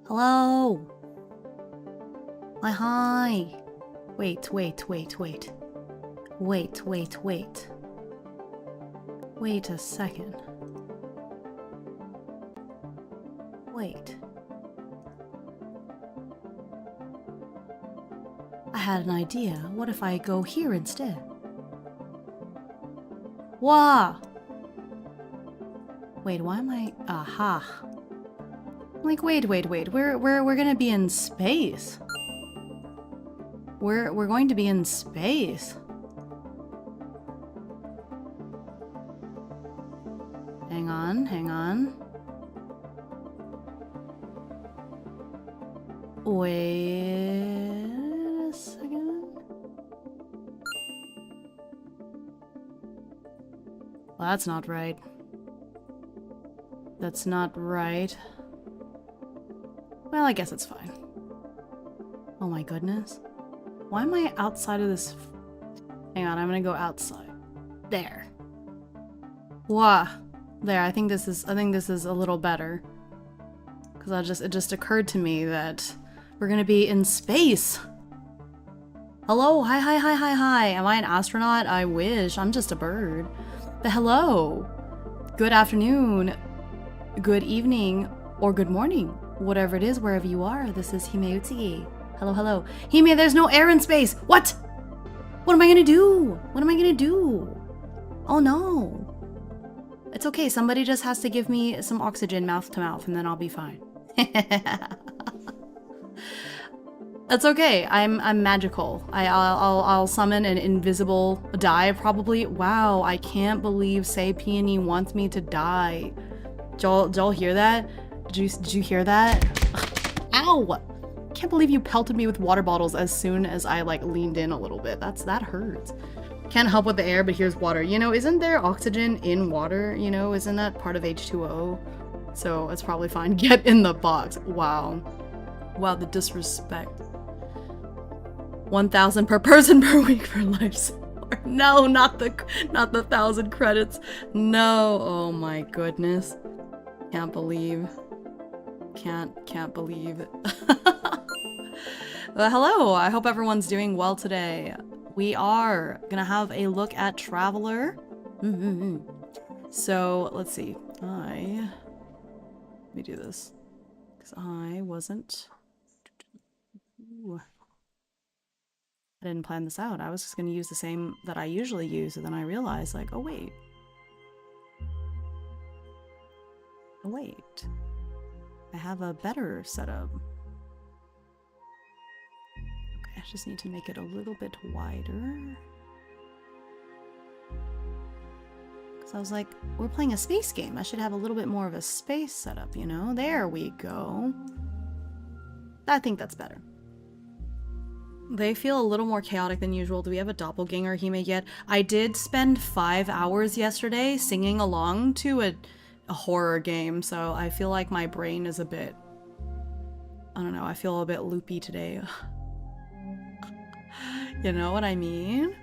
Hello? Hi. Wait. Wait a second. Wait. I had an idea. What if I go here instead? Wah! Wait, why am I... Aha. Like, wait. We're gonna be in space. We're going to be in space. Hang on. Wait a second. Well, that's not right. That's not right. Well, I guess it's fine. Oh my goodness. Why am I outside of this? Hang on, I'm gonna go outside. There. Wah. There, I think this is a little better. Because it just occurred to me that we're gonna be in space. Hello, hi. Am I an astronaut? I wish. I'm just a bird. But hello. Good afternoon, good evening, or good morning. Whatever it is, wherever you are, this is Himeutsugi. Hello. Hime, there's no air in space! What? What am I gonna do? Oh no. It's okay, somebody just has to give me some oxygen mouth to mouth and then I'll be fine. That's okay. I'm magical. I'll summon an invisible die probably. Wow, I can't believe Say Peony wants me to die. Did y'all hear that? Did you hear that? Ow! Can't believe you pelted me with water bottles as soon as I like leaned in a little bit. That hurts. Can't help with the air, but here's water. You know, isn't there oxygen in water? You know, isn't that part of H2O? So it's probably fine. Get in the box. Wow. Wow, the disrespect. 1,000 per person per week for life support. No, not the 1,000 credits. No. Oh my goodness. Can't believe it. Well, hello. I hope everyone's doing well today. We are gonna have a look at Traveler. So let's see. Let me do this because I wasn't. Ooh. I didn't plan this out. I was just gonna use the same that I usually use, and then I realized, like, oh wait. I have a better setup. Okay, I just need to make it a little bit wider. Because I was like, we're playing a space game. I should have a little bit more of a space setup, you know? There we go. I think that's better. They feel a little more chaotic than usual. Do we have a doppelganger Hime yet? I did spend 5 hours yesterday singing along to a horror game, so I feel like my brain is a bit, I don't know, I feel a bit loopy today. You know what I mean?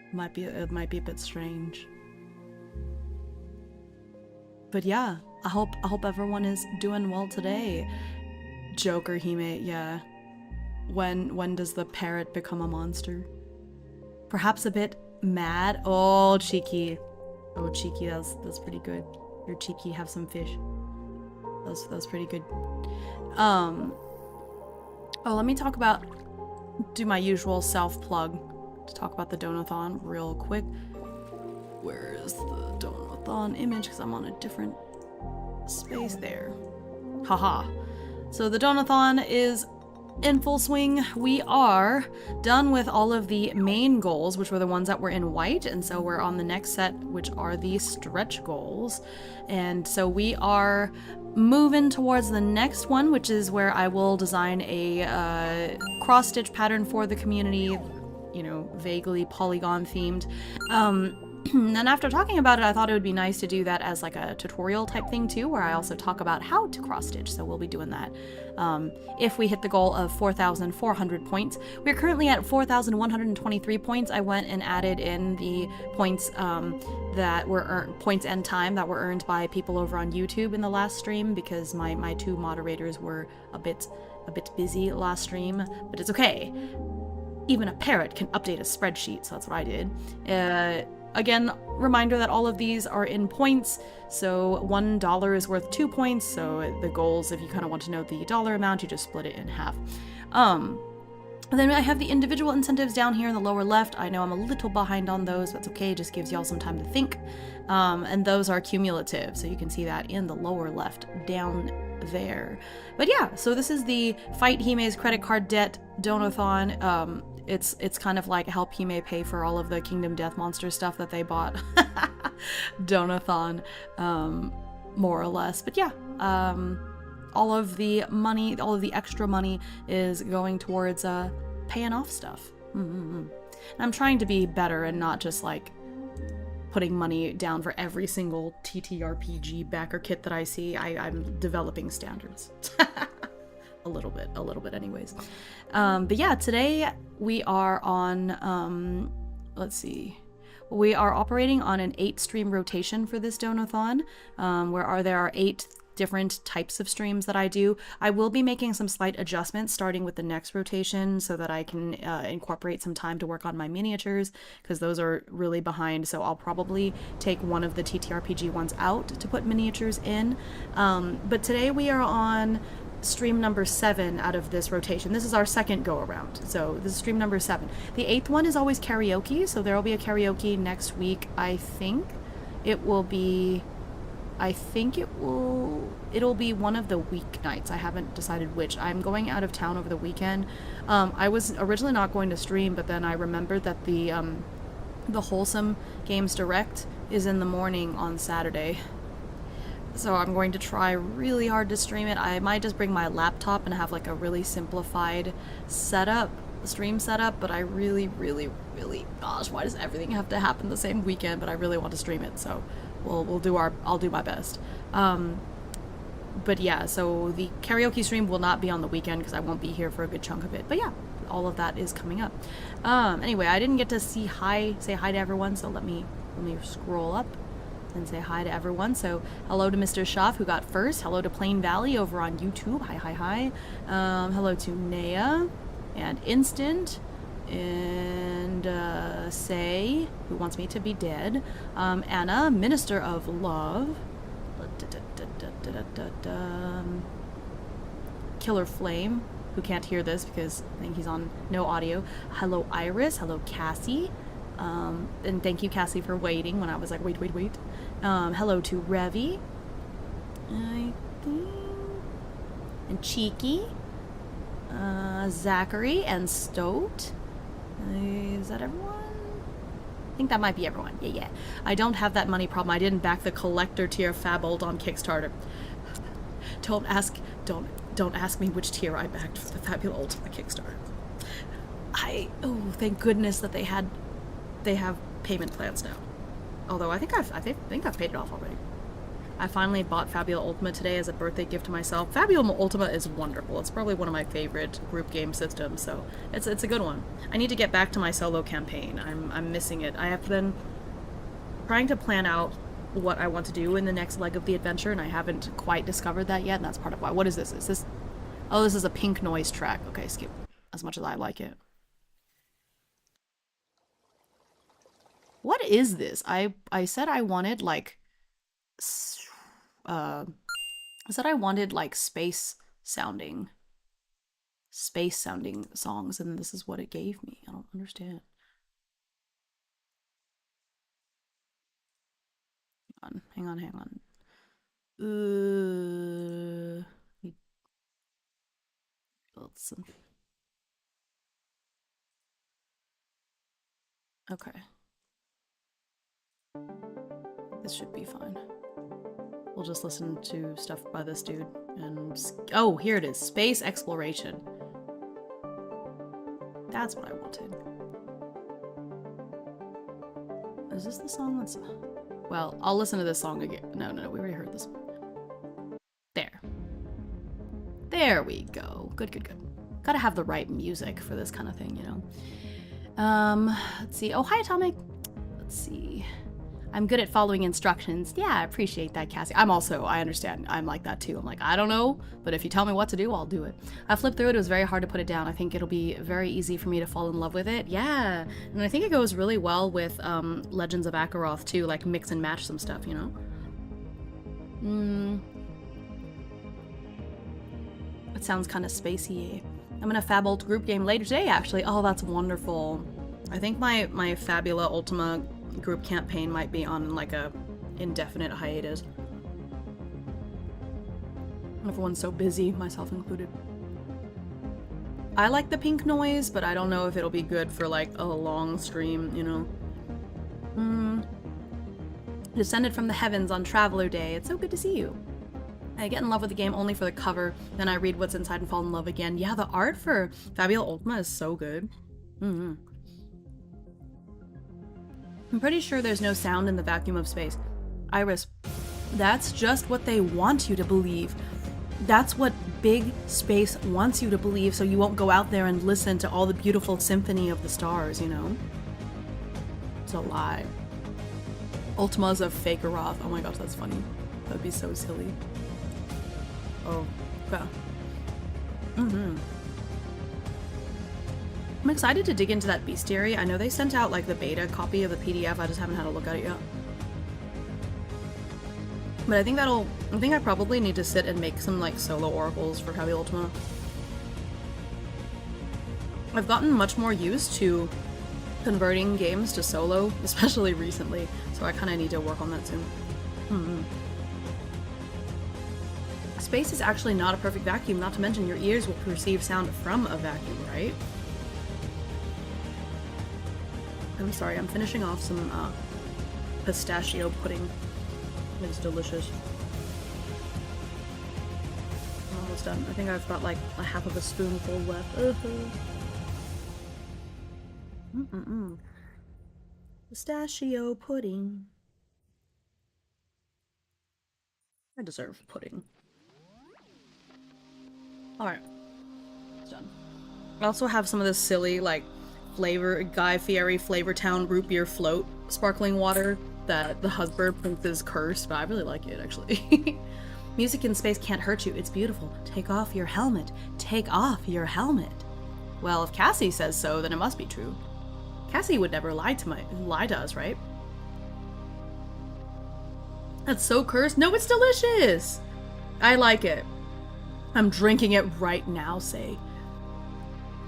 It might be a bit strange. But yeah, I hope everyone is doing well today. Joker Hime, yeah. When does the parrot become a monster? Perhaps a bit mad. Oh, cheeky. Oh, cheeky, that's pretty good. You're cheeky, have some fish. That's pretty good. Oh, let me do my usual self-plug to talk about the Donathon real quick. Where is the Donathon image? Because I'm on a different space there. Haha. So the Donathon is in full swing. We are done with all of the main goals, which were the ones that were in white, and so we're on the next set, which are the stretch goals. And so we are moving towards the next one, which is where I will design a cross-stitch pattern for the community, you know, vaguely polygon themed. And after talking about it, I thought it would be nice to do that as like a tutorial type thing too, where I also talk about how to cross stitch. So we'll be doing that if we hit the goal of 4,400 points. We're currently at 4,123 points. I went and added in the points that were earned, points and time that were earned by people over on YouTube in the last stream, because my two moderators were a bit busy last stream, but it's okay. Even a parrot can update a spreadsheet, so that's what I did. Again, reminder that all of these are in points, so $1 is worth 2 points, so the goals, if you kind of want to know the dollar amount, you just split it in half. And then I have the individual incentives down here in the lower left. I know I'm a little behind on those, but it's okay, it just gives y'all some time to think. And those are cumulative, so you can see that in the lower left down there. But yeah, so this is the Fight Hime's credit card debt Donathon. It's kind of like help Hime pay for all of the Kingdom Death Monster stuff that they bought. Donathon, more or less. But yeah, all of the money, all of the extra money is going towards paying off stuff. And I'm trying to be better and not just like putting money down for every single TTRPG backer kit that I see. I'm developing standards. a little bit anyways. But yeah, today we are on, let's see. We are operating on an 8 stream rotation for this Donothon, where there are 8 different types of streams that I do. I will be making some slight adjustments starting with the next rotation so that I can incorporate some time to work on my miniatures, because those are really behind. So I'll probably take one of the TTRPG ones out to put miniatures in. But today we are on stream number 7 out of this rotation. This is our second go around, so this is stream number 7. The 8th one is always karaoke, so there will be a karaoke next week. It'll be one of the weeknights. I haven't decided which. I'm going out of town over the weekend. I was originally not going to stream, but then I remembered that the Wholesome Games Direct is in the morning on Saturday. So I'm going to try really hard to stream it. I might just bring my laptop and have like a really simplified stream setup, but I really, gosh, why does everything have to happen the same weekend? But I really want to stream it, so I'll do my best. But yeah, so the karaoke stream will not be on the weekend because I won't be here for a good chunk of it. But yeah, all of that is coming up. Anyway, I didn't get to say hi to everyone, so let me scroll up and say hi to everyone. So hello to Mr. Schaff, who got first. Hello to Plain Valley over on YouTube. Hi. Hello to Naya and Instant and Say, who wants me to be dead. Anna, Minister of Love. Killer Flame, who can't hear this because I think he's on no audio. Hello Iris. Hello Cassie. And thank you, Cassie, for waiting when I was like, wait. Hello to Revy. I think. And Cheeky. Zachary and Stoat. Is that everyone? I think that might be everyone. Yeah. I don't have that money problem. I didn't back the collector tier Fabold on Kickstarter. Don't ask me which tier I backed for the Fabula Ultima Kickstarter. Thank goodness that they have payment plans now. Although I think I've paid it off already. I finally bought Fabula Ultima today as a birthday gift to myself. Fabula Ultima is wonderful. It's probably one of my favorite group game systems, so it's a good one. I need to get back to my solo campaign. I'm missing it. I have been trying to plan out what I want to do in the next leg of the adventure, and I haven't quite discovered that yet, and that's part of why. What is this? Oh, this is a pink noise track. Okay, skip. As much as I like it. What is this? I said I wanted like space sounding songs, and this is what it gave me. I don't understand. Hang on. Okay. This should be fine. We'll just listen to stuff by this dude and... Oh, here it is. Space exploration. That's what I wanted. Is this the song that's... Well, I'll listen to this song again. No, we already heard this one. There we go. Good. Gotta have the right music for this kind of thing, you know? Let's see. Oh, hi, Atomic. Let's see. I'm good at following instructions. Yeah, I appreciate that, Cassie. I understand. I'm like that too. I'm like, I don't know, but if you tell me what to do, I'll do it. I flipped through it. It was very hard to put it down. I think it'll be very easy for me to fall in love with it. Yeah, and I think it goes really well with Legends of Akaroth too, like mix and match some stuff, you know? It sounds kind of spacey. I'm in a Fabolt group game later today, actually. Oh, that's wonderful. I think my Fabula Ultima group campaign might be on like a indefinite hiatus. Everyone's so busy, myself included. I like the pink noise, but I don't know if it'll be good for like a long stream, you know. Descended from the heavens on Traveler Day. It's so good to see you. I get in love with the game only for the cover, then I read what's inside and fall in love again. Yeah, the art for Fabula Ultima is so good. I'm pretty sure there's no sound in the vacuum of space. Iris, that's just what they want you to believe. That's what big space wants you to believe, so you won't go out there and listen to all the beautiful symphony of the stars, you know? It's a lie. Ultima's a fake Aroth. Oh my gosh, that's funny. That'd be so silly. Oh, yeah. I'm excited to dig into that bestiary. I know they sent out like the beta copy of the PDF. I just haven't had a look at it yet. But I think I probably need to sit and make some like solo oracles for Heavy Ultima. I've gotten much more used to converting games to solo, especially recently, so I kind of need to work on that soon. Space is actually not a perfect vacuum, not to mention your ears will perceive sound from a vacuum, right? I'm sorry, I'm finishing off some pistachio pudding. It's delicious. I'm almost done. I think I've got like a half of a spoonful left. Pistachio pudding. I deserve pudding. Alright. It's done. I also have some of this silly, like, Guy Fieri Flavor Town root beer float sparkling water that the husband thinks is cursed, but I really like it, actually. Music in space can't hurt you. It's beautiful. Take off your helmet. Take off your helmet. Well, if Cassie says so, then it must be true. Cassie would never lie to us, right? That's so cursed. No, it's delicious! I like it. I'm drinking it right now, say.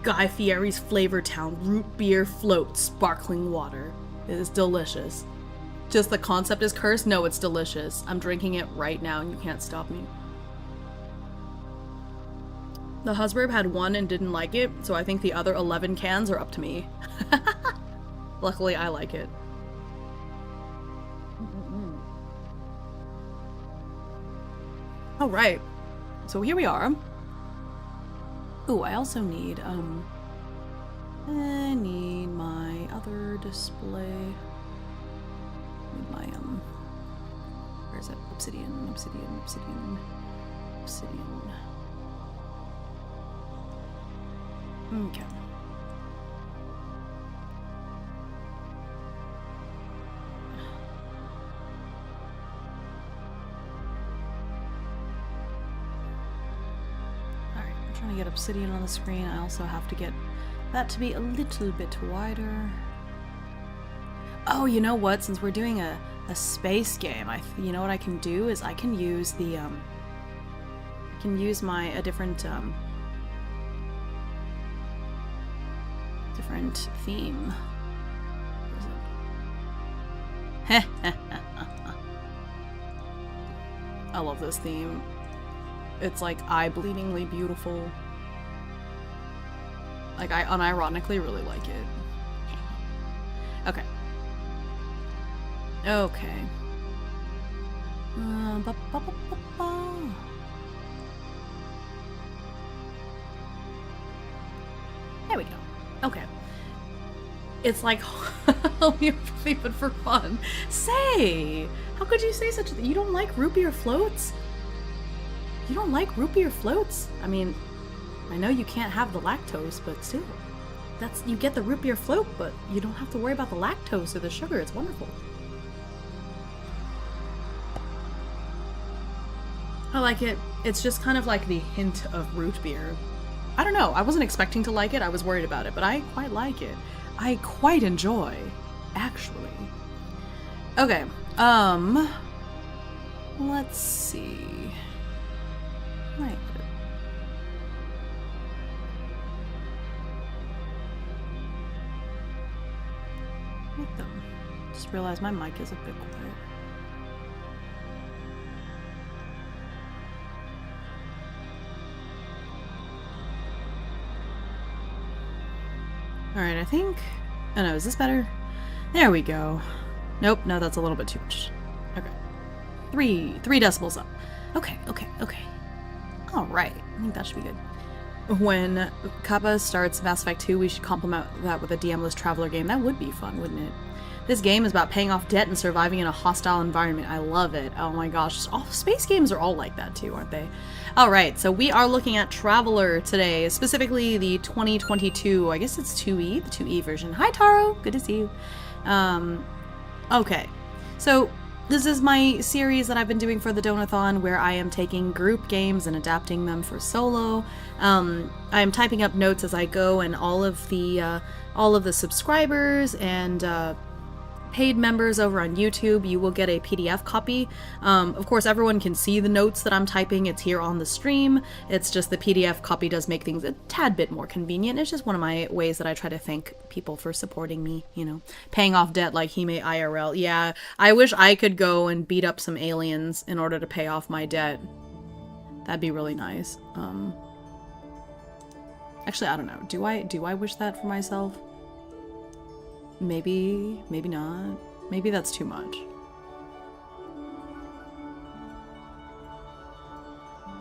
Guy Fieri's Flavor Town root beer float sparkling water. It is delicious. Just the concept is cursed? No, it's delicious. I'm drinking it right now and you can't stop me. The husband had one and didn't like it, so I think the other 11 cans are up to me. Luckily, I like it. Alright. So here we are. Ooh, I also need, I need my other display. Need my, where is it? Obsidian. Okay. Trying to get obsidian on the screen. I also have to get that to be a little bit wider. Oh, you know what? Since we're doing a space game, you know what I can do is I can use the I can use a different theme. What is it? I love this theme. It's like eye-bleedingly beautiful. Like, I unironically really like it. Okay. Okay. There we go. Okay. It's like homeopathy, but for fun. Say! How could you say such a thing? You don't like root beer floats? You don't like root beer floats? I mean, I know you can't have the lactose, but still. You get the root beer float, but you don't have to worry about the lactose or the sugar. It's wonderful. I like it. It's just kind of like the hint of root beer. I don't know. I wasn't expecting to like it. I was worried about it, but I quite like it. I quite enjoy, actually. Okay. Let's see. Right. Make them. Just realized my mic is a bit quiet. Alright, I think... Oh no, is this better? There we go. Nope, no, that's a little bit too much. Okay. Three decibels up. Okay. Alright, I think that should be good. When Kappa starts Mass Effect 2, we should complement that with a DM-less Traveler game. That would be fun, wouldn't it? This game is about paying off debt and surviving in a hostile environment. I love it. Oh my gosh. All space games are all like that too, aren't they? Alright, so we are looking at Traveler today, specifically the 2022, I guess it's 2E, the 2E version. Hi Taro, good to see you. Okay, so this is my series that I've been doing for the Donathon, where I am taking group games and adapting them for solo. I am typing up notes as I go, and all of the subscribers and paid members over on YouTube, you will get a PDF copy. Of course, everyone can see the notes that I'm typing. It's here on the stream. It's just the PDF copy does make things a tad bit more convenient. It's just one of my ways that I try to thank people for supporting me, you know. Paying off debt like Hime IRL. Yeah, I wish I could go and beat up some aliens in order to pay off my debt. That'd be really nice. Actually, I don't know. Do I wish that for myself? Maybe not. Maybe that's too much.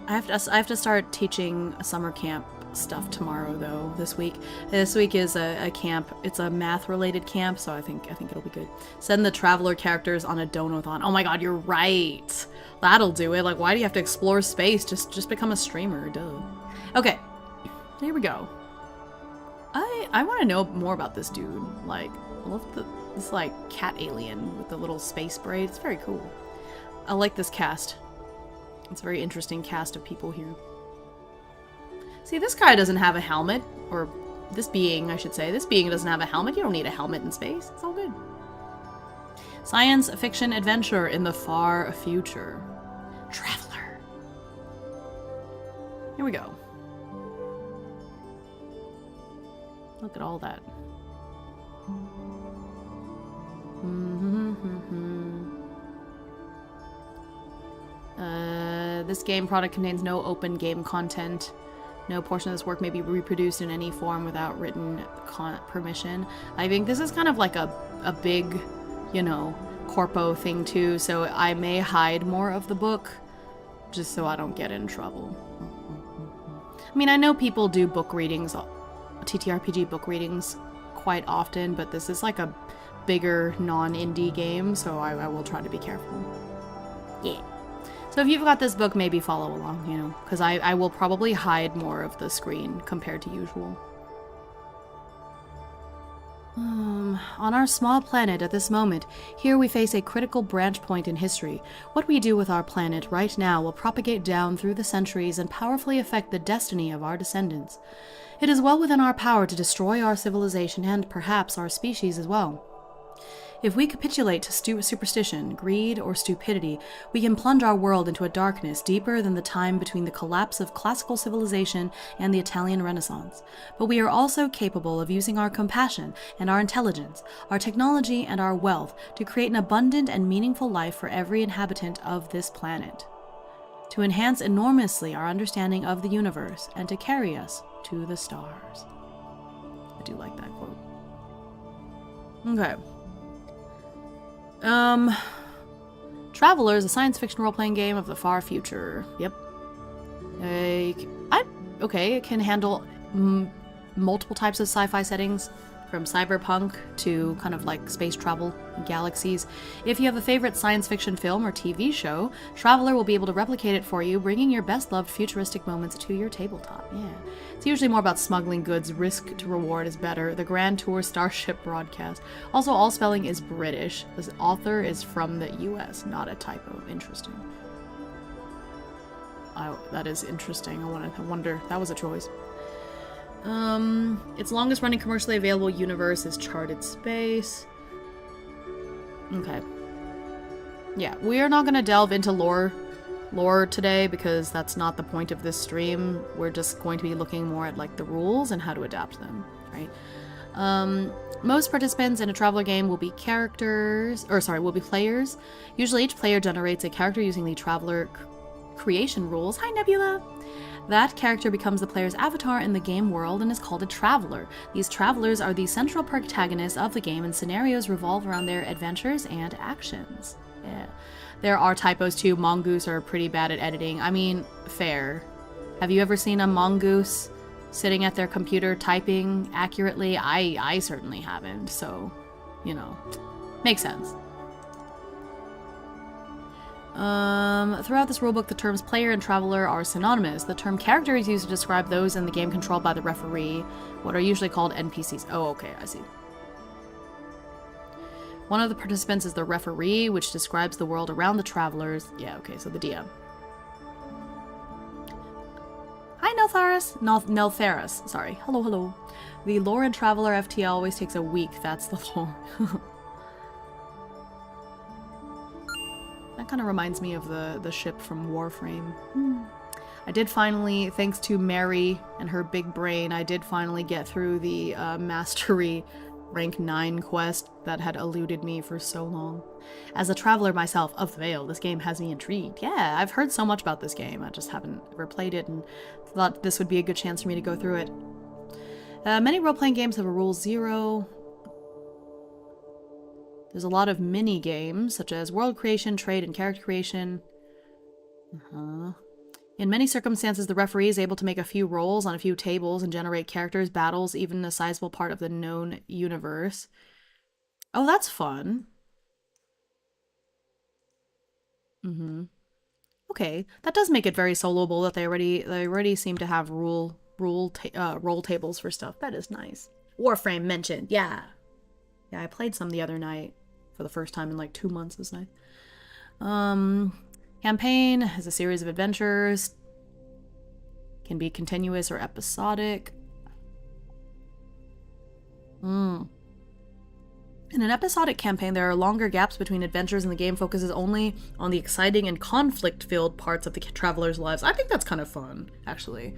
I have to start teaching summer camp stuff tomorrow though. This week is a camp. It's a math related camp, so I think it'll be good. Send the Traveler characters on a Donathon. Oh my god, you're right. That'll do it. Like, why do you have to explore space? Just become a streamer. Duh. Okay, here we go. I want to know more about this dude. Like, I love this like cat alien with the little space braid. It's very cool. I like this cast. It's a very interesting cast of people here. See, this guy doesn't have a helmet, or this being, I should say. This being doesn't have a helmet. You don't need a helmet in space. It's all good. Science fiction adventure in the far future. Traveler. Here we go. Look at all that. This game product contains no open game content. No portion of this work may be reproduced in any form without written permission. I think this is kind of like a big, you know, corpo thing too, so I may hide more of the book just so I don't get in trouble. I mean, I know people do book readings, TTRPG book readings quite often, but this is like a bigger non-indie game, so I will try to be careful. Yeah. So if you've got this book, maybe follow along, you know, because I will probably hide more of the screen compared to usual. On our small planet at this moment, here we face a critical branch point in history. What we do with our planet right now will propagate down through the centuries and powerfully affect the destiny of our descendants. It is well within our power to destroy our civilization and perhaps our species as well. If we capitulate to superstition, greed, or stupidity, we can plunge our world into a darkness deeper than the time between the collapse of classical civilization and the Italian Renaissance. But we are also capable of using our compassion and our intelligence, our technology and our wealth to create an abundant and meaningful life for every inhabitant of this planet, to enhance enormously our understanding of the universe, and to carry us to the stars. I do like that quote. Okay. Traveler is a science fiction role-playing game of the far future. Yep. Okay, it can handle multiple types of sci-fi settings, from cyberpunk to kind of like space travel, galaxies. If you have a favorite science fiction film or TV show, Traveler will be able to replicate it for you, bringing your best-loved futuristic moments to your tabletop. Yeah. It's usually more about smuggling goods. Risk to reward is better. The Grand Tour Starship broadcast. Also, all spelling is British. This author is from the US, not a typo. Interesting. That is interesting. I wonder. That was a choice. Its longest running commercially available universe is Charted Space. Okay. Yeah, we are not going to delve into lore today because that's not the point of this stream. We're just going to be looking more at like the rules and how to adapt them, right? Most participants in a Traveler game will be players. Usually each player generates a character using the Traveler creation rules. Hi, Nebula! That character becomes the player's avatar in the game world and is called a Traveler. These Travelers are the central protagonists of the game, and scenarios revolve around their adventures and actions. Yeah. There are typos too. Mongoose are pretty bad at editing. I mean, fair. Have you ever seen a mongoose sitting at their computer typing accurately? I certainly haven't, so, you know. Makes sense. Throughout this rulebook, the terms player and traveler are synonymous. The term character is used to describe those in the game controlled by the referee, what are usually called NPCs. Oh, okay, I see. One of the participants is the referee, which describes the world around the travelers. Yeah, okay, so the DM. Hi, Neltharis. Sorry. Hello, hello. The lore and traveler FTL always takes a week. That's the lore. That kind of reminds me of the ship from Warframe. I did finally, thanks to Mary and her big brain, I did finally get through the Mastery rank 9 quest that had eluded me for so long. As a traveler myself of the Vale, this game has me intrigued. Yeah, I've heard so much about this game. I just haven't ever played it and thought this would be a good chance for me to go through it. Many role-playing games have a rule 0. There's a lot of mini-games, such as world creation, trade, and character creation. In many circumstances, the referee is able to make a few rolls on a few tables and generate characters, battles, even a sizable part of the known universe. Oh, that's fun. Okay, that does make it very soloable that they already seem to have roll tables for stuff. That is nice. Warframe mentioned, yeah. Yeah, I played some the other night for the first time in like 2 months. It's nice. Campaign is a series of adventures. Can be continuous or episodic. In an episodic campaign, there are longer gaps between adventures and the game focuses only on the exciting and conflict-filled parts of the travelers' lives. I think that's kind of fun, actually.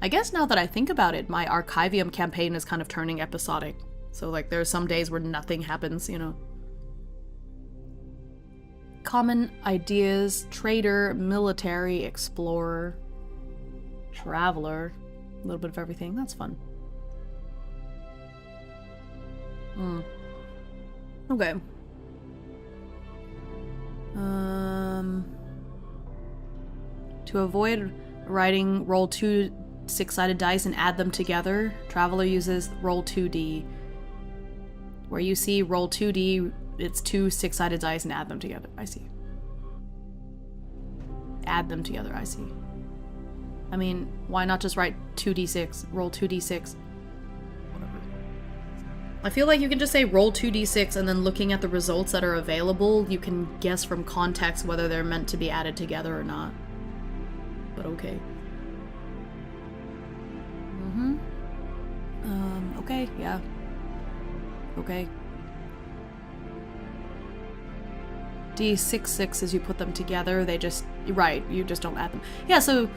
I guess now that I think about it, my Archivium campaign is kind of turning episodic. So, like, there are some days where nothing happens, you know. Common ideas, trader, military, explorer, traveler, a little bit of everything. That's fun. Okay. To avoid writing roll 2 6-sided dice and add them together, traveler uses roll 2d. Where you see roll 2d, it's 2 6-sided dice and add them together. I see. Add them together, I see. I mean, why not just write 2d6, roll 2d6? Whatever. I feel like you can just say roll 2d6 and then looking at the results that are available, you can guess from context whether they're meant to be added together or not. But okay. Okay, yeah. Okay. D6 as you put them together, they just, right, you just don't add them. Yeah, so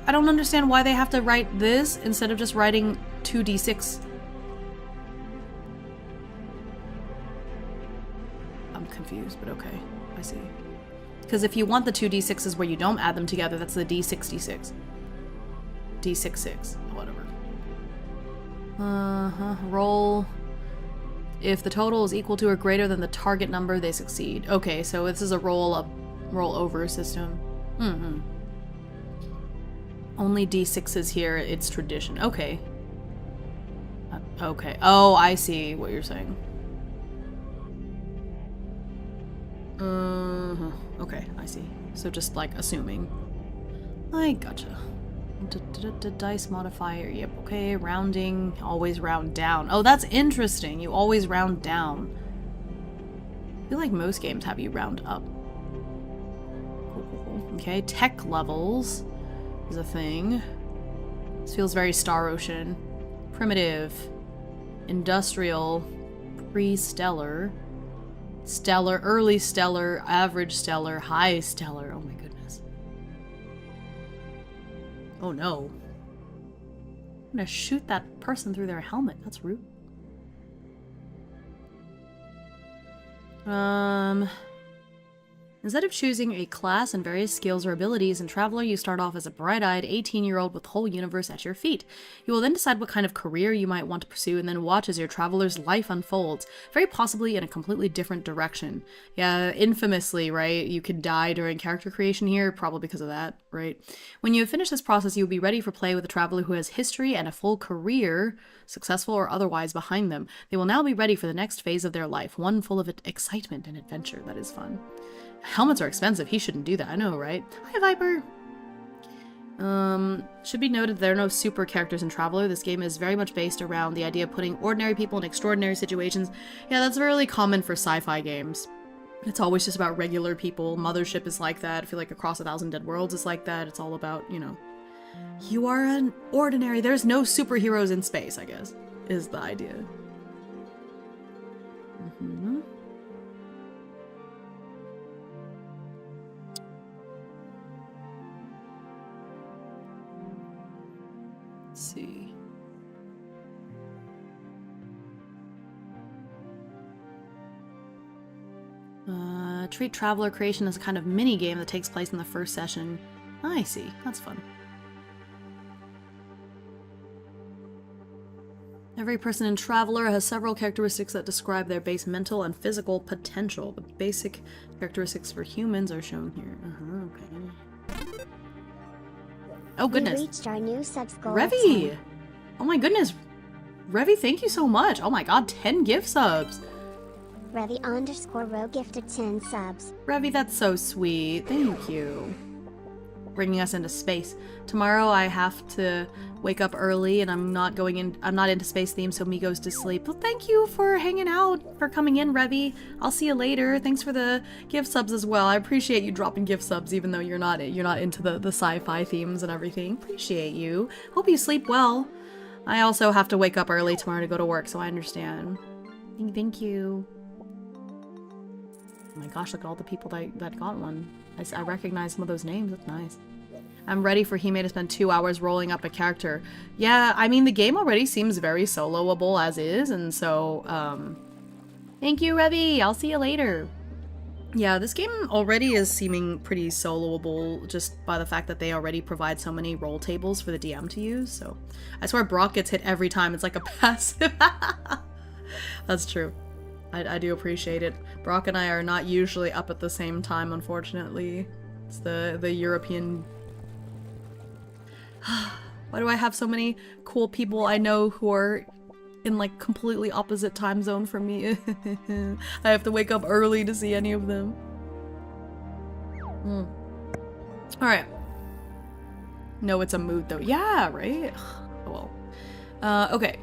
I don't understand why they have to write this instead of just writing 2d6. I'm confused, but okay, I see. Because if you want the 2d6s where you don't add them together, that's the d66. D66, whatever. Roll. If the total is equal to or greater than the target number, they succeed. Okay, so this is a roll over system. Only D6s here, it's tradition. Okay. Okay. Oh, I see what you're saying. Okay, I see. So just like assuming. I gotcha. Dice modifier, yep, okay, rounding, always round down. Oh, that's interesting, you always round down. I feel like most games have you round up. Cool. Okay, tech levels is a thing. This feels very Star Ocean. Primitive, industrial, pre-stellar, stellar, early stellar, average stellar, high stellar. Oh my goodness. Oh no. I'm gonna shoot that person through their helmet. That's rude. Instead of choosing a class and various skills or abilities, in Traveler you start off as a bright-eyed 18-year-old with the whole universe at your feet. You will then decide what kind of career you might want to pursue and then watch as your Traveler's life unfolds, very possibly in a completely different direction. Yeah, infamously, right? You can die during character creation here, probably because of that, right? When you have finished this process, you will be ready for play with a traveler who has history and a full career, successful or otherwise, behind them. They will now be ready for the next phase of their life, one full of excitement and adventure. That is fun. Helmets are expensive. He shouldn't do that. I know, right? Hi, Viper. Should be noted there are no super characters in Traveler. This game is very much based around the idea of putting ordinary people in extraordinary situations. Yeah, that's really common for sci-fi games. It's always just about regular people. Mothership is like that. I feel like Across a Thousand Dead Worlds is like that. It's all about, you know, you are an ordinary. There's no superheroes in space, I guess, is the idea. Mm-hmm. Let's see. Treat Traveler Creation as a kind of mini-game that takes place in the first session. I see. That's fun. Every person in Traveler has several characteristics that describe their base mental and physical potential. The basic characteristics for humans are shown here. Okay. Oh, goodness. We reached our new subs goal. Revy! Oh my goodness. Revy, thank you so much. Oh my god, 10 gift subs. Revy_row gifted 10 subs. Revy, that's so sweet. Thank you. Bringing us into space. Tomorrow I have to wake up early and I'm not into space theme, so me goes to sleep. Well, thank you for hanging out, for coming in, Revy. I'll see you later. Thanks for the gift subs as well. I appreciate you dropping gift subs even though you're not into the sci-fi themes and everything. Appreciate you. Hope you sleep well. I also have to wake up early tomorrow to go to work, so I understand. Thank you. Oh my gosh, look at all the people that got one. I recognize some of those names. That's nice. I'm ready for Hime to spend 2 hours rolling up a character. Yeah, I mean, the game already seems very soloable as is, and so, thank you, Revy! I'll see you later. Yeah, this game already is seeming pretty soloable just by the fact that they already provide so many roll tables for the DM to use, so. I swear Brock gets hit every time. It's like a passive. That's true. I do appreciate it. Brock and I are not usually up at the same time, unfortunately. It's the European... Why do I have so many cool people I know who are in, like, completely opposite time zone from me? I have to wake up early to see any of them. Alright. No, it's a mood, though. Yeah, right? Oh, well. Okay.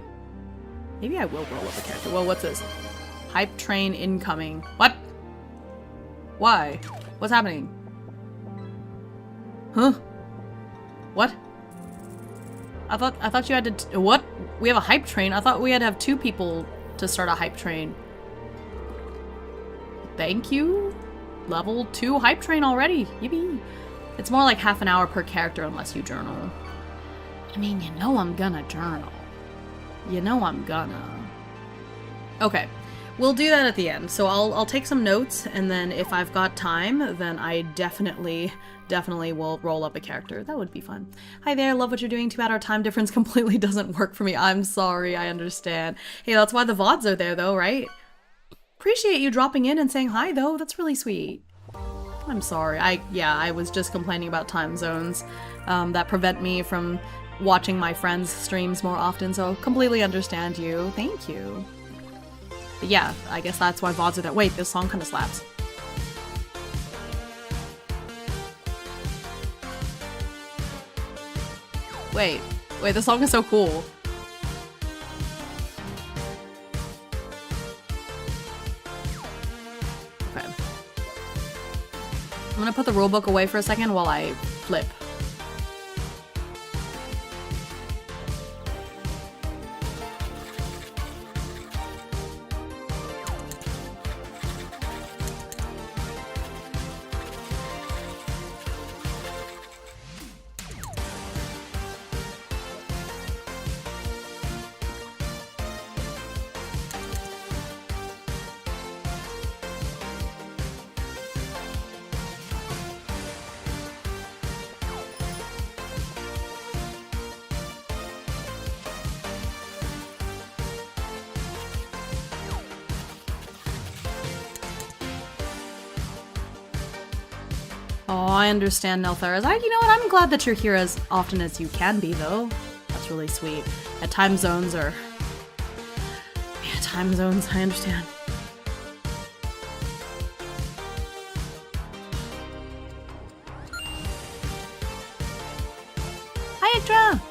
Maybe I will roll up a character. Well, what's this? Hype train incoming. What? Why? What's happening? Huh? What? I thought you had to what? We have a hype train? I thought we had to have 2 people to start a hype train. Thank you? Level 2 hype train already. Yippee. It's more like half an hour per character unless you journal. I mean, you know I'm gonna journal. You know I'm gonna. Okay. We'll do that at the end. So I'll take some notes, and then if I've got time, then I definitely will roll up a character. That would be fun. Hi there, love what you're doing. Too bad our time difference completely doesn't work for me. I'm sorry, I understand. Hey, that's why the VODs are there though, right? Appreciate you dropping in and saying hi though. That's really sweet. I'm sorry. I was just complaining about time zones that prevent me from watching my friends' streams more often, so completely understand you. Thank you. But yeah, I guess that's why VODs are there. Wait, this song kind of slaps. Wait, this song is so cool. Okay. I'm gonna put the rulebook away for a second while I flip. Oh, I understand, Neltharis. You know what? I'm glad that you're here as often as you can be, though. That's really sweet. Time zones, I understand. Hi, Iktra!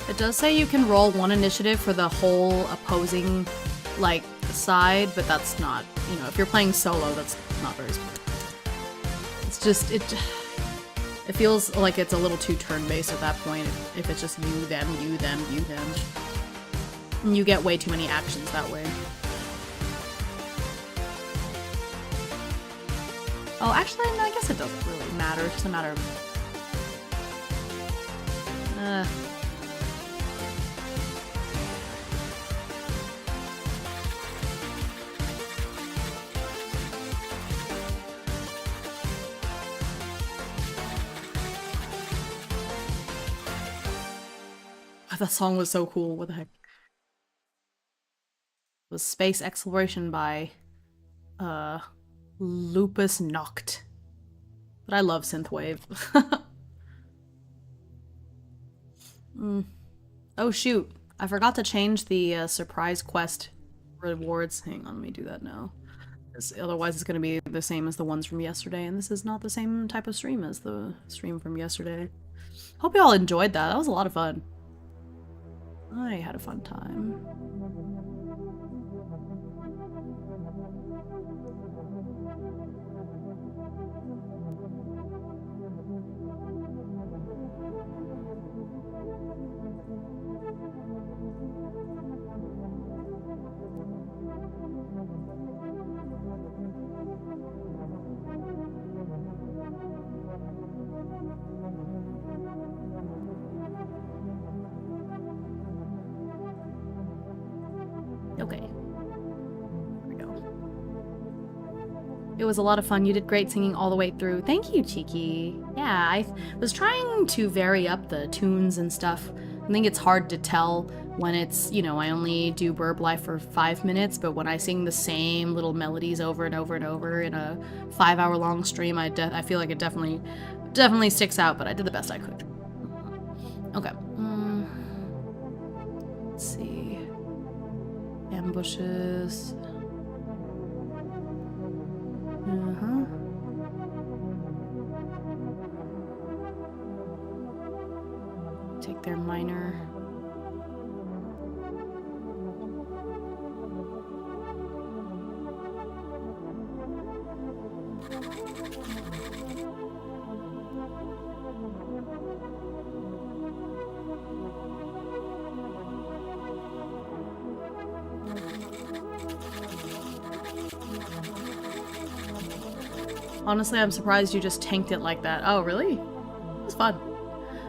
It does say you can roll one initiative for the whole opposing, like, side, but that's not, you know, if you're playing solo, that's not very smart. It's just, it feels like it's a little too turn-based at that point, if it's just you, them, you, them, you, them. And you get way too many actions that way. Oh, actually, no, I guess it doesn't really matter. It's just a matter of... That song was so cool. What the heck? It was Space Exploration by Lupus Noct. But I love synthwave. Oh shoot, I forgot to change the surprise quest rewards. Hang on, let me do that now. Otherwise it's gonna be the same as the ones from yesterday, and this is not the same type of stream as the stream from yesterday. Hope you all enjoyed that. That was a lot of fun. I had a fun time. Okay. There we go. It was a lot of fun. You did great singing all the way through. Thank you, Cheeky. Yeah, I was trying to vary up the tunes and stuff. I think it's hard to tell when it's, you know, I only do Burb Life for 5 minutes, but when I sing the same little melodies over and over and over in a 5-hour-long stream, I feel like it definitely sticks out, but I did the best I could. Okay. Let's see. Ambushes. Take their minor. Honestly, I'm surprised you just tanked it like that. Oh, really? It was fun.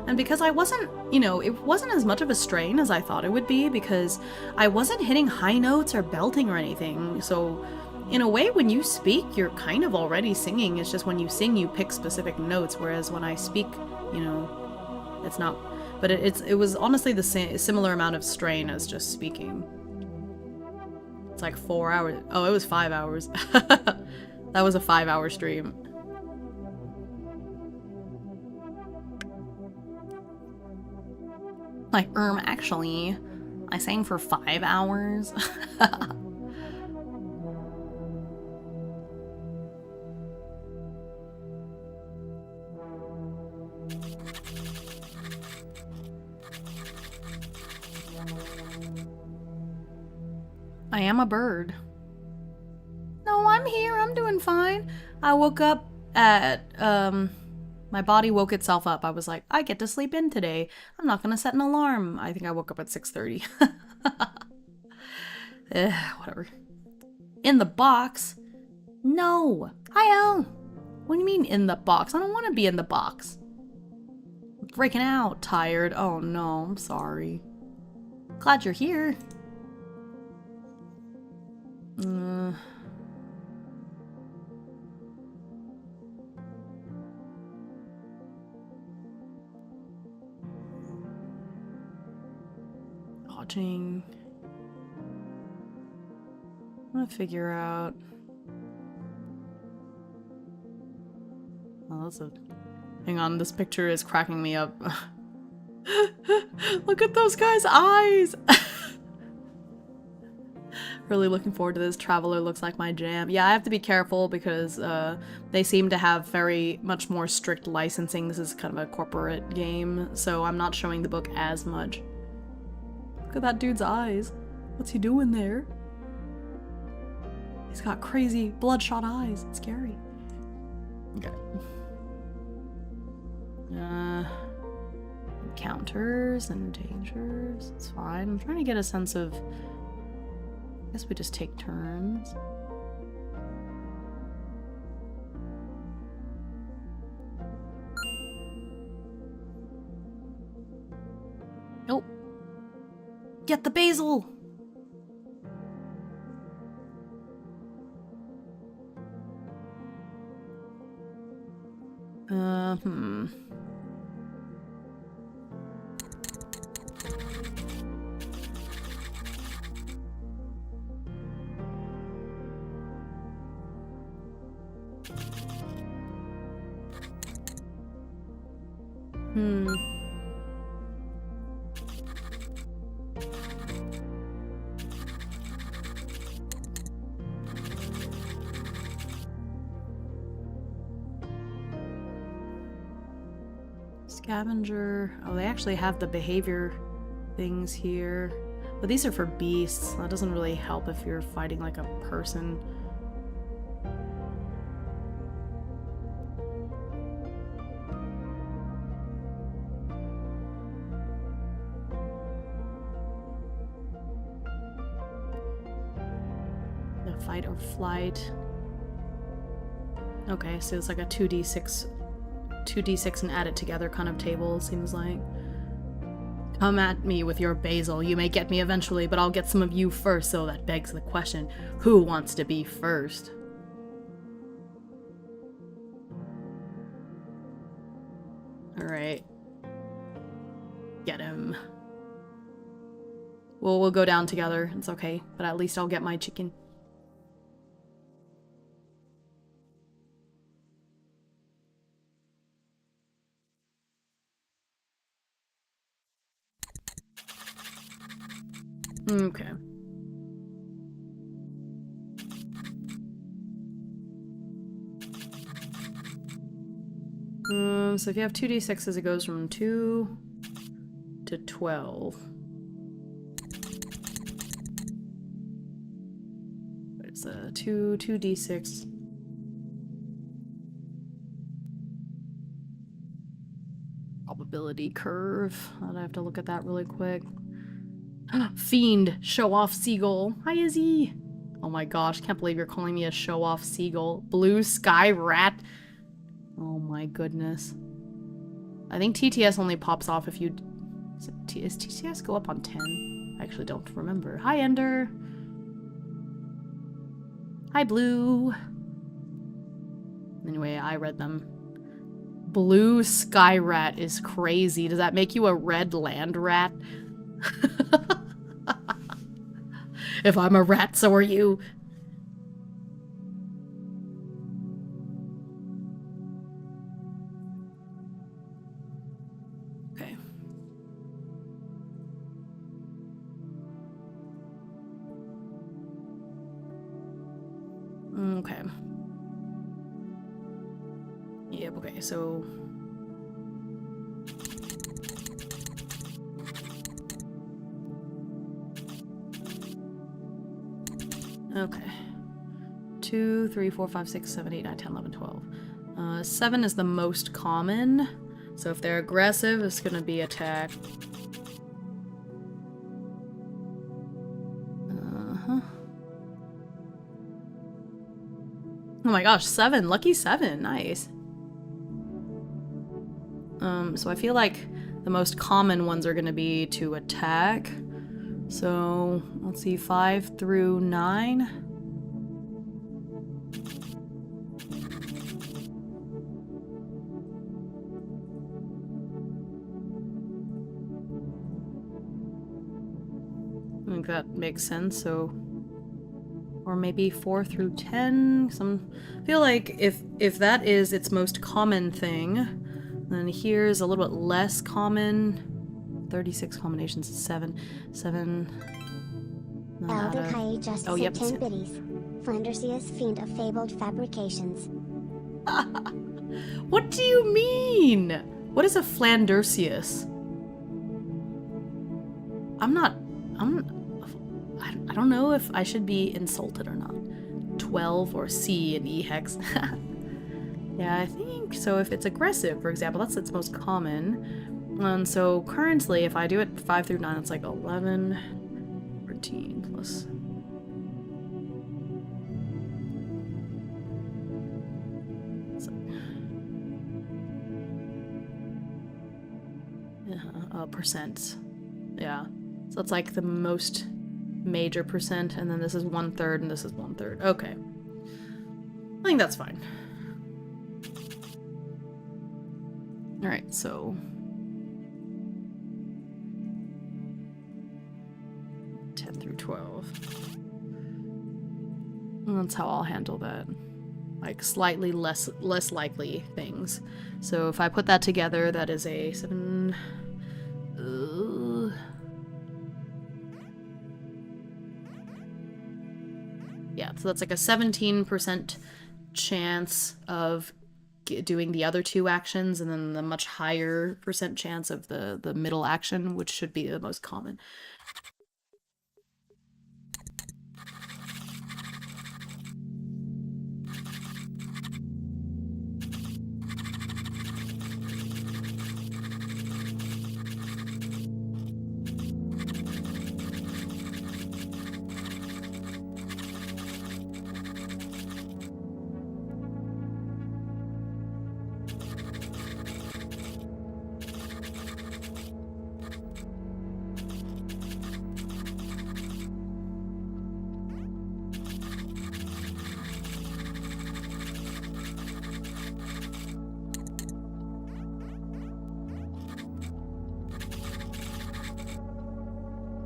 And because I wasn't, you know, it wasn't as much of a strain as I thought it would be, because I wasn't hitting high notes or belting or anything. So, in a way, when you speak, you're kind of already singing. It's just when you sing, you pick specific notes, whereas when I speak, you know, it's not. But it was honestly the similar amount of strain as just speaking. It's like 4 hours. Oh, it was 5 hours. That was a 5-hour stream. Like, actually, I sang for 5 hours. I am a bird. No, I'm here. I'm doing fine. I woke up at, my body woke itself up. I was like, I get to sleep in today. I'm not gonna set an alarm. I think I woke up at 6:30. Whatever. In the box? No. Hi-oh. What do you mean in the box? I don't want to be in the box. I'm breaking out. Tired. Oh no, I'm sorry. Glad you're here. Watching. I'm gonna figure out. Oh, that's a. Hang on, this picture is cracking me up. Look at those guys' eyes! Really looking forward to this. Traveler looks like my jam. Yeah, I have to be careful because they seem to have very much more strict licensing. This is kind of a corporate game, so I'm not showing the book as much. Look at that dude's eyes. What's he doing there? He's got crazy bloodshot eyes. It's scary. Okay. Encounters and dangers. It's fine. I'm trying to get a sense of... I guess we just take turns. Nope. Get the basil! Scavenger. Oh, they actually have the behavior things here. But these are for beasts. That doesn't really help if you're fighting like a person. The fight or flight. Okay, so it's like a 2d6 and add it together kind of table, seems like. Come at me with your basil. You may get me eventually, but I'll get some of you first, so that begs the question, who wants to be first? Alright. Get him. Well, we'll go down together. It's okay, but at least I'll get my chicken. Okay. So if you have 2d6s, it goes from 2 to 12. It's a 2d6. Probability curve. I'd have to look at that really quick. Fiend, show off seagull. Hi, Izzy. Oh my gosh, can't believe you're calling me a show off seagull. Blue sky rat. Oh my goodness. I think TTS only pops off if you... Is TTS go up on 10? I actually don't remember. Hi, Ender. Hi, Blue. Anyway, I read them. Blue sky rat is crazy. Does that make you a red land rat? If I'm a rat, so are you. Okay. Okay. Yep, okay, so... Okay. 2, 3, 4, 5, 6, 7, 8, 9, 10, 11, 12. 7 is the most common. So if they're aggressive, it's gonna be attack. Oh my gosh, 7. Lucky 7. Nice. So I feel like the most common ones are going to be to attack. So, let's see, 5 through 9. I think that makes sense, so... Or maybe 4 through 10. I feel like if that is its most common thing, then here's a little bit less common. 36 combinations, 7. 7... Elder just oh, sent yep, 10 biddies. Flandersius, fiend of fabled fabrications. What do you mean? What is a Flandersius? I don't know if I should be insulted or not. 12 or C in E hex. Yeah, I think so. If it's aggressive, for example, that's its most common. And so currently, if I do it 5 through 9, it's like 11, 13 plus. Percent. Yeah. So it's like the most major percent, and then this is 1/3, and this is 1/3. Okay. I think that's fine. Alright, so... 10 through 12. And that's how I'll handle that. Like, slightly less likely things. So if I put that together, that is a 7... yeah, so that's like a 17% chance of doing the other two actions, and then the much higher percent chance of the middle action, which should be the most common.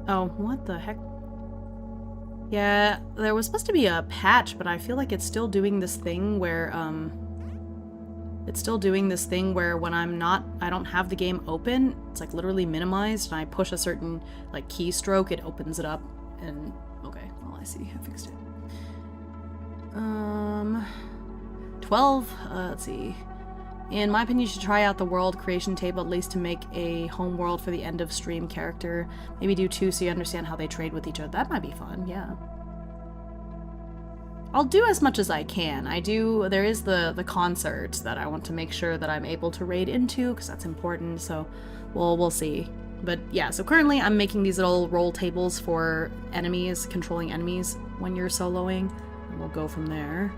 Oh, what the heck? Yeah, there was supposed to be a patch, but I feel like it's still doing this thing where, when I don't have the game open, it's like literally minimized, and I push a certain, like, keystroke, it opens it up, and, okay, well, I see, I fixed it. 12, let's see. In my opinion, you should try out the world creation table, at least to make a home world for the end of stream character. Maybe do 2 so you understand how they trade with each other. That might be fun, yeah. I'll do as much as I can. There is the concert that I want to make sure that I'm able to raid into, because that's important, so we'll see. But yeah, so currently I'm making these little roll tables for enemies, controlling enemies when you're soloing, and we'll go from there.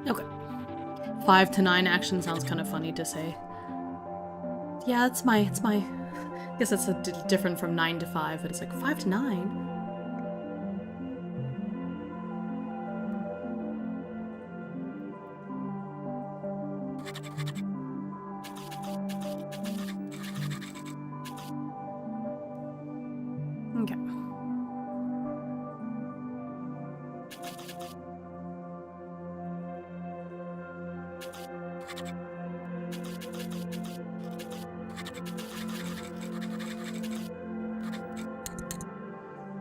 Okay. 5 to 9 action sounds kind of funny to say. Yeah, it's my. I guess it's different from 9 to 5, but it's like 5 to 9. Okay.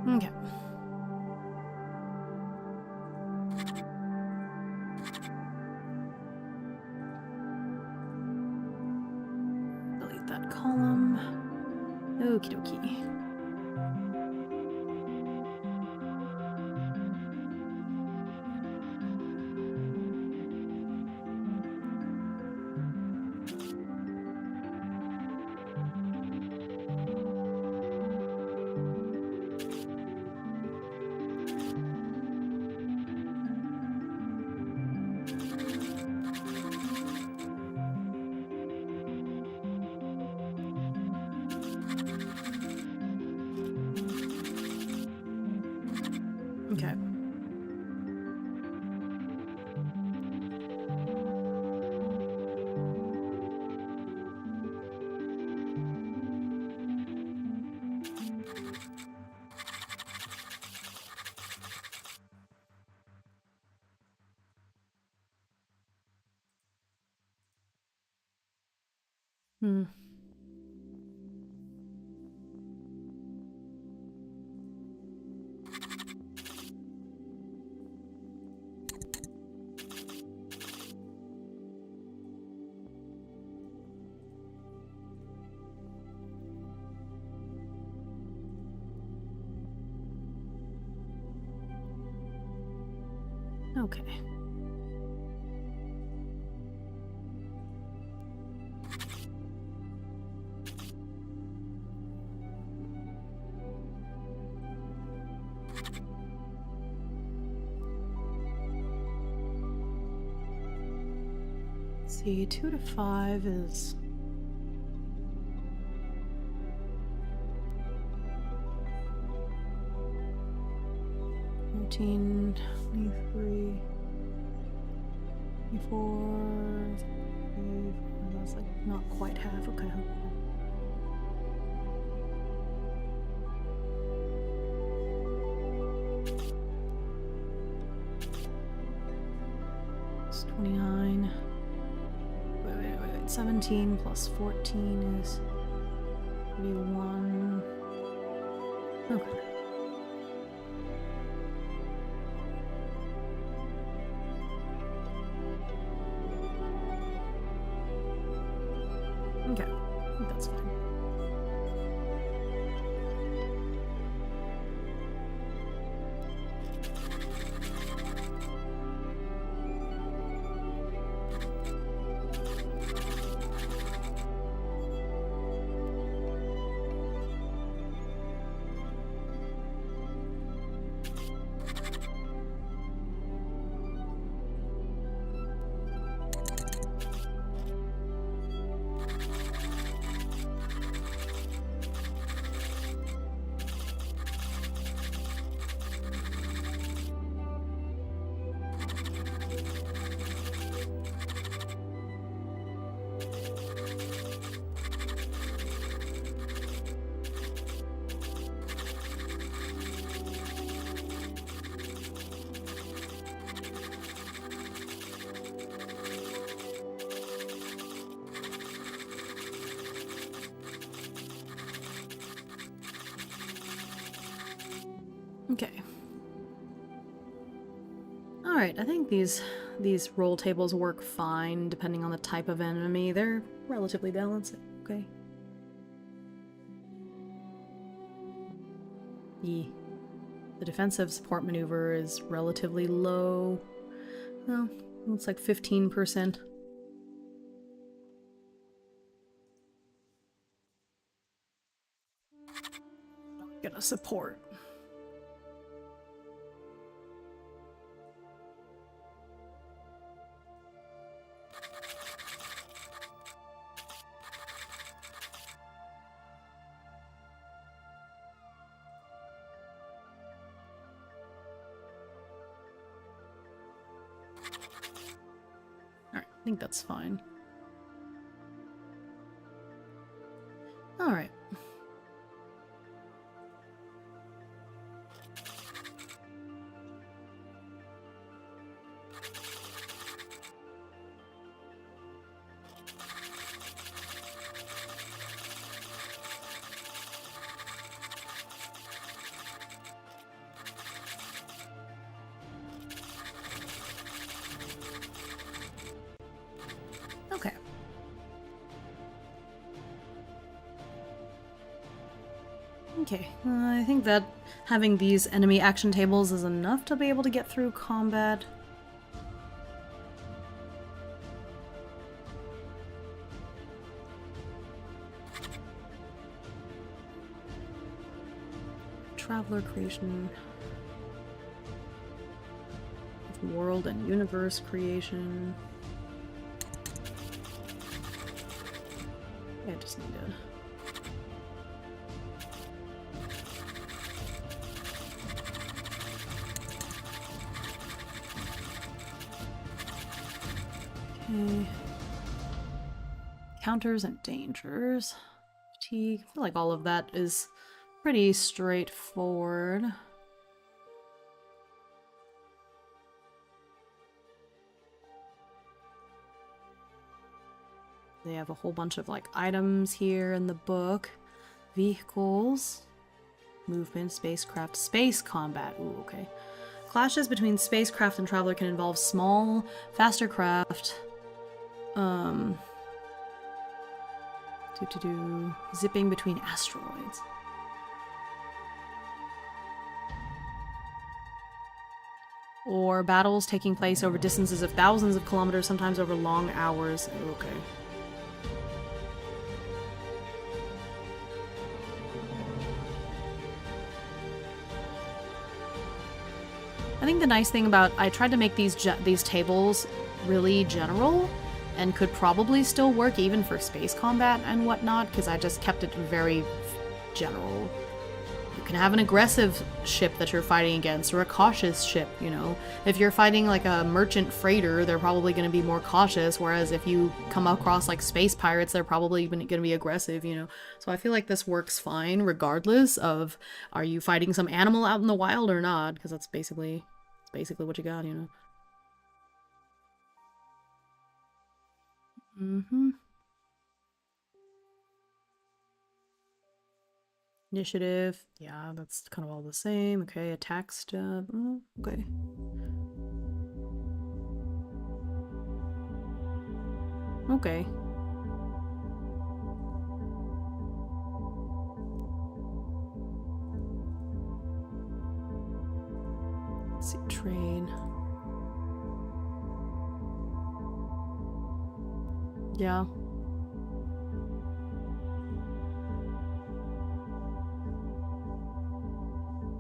Okay. Delete that column. Okie dokie. Okay. Hmm. Okay. Let's see, 2 to 5 is... Routine 23, 24, that's like not quite half, okay. It's 29. Wait. 17 plus 14 is 31. Okay. Okay, I think that's fine. Okay. Alright, I think these roll tables work fine depending on the type of enemy. They're relatively balanced. Okay. The defensive support maneuver is relatively low. Well, it's like 15%. gonna support. Alright, I think that's fine. Alright. Okay. Okay, I think that having these enemy action tables is enough to be able to get through combat. Traveler creation. World and universe creation. I just need to... Okay. Counters and dangers. Fatigue. I feel like all of that is pretty straightforward. They have a whole bunch of like items here in the book. Vehicles. Movement, spacecraft, space combat. Ooh, okay. Clashes between spacecraft and traveler can involve small, faster craft. Zipping between asteroids. Or battles taking place over distances of thousands of kilometers, sometimes over long hours. Okay. I think the nice thing about I tried to make these tables really general and could probably still work even for space combat and whatnot, because I just kept it very general. You can have an aggressive ship that you're fighting against, or a cautious ship, you know. If you're fighting like a merchant freighter, they're probably going to be more cautious, whereas if you come across like space pirates, they're probably going to be aggressive, you know. So I feel like this works fine regardless of are you fighting some animal out in the wild or not, because that's basically what you got, you know. Initiative, yeah, that's kind of all the same. Okay, attack stuff. Oh, okay. Okay. Let's see, train. Yeah.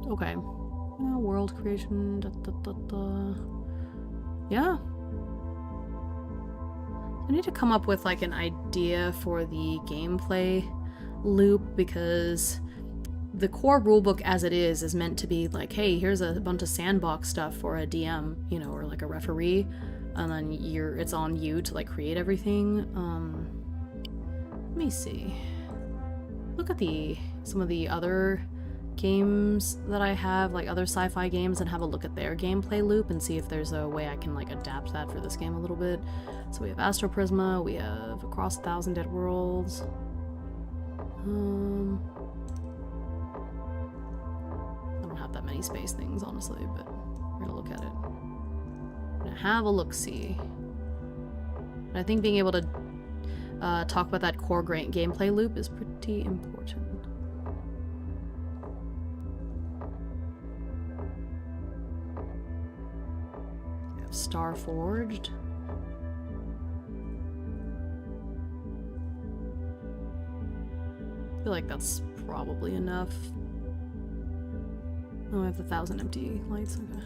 Okay. Yeah, world creation. Yeah. I need to come up with like an idea for the gameplay loop, because the core rulebook as it is meant to be like, hey, here's a bunch of sandbox stuff for a DM, you know, or like a referee, and then it's on you to like create everything. Let me see. Look at some of the other games that I have, like other sci-fi games, and have a look at their gameplay loop and see if there's a way I can like adapt that for this game a little bit. So we have Astro Prisma, we have Across 1,000 Dead Worlds. I don't have that many space things, honestly, but we're gonna look at it. We're gonna have a look-see. And I think being able to talk about that core gameplay loop is pretty important. We have Starforged. I feel like that's probably enough. Oh, I have the 1,000 empty lights. Okay.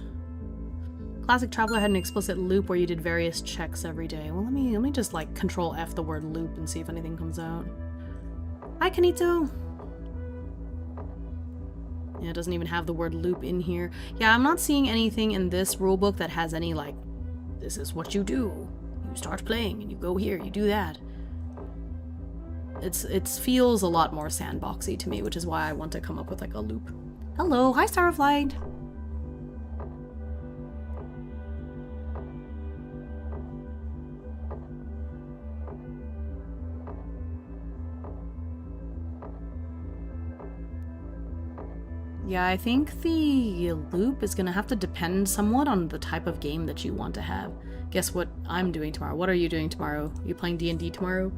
Classic Traveler had an explicit loop where you did various checks every day. Well, let me just like Control F the word loop and see if anything comes out. Hi, Kanito. Yeah, it doesn't even have the word loop in here. Yeah, I'm not seeing anything in this rulebook that has any like, this is what you do. You start playing and you go here, you do that. It feels a lot more sandboxy to me, which is why I want to come up with like a loop. Hello, hi Star of Light. Yeah, I think the loop is gonna have to depend somewhat on the type of game that you want to have. Guess what I'm doing tomorrow? What are you doing tomorrow? You playing D&D tomorrow?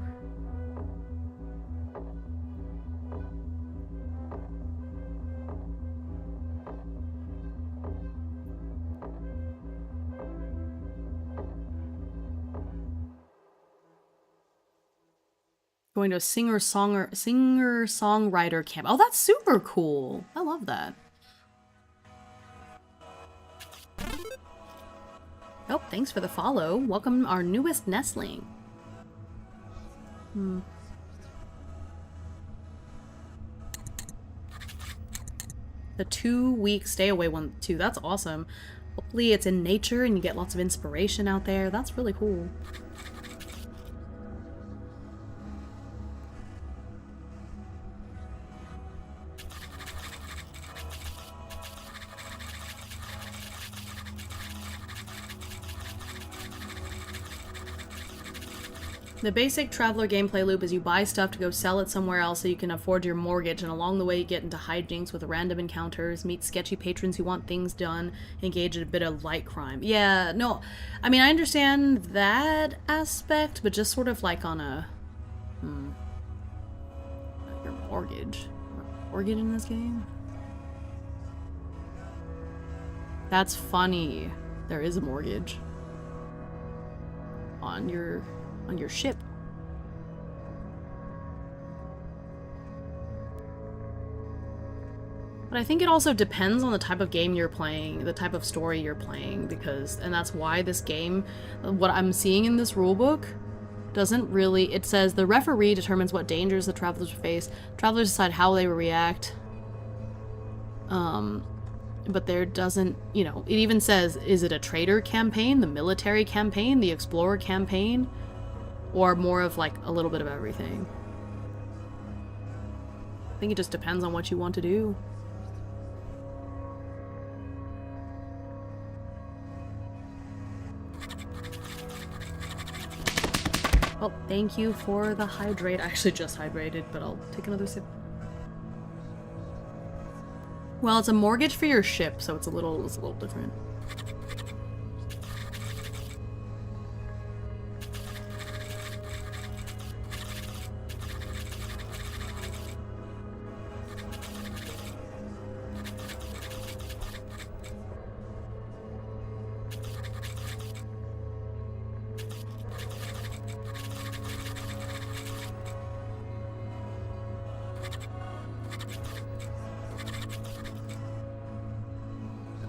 Going to a singer-songwriter camp. Oh, that's super cool. I love that. Oh, thanks for the follow. Welcome our newest nestling. The 2-week stay away one too. That's awesome. Hopefully it's in nature and you get lots of inspiration out there. That's really cool. The basic Traveler gameplay loop is you buy stuff to go sell it somewhere else so you can afford your mortgage, and along the way you get into hijinks with random encounters, meet sketchy patrons who want things done, engage in a bit of light crime. Yeah, no, I mean, I understand that aspect, but just sort of like on a... your mortgage. Mortgage in this game? That's funny. There is a mortgage. On your ship. But I think it also depends on the type of game you're playing, the type of story you're playing, and that's why this game, what I'm seeing in this rulebook, doesn't really, it says the referee determines what dangers the travelers face, travelers decide how they will react, but there doesn't, you know, it even says, is it a trader campaign, the military campaign, the explorer campaign, or more of like a little bit of everything. I think it just depends on what you want to do. Well, thank you for the hydrate. I actually just hydrated, but I'll take another sip. Well, it's a mortgage for your ship, so it's a little different.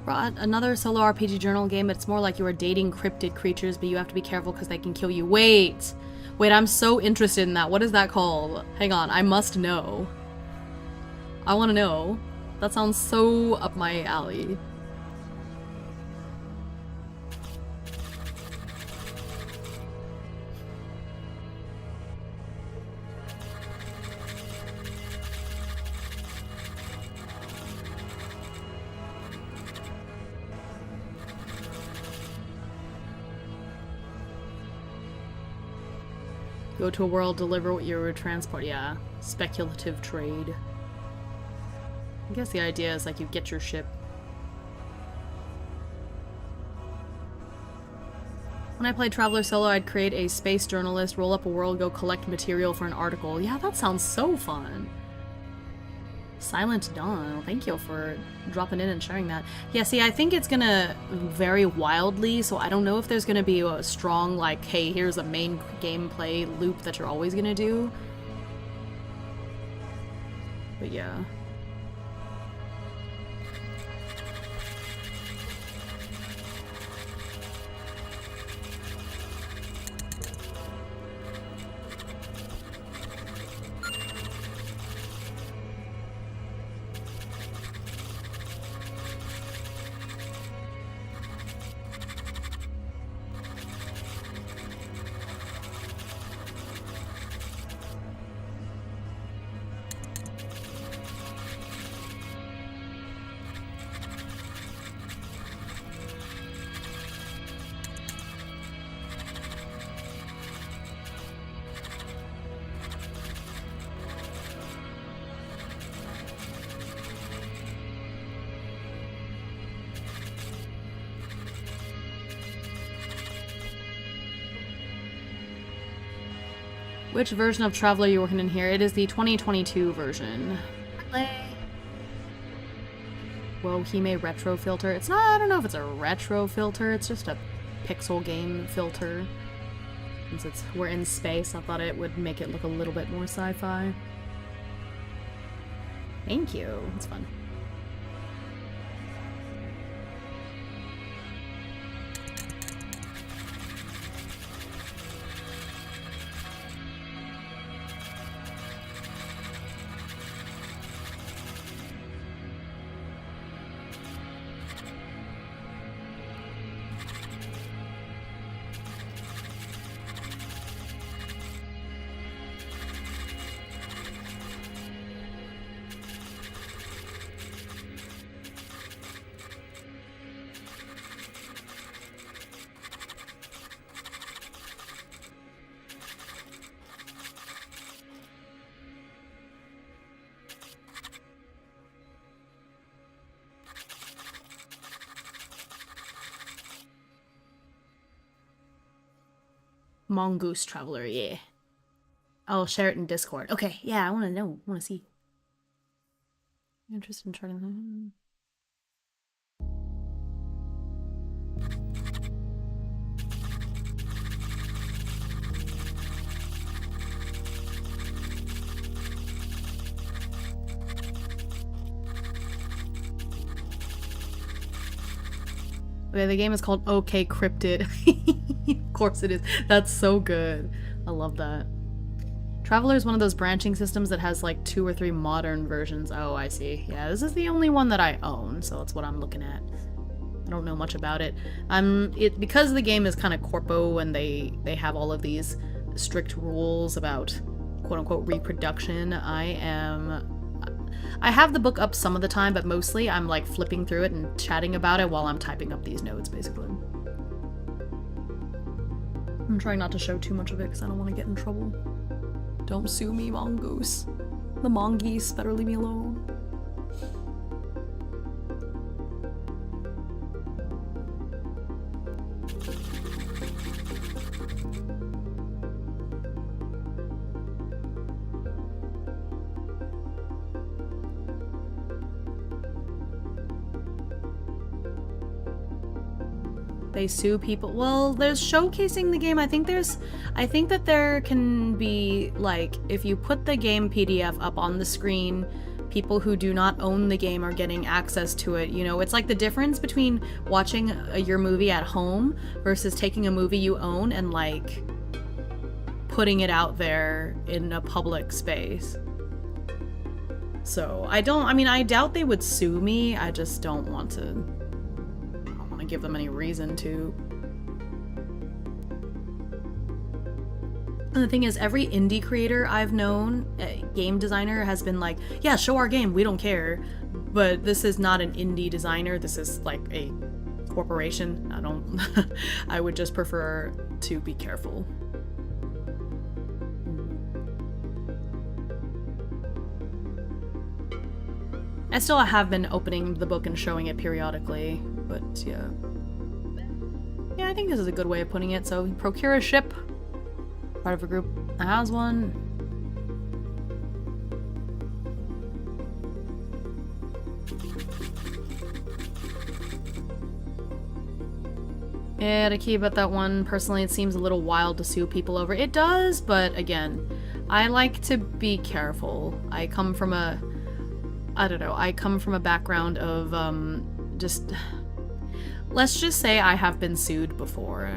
Brought another solo RPG journal game, but it's more like you are dating cryptid creatures, but you have to be careful because they can kill you. Wait, I'm so interested in that. What is that called? Hang on, I must know. I want to know. That sounds so up my alley. Go to a world, deliver what you were transport. Yeah, speculative trade. I guess the idea is like you get your ship. When I played Traveler Solo, I'd create a space journalist, roll up a world, go collect material for an article. Yeah, that sounds so fun. Silent Dawn, thank you for dropping in and sharing that. Yeah, see, I think it's gonna vary wildly, so I don't know if there's gonna be a strong, like, hey, here's a main gameplay loop that you're always gonna do. But yeah. Which version of Traveler are you working in here? It is the 2022 version. Whoa, Hime retro filter. It's not, I don't know if it's a retro filter, it's just a pixel game filter. Since we're in space, I thought it would make it look a little bit more sci-fi. Thank you. It's fun. Mongoose Traveler, yeah. I'll share it in Discord. Okay, yeah, I want to know. I want to see. Interested in trying to... Okay, the game is called OK Cryptid. Of course it is. That's so good. I love that. Traveler is one of those branching systems that has like 2 or 3 modern versions. Oh, I see. Yeah, this is the only one that I own, so that's what I'm looking at. I don't know much about it. Because the game is kind of corpo and they have all of these strict rules about quote-unquote reproduction, I have the book up some of the time, but mostly I'm like flipping through it and chatting about it while I'm typing up these notes, basically. I'm trying not to show too much of it because I don't want to get in trouble. Don't sue me, Mongoose. The mongoose better leave me alone. They sue people. Well, there's showcasing the game. I think that there can be, like, if you put the game PDF up on the screen, people who do not own the game are getting access to it. You know, it's like the difference between watching your movie at home versus taking a movie you own and, like, putting it out there in a public space. So, I doubt they would sue me. I just don't want to give them any reason to. And the thing is, every indie creator I've known, game designer, has been like, yeah, show our game, we don't care. But this is not an indie designer, this is like a corporation. I would just prefer to be careful. I still have been opening the book and showing it periodically, but yeah. Yeah, I think this is a good way of putting it. So, procure a ship. Part of a group that has one. Yeah, to keep at that one, personally, it seems a little wild to sue people over. It does, but again, I like to be careful. I come from a background of, let's just say I have been sued before.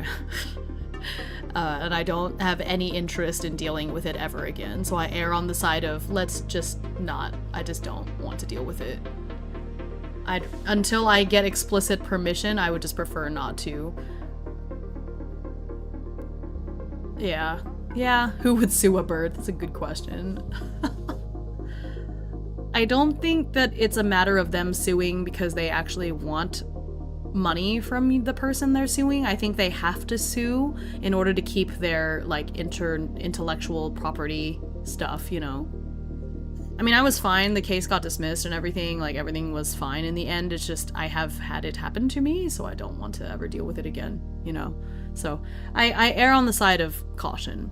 And I don't have any interest in dealing with it ever again. So I err on the side of, let's just not. I just don't want to deal with it. Until I get explicit permission, I would just prefer not to. Yeah. Yeah, who would sue a bird? That's a good question. I don't think that it's a matter of them suing because they actually want money from the person they're suing. I think they have to sue in order to keep their, like, intellectual property stuff, you know. I mean, I was fine. The case got dismissed and everything. Like, everything was fine in the end. It's just I have had it happen to me, so I don't want to ever deal with it again, you know. So I err on the side of caution.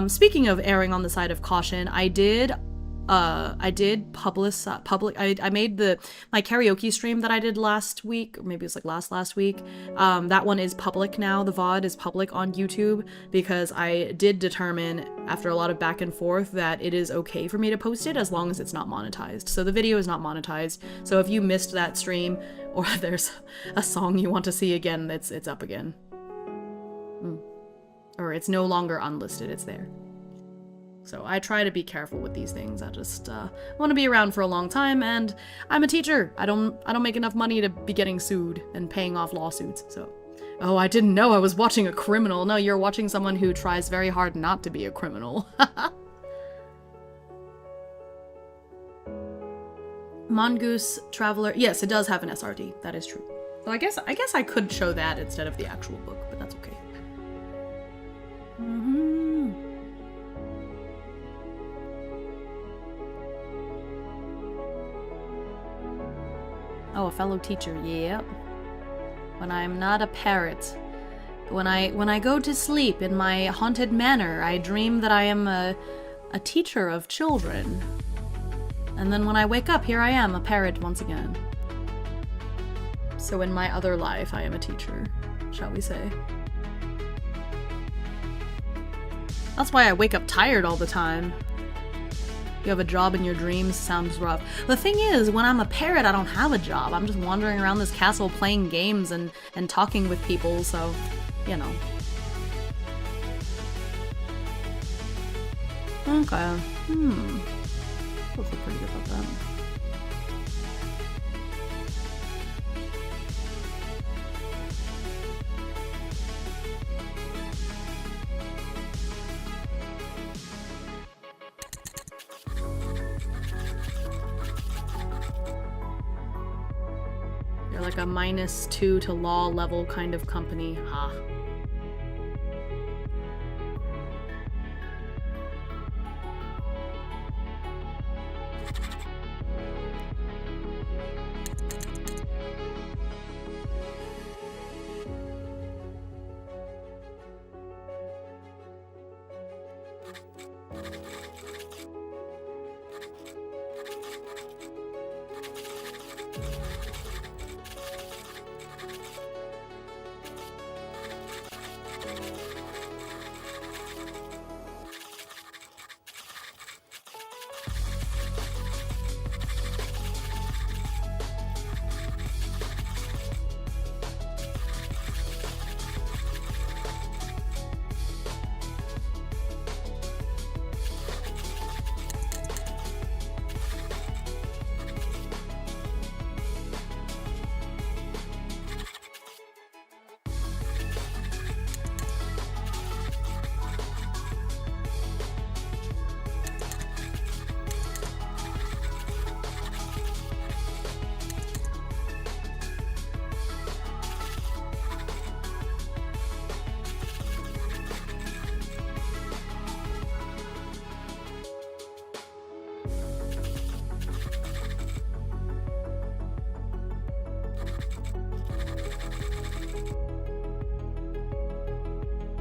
Speaking of erring on the side of caution, I did I made my karaoke stream that I did last week, or maybe it was like last week. That one is public now. The VOD is public on YouTube because I did determine after a lot of back and forth that it is okay for me to post it as long as it's not monetized. So the video is not monetized. So if you missed that stream or there's a song you want to see again, it's up again. Or it's no longer unlisted, it's there. So I try to be careful with these things. I just want to be around for a long time, and I'm a teacher. I don't make enough money to be getting sued and paying off lawsuits. So, oh, I didn't know I was watching a criminal. No, you're watching someone who tries very hard not to be a criminal. Mongoose Traveler. Yes, it does have an SRD. That is true. So I guess I could show that instead of the actual book, but that's okay. Oh, a fellow teacher, yep. When I'm not a parrot. When I go to sleep in my haunted manor, I dream that I am a teacher of children. And then when I wake up, here I am, a parrot once again. So in my other life, I am a teacher, shall we say. That's why I wake up tired all the time. You have a job in your dreams, sounds rough. The thing is, when I'm a parrot, I don't have a job. I'm just wandering around this castle playing games and talking with people, so, you know. Okay. I feel pretty good about that. You're like a -2 to law level kind of company. Ha.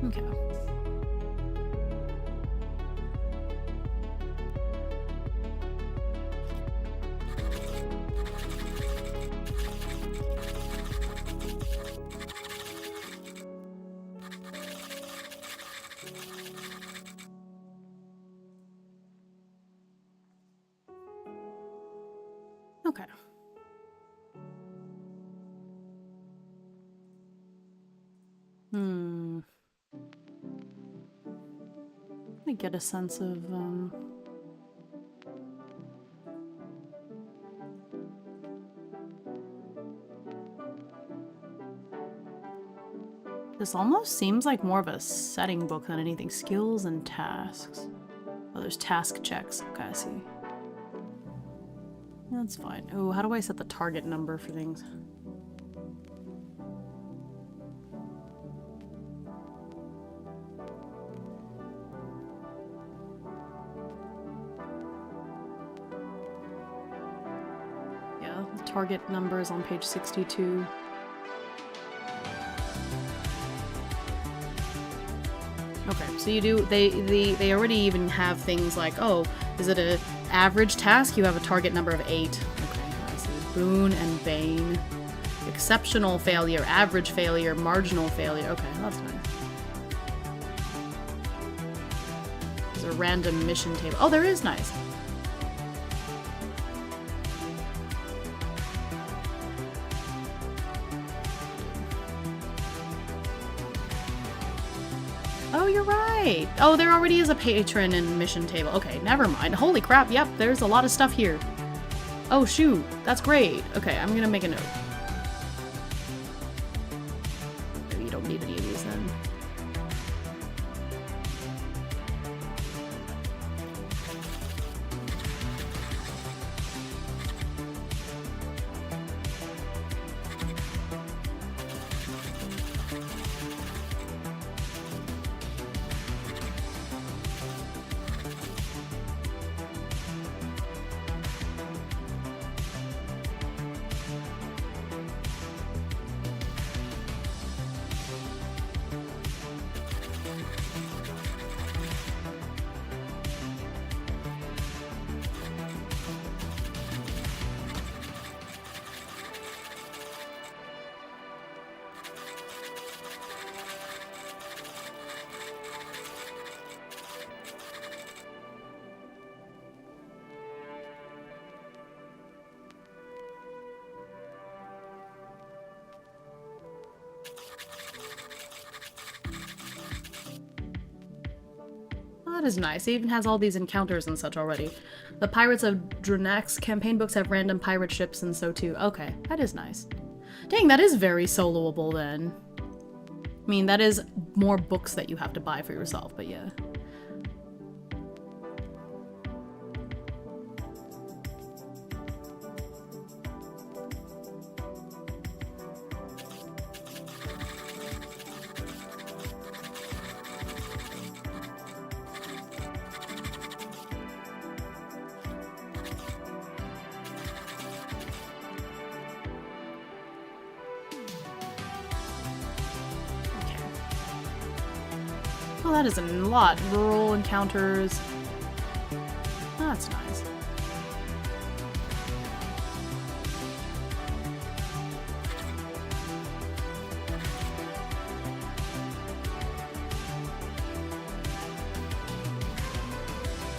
Okay. Okay. Let me get a sense of, this almost seems like more of a setting book than anything. Skills and tasks. Oh, there's task checks. Okay, I see. That's fine. Oh, how do I set the target number for things? Yeah, the target number is on page 62. Okay, so you do, they already even have things like, oh, is it a average task? You have a target number of 8. Okay, I see. Boon and Bane. Exceptional failure, average failure, marginal failure. Okay, that's nice. There's a random mission table. Oh, there is nice. Oh, you're right. Oh, there already is a patron and mission table. Okay, never mind. Holy crap, yep, there's a lot of stuff here. Oh, shoot. That's great. Okay, I'm gonna make a note. Maybe you don't need any of these then. That is nice. It even has all these encounters and such already. The Pirates of Drenax campaign books have random pirate ships and so too. Okay, that is nice. Dang, that is very soloable then. I mean, that is more books that you have to buy for yourself, but yeah. Oh, that is a lot. Rural encounters. That's nice.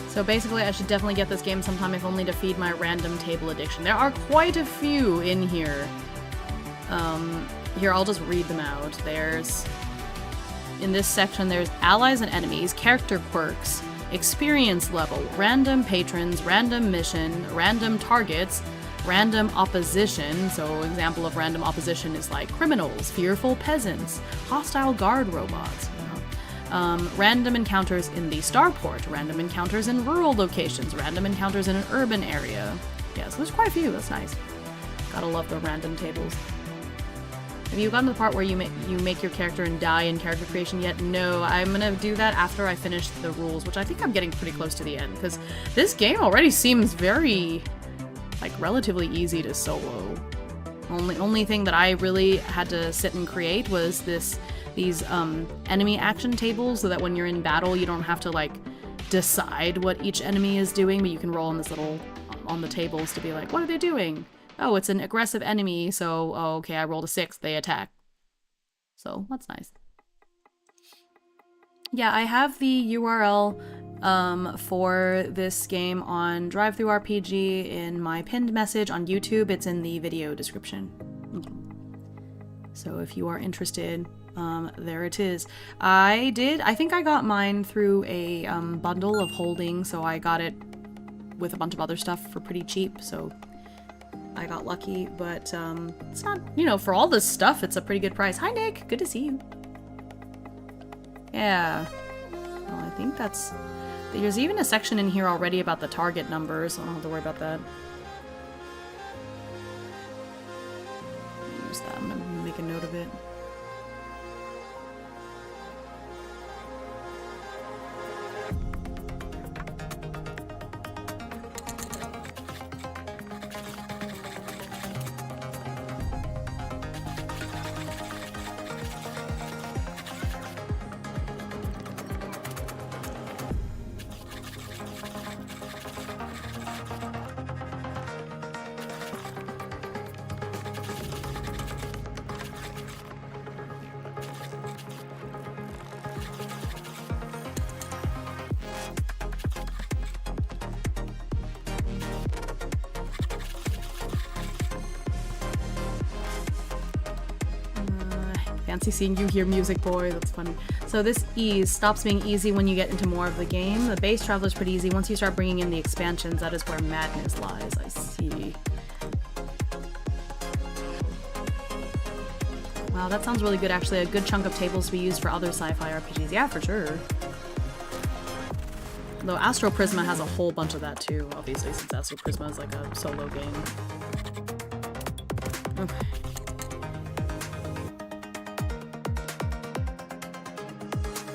So basically, I should definitely get this game sometime, if only to feed my random table addiction. There are quite a few in here. Here, I'll just read them out. There's... In this section, there's allies and enemies, character quirks, experience level, random patrons, random mission, random targets, random opposition. So example of random opposition is like criminals, fearful peasants, hostile guard robots. Random encounters in the starport, random encounters in rural locations, random encounters in an urban area. Yeah, so there's quite a few. That's nice. Gotta love the random tables. Have you gotten to the part where you make your character and die in character creation yet? No, I'm gonna do that after I finish the rules, which I think I'm getting pretty close to the end, because this game already seems very, like, relatively easy to solo. Only thing that I really had to sit and create was these enemy action tables, so that when you're in battle, you don't have to, like, decide what each enemy is doing, but you can roll on this little, on the tables to be like, what are they doing? Oh, it's an aggressive enemy, so, oh, okay, I rolled a 6, they attack. So, that's nice. Yeah, I have the URL for this game on DriveThruRPG in my pinned message on YouTube. It's in the video description. So if you are interested, there it is. I think I got mine through a bundle of holding, so I got it with a bunch of other stuff for pretty cheap, so I got lucky, but it's not, you know, for all this stuff, it's a pretty good price. Hi, Nick! Good to see you. Yeah. Well, I think that's... There's even a section in here already about the target numbers, so I don't have to worry about that. Use that. I'm gonna make a note of it. fancy seeing you here, music boy. That's funny. So this ease stops being easy when you get into more of the game. The base traveler is pretty easy. Once you start bringing in the expansions, that is where madness lies. I see. Wow, that sounds really good, actually. A good chunk of tables to be used for other sci-fi RPGs. Yeah, for sure. Though Astro Prisma has a whole bunch of that too, obviously, since Astro Prisma is like a solo game. Okay.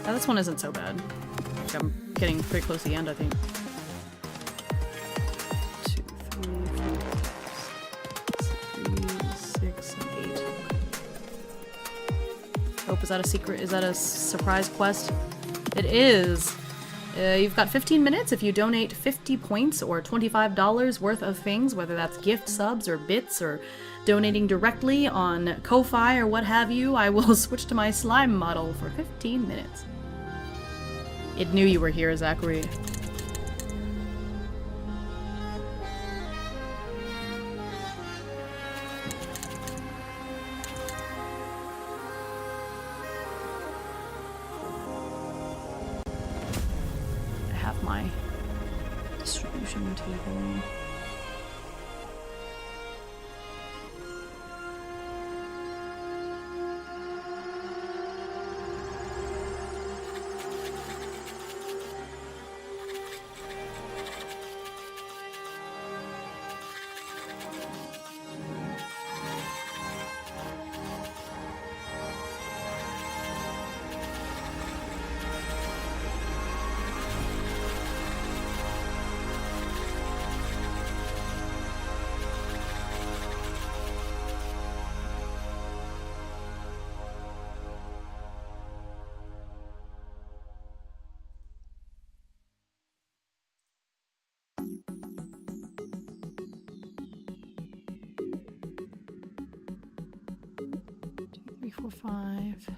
Yeah, this one isn't so bad. Like, I'm getting pretty close to the end, I think. 2, 3, 4, 6, and 8. Okay. Oh, is that a secret? Is that a surprise quest? It is! You've got 15 minutes. If you donate 50 points or $25 worth of things, whether that's gift subs or bits or donating directly on Ko-Fi or what have you, I will switch to my slime model for 15 minutes. It knew you were here, Zachary. My distribution table. Four, 5.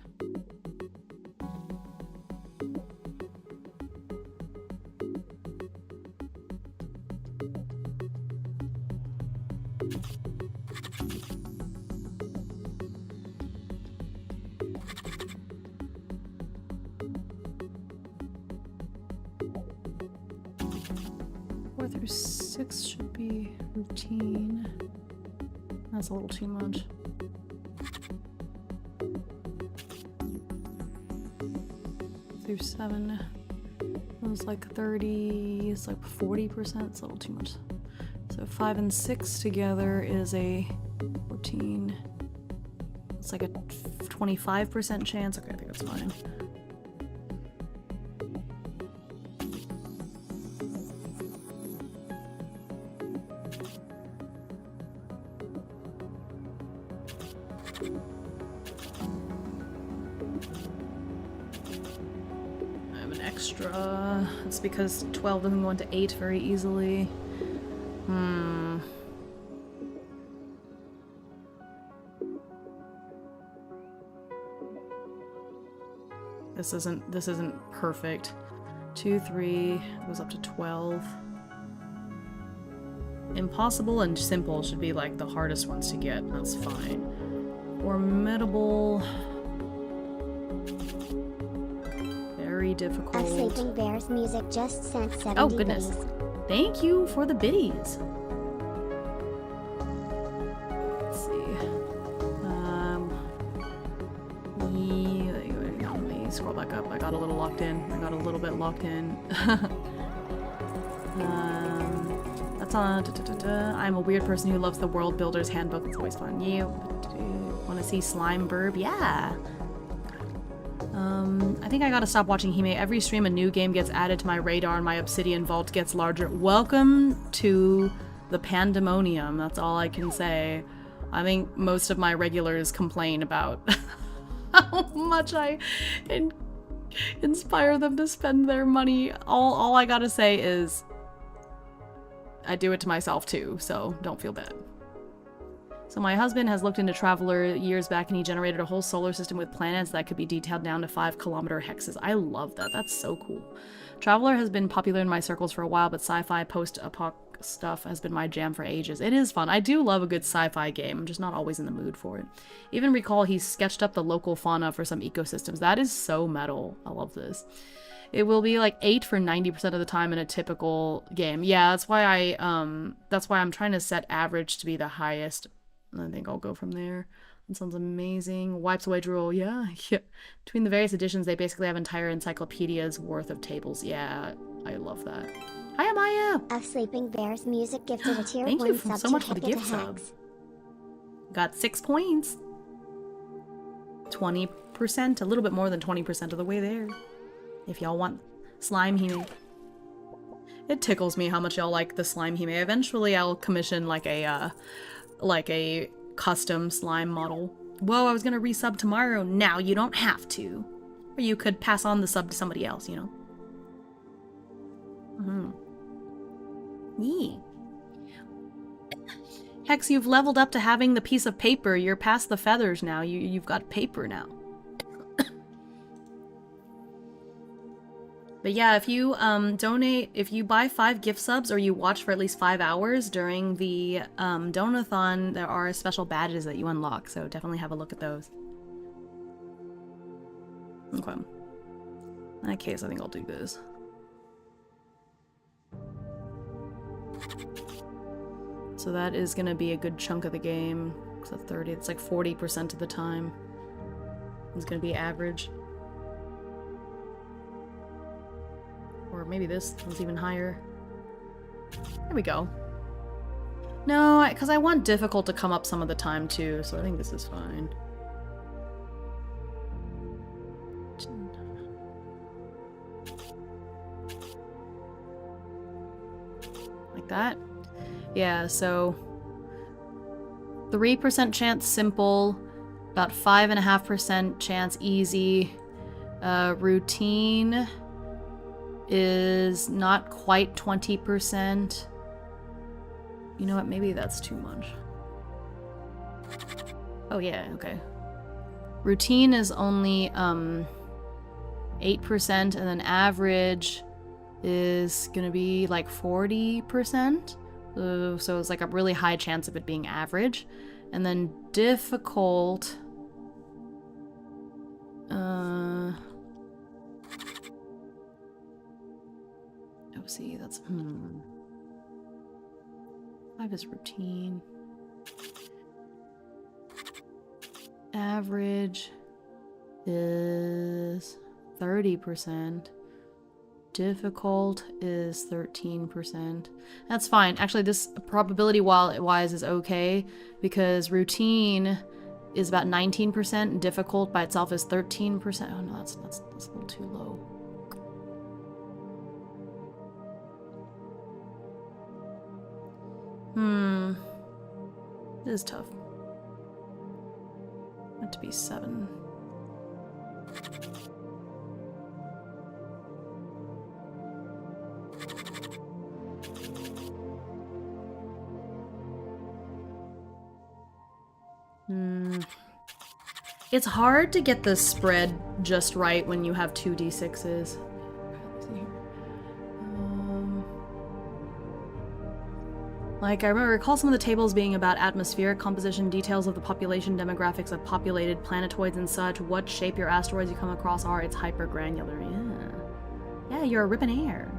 Four through 6 should be routine. That's a little too much. Through 7 it was like 30, it's like 40%, it's a little too much. So 5 and 6 together is a 14. It's like a 25% chance. Okay, I think that's fine. Extra. It's because 12 doesn't go into 8 very easily. This isn't perfect. 2, 3 goes up to 12. Impossible and simple should be like the hardest ones to get. That's fine. Formidable. Very difficult. A Sleeping Bears music just sent 70 Oh goodness. biddies. Thank you for the biddies. Let's see. Let me scroll back up. I got a little locked in. I got a little bit locked in. That's on. I'm a weird person who loves the World Builder's Handbook. It's always fun. Yeah. Want to see Slime Burb? Yeah. I think I gotta stop watching Hime. Every stream a new game gets added to my radar and my obsidian vault gets larger. Welcome to the pandemonium, that's all I can say. I think most of my regulars complain about how much I inspire them to spend their money. All I gotta say is I do it to myself too, so don't feel bad. So my husband has looked into Traveler years back and he generated a whole solar system with planets that could be detailed down to 5-kilometer hexes. I love that. That's so cool. Traveler has been popular in my circles for a while, but sci-fi post-apoc stuff has been my jam for ages. It is fun. I do love a good sci-fi game. I'm just not always in the mood for it. Even recall he sketched up the local fauna for some ecosystems. That is so metal. I love this. It will be like 8 for 90% of the time in a typical game. Yeah, that's why I'm trying to set average to be the highest. I think I'll go from there. That sounds amazing. Wipes away drool. Yeah. Between the various editions, they basically have entire encyclopedias worth of tables. Yeah, I love that. Hi, Amaya! Of Sleeping Bears Music gifted a tier Thank 1 you sub so much for the gift sub. hacks. Got 6 points. 20%, a little bit more than 20% of the way there. If y'all want slime Hime. It tickles me how much y'all like the slime Hime. Eventually I'll commission like a custom slime model. Whoa, I was gonna resub tomorrow. Now you don't have to. Or you could pass on the sub to somebody else, you know? Yeah. Hex, you've leveled up to having the piece of paper. You're past the feathers now. You've got paper now. But yeah, if you donate, if you buy 5 gift subs or you watch for at least 5 hours during the Donathon, there are special badges that you unlock, so definitely have a look at those. Okay. In that case, I think I'll do this. So that is gonna be a good chunk of the game. So 30, it's like 40% of the time. It's gonna be average. Or maybe this was even higher. There we go. No, because I want difficult to come up some of the time too, so I think this is fine. Like that? Yeah, so 3% chance simple, about 5.5% chance easy. Routine is not quite 20%. You know what? Maybe that's too much. Oh yeah, okay. Routine is only 8%, and then average is gonna be like 40%. So it's like a really high chance of it being average. And then difficult... oh, see, that's... 5 is routine. Average is 30%. Difficult is 13%. That's fine. Actually, this probability-wise is okay, because routine is about 19%, and difficult by itself is 13%. Oh no, that's a little too low. It is tough. Want it to be 7. It's hard to get the spread just right when you have 2 d6s. Like, I recall some of the tables being about atmospheric composition, details of the population, demographics of populated planetoids and such, what shape your asteroids you come across are. It's hyper-granular. Yeah, you're ripping air.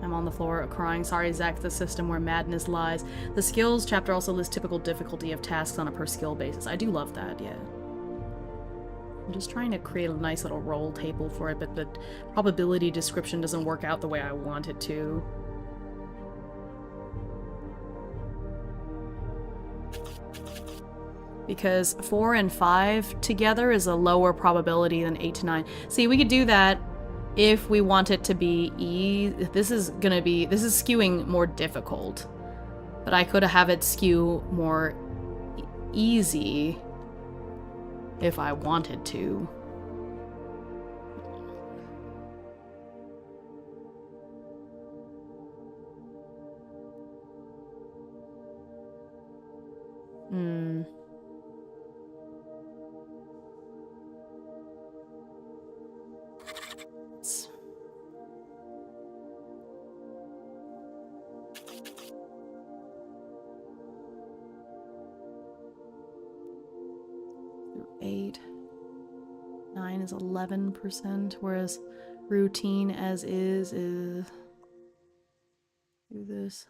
I'm on the floor crying. Sorry, Zach, the system where madness lies. The skills chapter also lists typical difficulty of tasks on a per skill basis. I do love that, yeah. I'm just trying to create a nice little roll table for it, but the probability description doesn't work out the way I want it to. Because 4 and 5 together is a lower probability than 8 to 9. See, we could do that if we want it to be this is skewing more difficult. But I could have it skew more easy if I wanted to. 8. 9 is 11%, whereas routine as is do this.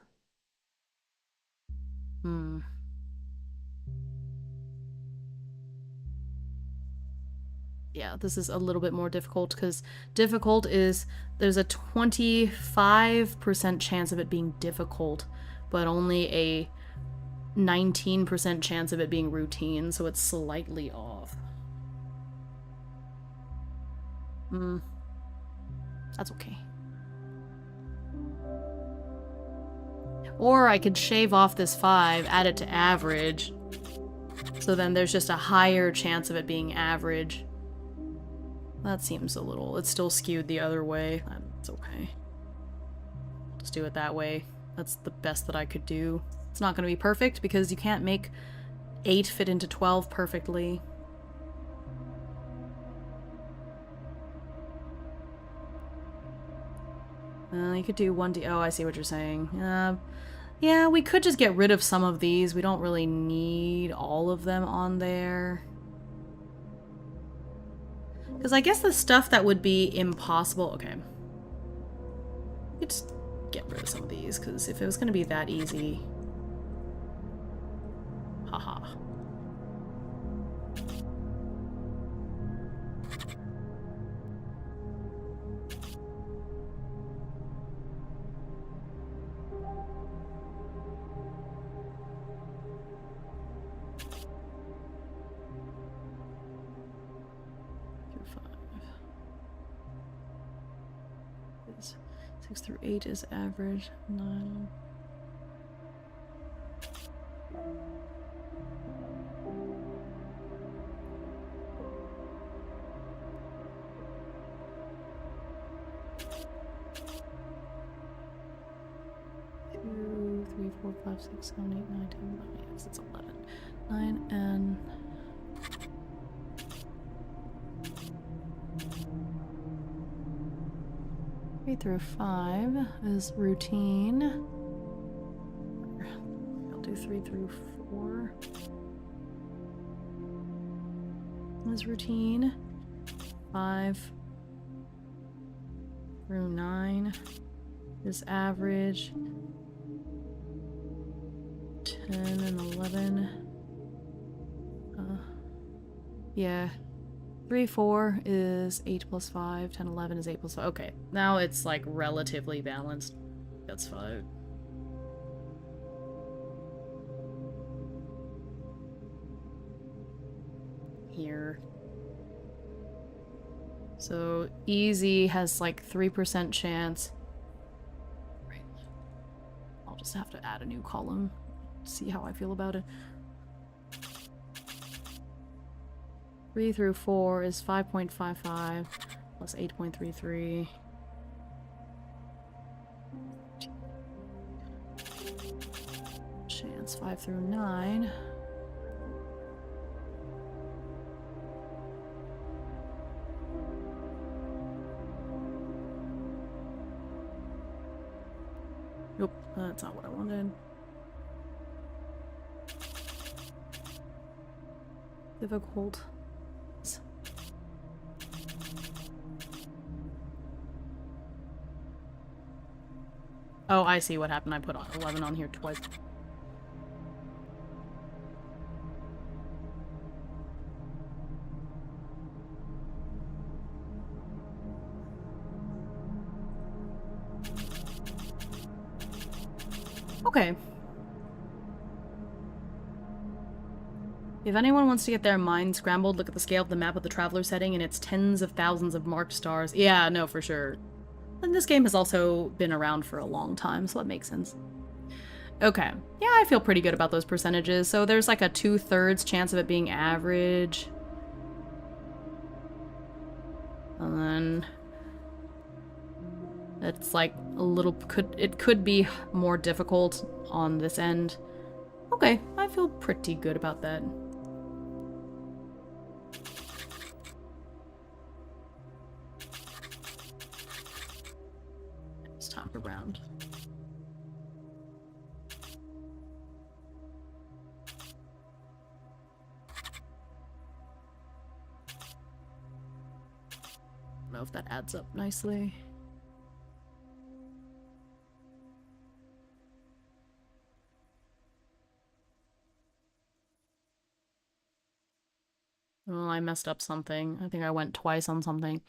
Yeah, this is a little bit more difficult because difficult is there's a 25% chance of it being difficult, but only a 19% chance of it being routine, so it's slightly off. That's okay. Or I could shave off this 5, add it to average, so then there's just a higher chance of it being average. That seems a little... It's still skewed the other way. That's okay. Just do it that way. That's the best that I could do. It's not going to be perfect because you can't make 8 fit into 12 perfectly. You could do 1D... Oh, I see what you're saying. Yeah, we could just get rid of some of these. We don't really need all of them on there. Because I guess the stuff that would be impossible... Okay. We could just get rid of some of these, because if it was going to be that easy... Haha. Is 6 through 8 is average. 9. Two, 3, 4, 5, 6, 7, 8, 9, 10, 11. Yes, it's 11. 9 and 3 through 5 is routine. I'll do 3 through 4 is routine. 5 through 9 is average. 10 and 11. Yeah. 3, 4 is 8 plus 5. 10, 11 is 8 plus 5. Okay, now it's like relatively balanced. That's 5. Here. So easy has like 3% chance. Right. I'll just have to add a new column. See how I feel about it. 3 through 4 is 5.55 plus 8.33. Chance 5 through 9. Nope, that's not what I wanted. Difficult. Oh, I see what happened. I put 11 on here twice. Okay. If anyone wants to get their mind scrambled, look at the scale of the map of the Traveler setting, and it's tens of thousands of marked stars. Yeah, no, for sure. And this game has also been around for a long time, so that makes sense. Okay. Yeah, I feel pretty good about those percentages. So there's like a 2/3 chance of it being average. And then it's like a little... It could be more difficult on this end. Okay, I feel pretty good about that. It's time to round. know if that adds up nicely. Oh, I messed up something. I think I went twice on something.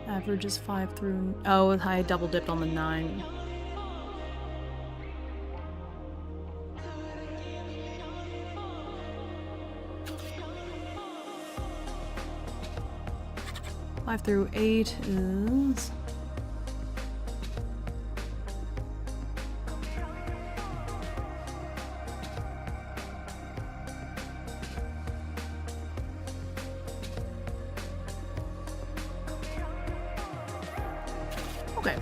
Average is 5 through... Oh, I double dipped on the 9. Five through 8 is... Okay.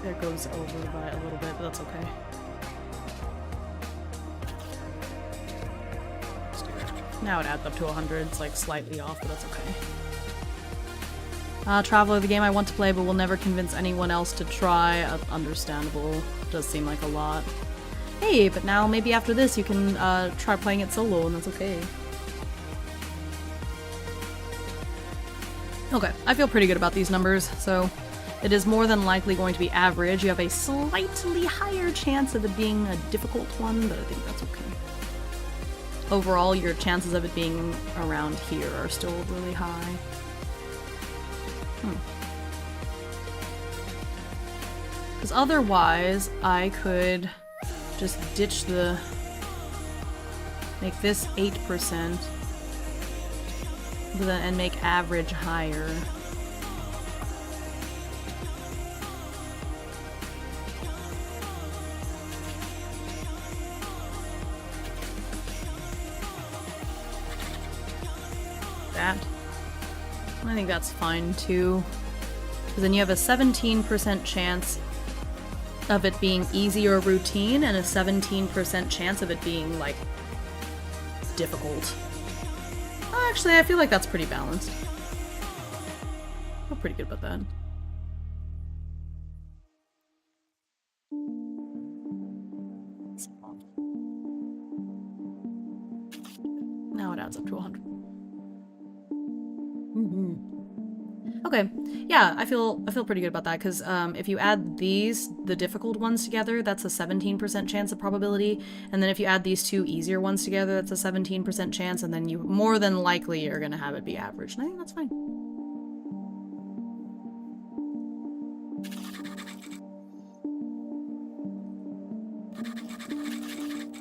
It goes over by a little bit, but that's okay. Now it adds up to 100. It's like slightly off, but that's okay. Traveler, the game I want to play but will never convince anyone else to try. Understandable. Does seem like a lot. Hey, but now maybe after this you can try playing it solo and that's okay. Okay, I feel pretty good about these numbers, so it is more than likely going to be average. You have a slightly higher chance of it being a difficult one, but I think that's okay. Overall, your chances of it being around here are still really high. Because otherwise, I could just ditch the... make this 8%, and make average higher. I think that's fine too, because then you have a 17% chance of it being easy or routine and a 17% chance of it being like difficult. Actually, I feel like that's pretty balanced. I feel pretty good about that. Now it adds up to 100. Okay, yeah, I feel pretty good about that, because if you add these, the difficult ones together, that's a 17% chance of probability, and then if you add these two easier ones together, that's a 17% chance, and then you more than likely are going to have it be average, and I think that's fine.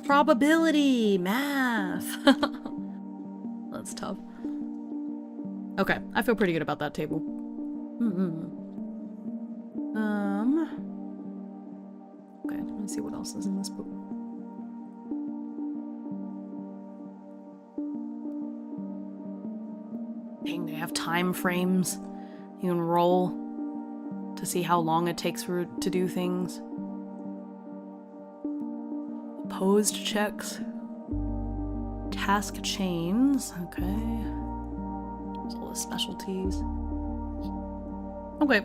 Probability! Math! That's tough. Okay, I feel pretty good about that table. Okay, let me see what else is in this book. Dang, they have time frames. You can roll to see how long it takes to do things. Opposed checks. Task chains. Okay. There's all the specialties. Okay.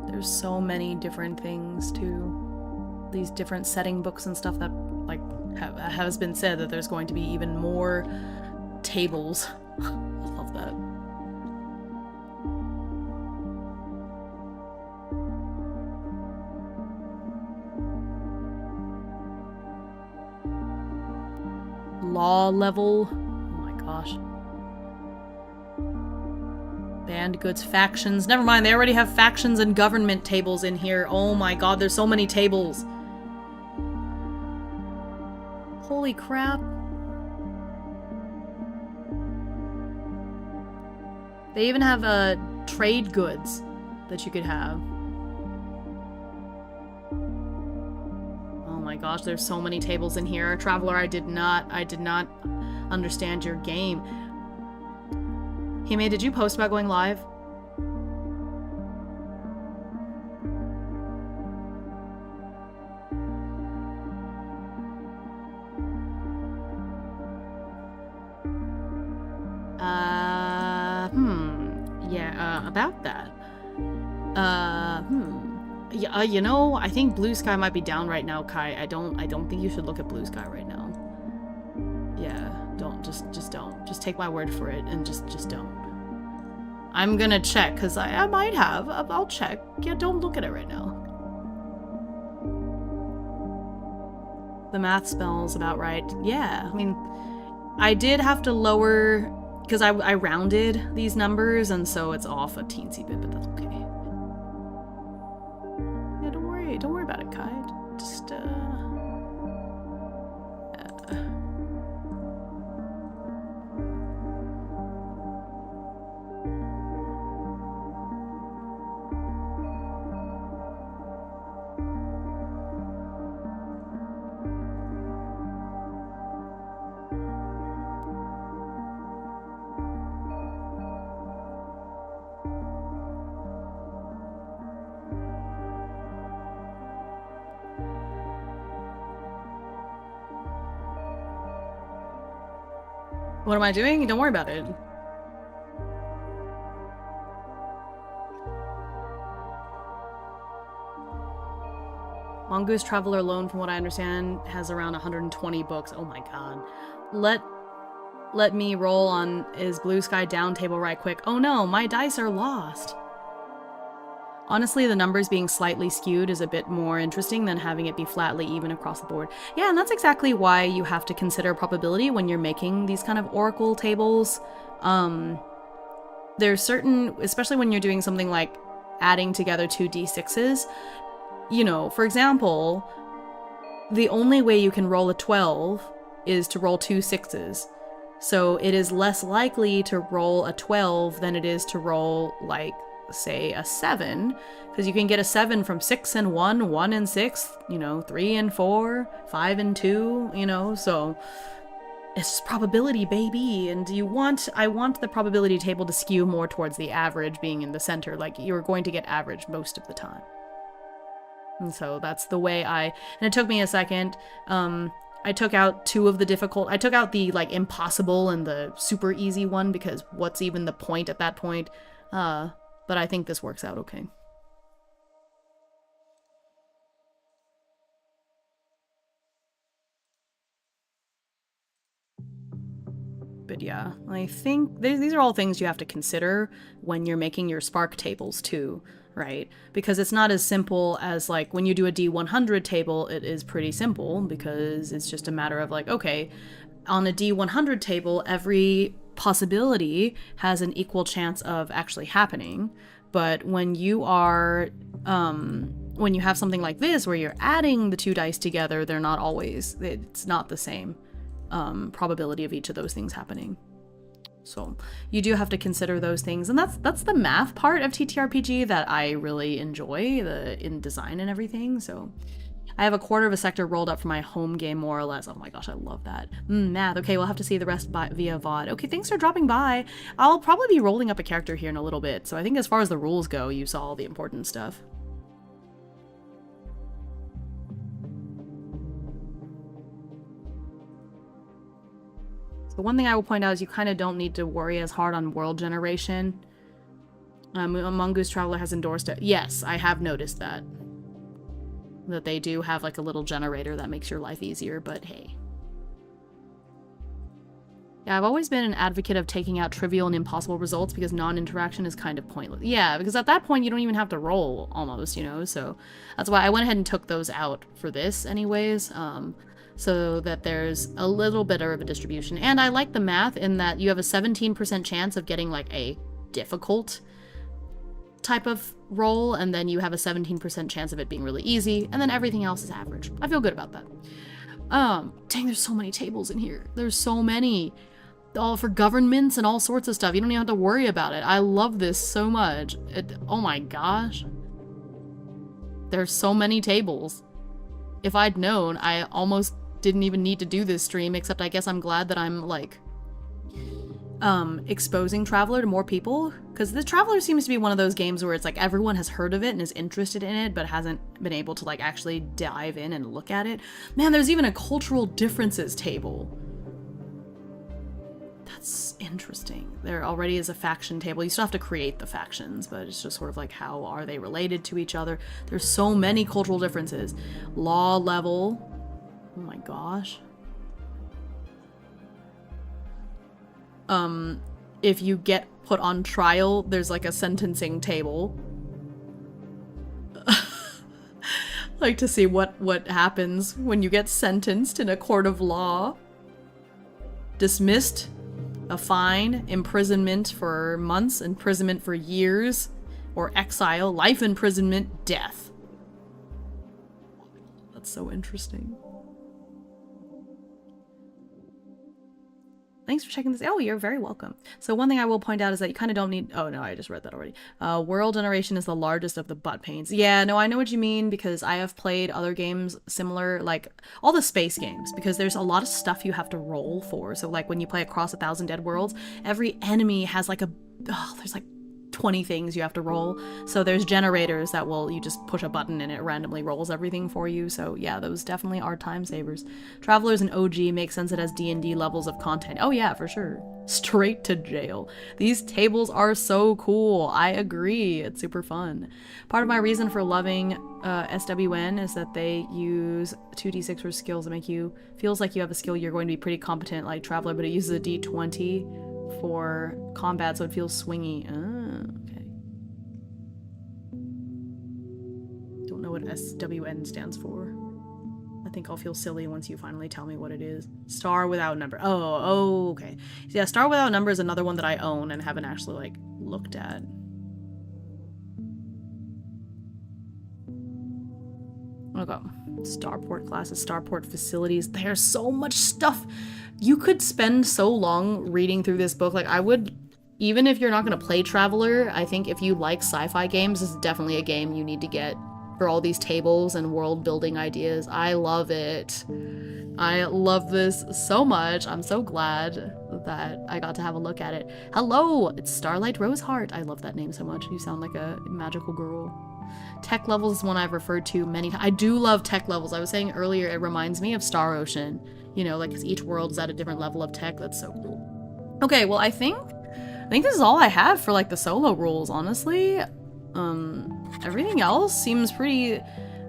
There's so many different things too. These different setting books and stuff that like has been said that there's going to be even more tables. I love that. Law level. Oh my gosh. Banned goods, factions. Never mind, they already have factions and government tables in here. Oh my god, there's so many tables. Holy crap. They even have trade goods that you could have. Oh my gosh, there's so many tables in here. Traveler, I did not understand your game. Hime, did you post about going live? about that. Yeah, you know, I think Blue Sky might be down right now, Kai. I don't think you should look at Blue Sky right now. Yeah, don't. Just don't. Just take my word for it and just don't. I'm gonna check, because I might have. I'll check. Yeah, don't look at it right now. The math spell's about right. Yeah, I mean, I did have to lower, because I rounded these numbers, and so it's off a teensy bit, but that's okay. Yeah, don't worry about it, Kai. Just, what am I doing? Don't worry about it. Mongoose Traveler alone, from what I understand, has around 120 books. Oh my god. Let me roll on his Blue Sky down table right quick. Oh no, my dice are lost. Honestly, the numbers being slightly skewed is a bit more interesting than having it be flatly even across the board. Yeah, and that's exactly why you have to consider probability when you're making these kind of oracle tables. There's certain, especially when you're doing something like adding together two d6s, you know, for example, the only way you can roll a 12 is to roll two 6s. So it is less likely to roll a 12 than it is to roll, like, say a 7, because you can get a 7 from 6 and 1, 1 and 6, you know, 3 and 4, 5 and 2, you know, so it's just probability, baby. And I want the probability table to skew more towards the average being in the center. Like, you're going to get average most of the time. And so that's the way and it took me a second. I took out two of the difficult, I took out the, like, impossible and the super easy one, because what's even the point at that point? But I think this works out okay. But yeah, I think these are all things you have to consider when you're making your spark tables too, right? Because it's not as simple as, like, when you do a D100 table, it is pretty simple, because it's just a matter of, like, okay, on a D100 table, every possibility has an equal chance of actually happening. But when you are, when you have something like this, where you're adding the two dice together, they're not always, it's not the same probability of each of those things happening. So you do have to consider those things, and that's the math part of TTRPG that I really enjoy, in design and everything. So I have a quarter of a sector rolled up for my home game, more or less. Oh my gosh, I love that. Math. Okay, we'll have to see the rest via VOD. Okay, thanks for dropping by. I'll probably be rolling up a character here in a little bit, so I think as far as the rules go, you saw all the important stuff. So one thing I will point out is you kind of don't need to worry as hard on world generation. Mongoose Traveler has endorsed it. Yes, I have noticed that they do have, like, a little generator that makes your life easier, but hey. Yeah, I've always been an advocate of taking out trivial and impossible results, because non-interaction is kind of pointless. Yeah, because at that point you don't even have to roll, almost, you know, so that's why I went ahead and took those out for this anyways, so that there's a little bit of a distribution. And I like the math in that you have a 17% chance of getting, like, a difficult type of roll, and then you have a 17% chance of it being really easy, and then everything else is average. I feel good about that. Dang, there's so many tables in here. There's so many. All for governments and all sorts of stuff. You don't even have to worry about it. I love this so much. Oh my gosh. There's so many tables. If I'd known, I almost didn't even need to do this stream, except I guess I'm glad that I'm, like, exposing Traveler to more people, because the Traveler seems to be one of those games where it's like everyone has heard of it and is interested in it, but hasn't been able to, like, actually dive in and look at it. Man, there's even a cultural differences table. that's interesting. There already is a faction table. You still have to create the factions, but it's just sort of like, how are they related to each other? There's so many cultural differences. Law level. Oh my gosh. If you get put on trial, there's like a sentencing table. Like to see what happens when you get sentenced in a court of law. Dismissed, a fine, imprisonment for months, imprisonment for years, or exile, life imprisonment, death. That's so interesting. Thanks for checking this. Oh, you're very welcome. So one thing I will point out is that you kind of don't need... Oh, no, I just read that already. World generation is the largest of the butt pains. Yeah, no, I know what you mean, because I have played other games similar, like all the space games, because there's a lot of stuff you have to roll for. So like when you play Across 1,000 Dead Worlds, every enemy has like there's like 20 things you have to roll. So there's generators that you just push a button and it randomly rolls everything for you. So yeah, those definitely are time savers. Travelers and OG make sense it has D&D levels of content. Oh yeah, for sure. Straight to jail. These tables are so cool. I agree. It's super fun. Part of my reason for loving SWN is that they use 2d6 for skills that feels like you have a skill you're going to be pretty competent, like Traveler, but it uses a d20 for combat, so it feels swingy. Okay. Don't know what SWN stands for. I think I'll feel silly once you finally tell me what it is. Star without number. Oh, okay. Yeah, Star without number is another one that I own and haven't actually, like, looked at. Okay. Starport classes, starport facilities. There's so much stuff. You could spend so long reading through this book. Like, I would, even if you're not going to play Traveler, I think if you like sci-fi games, this is definitely a game you need to get for all these tables and world building ideas. I love it. I love this so much. I'm so glad that I got to have a look at it. Hello, it's Starlight Roseheart. I love that name so much. You sound like a magical girl. Tech levels is one I've referred to many times. I do love tech levels. I was saying earlier, it reminds me of Star Ocean. You know, like, 'cause each world is at a different level of tech. That's so cool. Okay, well, I think this is all I have for, like, the solo rules, honestly. Everything else seems pretty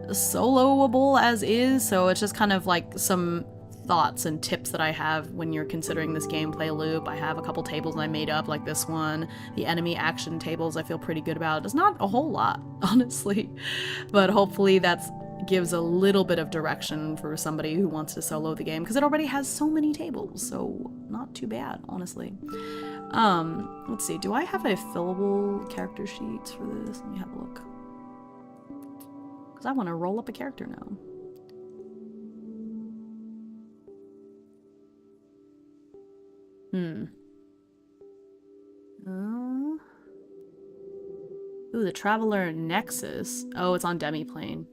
soloable as is, so it's just kind of like some thoughts and tips that I have when you're considering this gameplay loop. I have a couple tables I made up, like this one. The enemy action tables I feel pretty good about. It's not a whole lot, honestly, but hopefully that gives a little bit of direction for somebody who wants to solo the game, because it already has so many tables, so not too bad, honestly. Let's see, do I have a fillable character sheet for this? Let me have a look. Because I want to roll up a character now. Ooh, the Traveler Nexus. Oh, it's on Demiplane.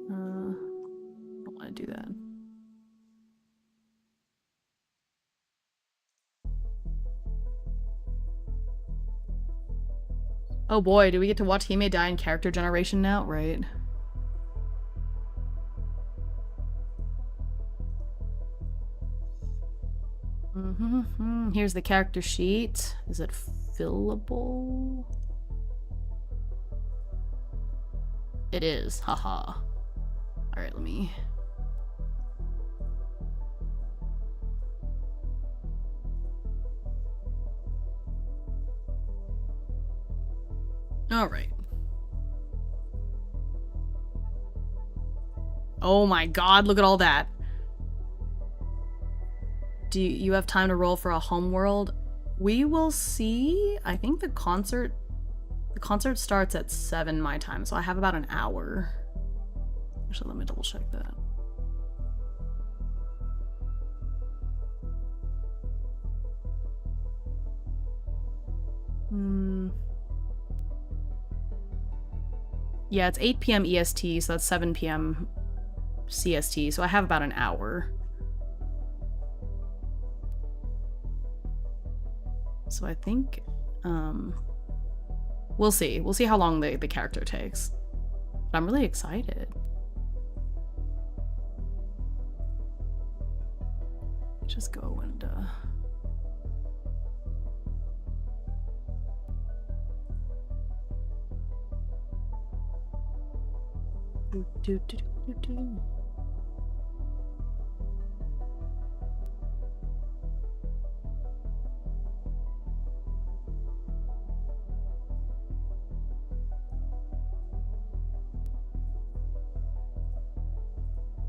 Don't want to do that. Oh boy, do we get to watch Hime die in character generation now? Right. Here's the character sheet. Is it fillable? It is. Haha. Alright, let me... Alright. Oh my god, look at all that. Do you have time to roll for a homeworld? We will see. I think the concert starts at 7 my time, so I have about an hour. Actually, let me double check that. Yeah, it's 8 p.m. EST, so that's 7 p.m. CST, so I have about an hour. So I think, we'll see. We'll see how long the character takes. But I'm really excited. just go and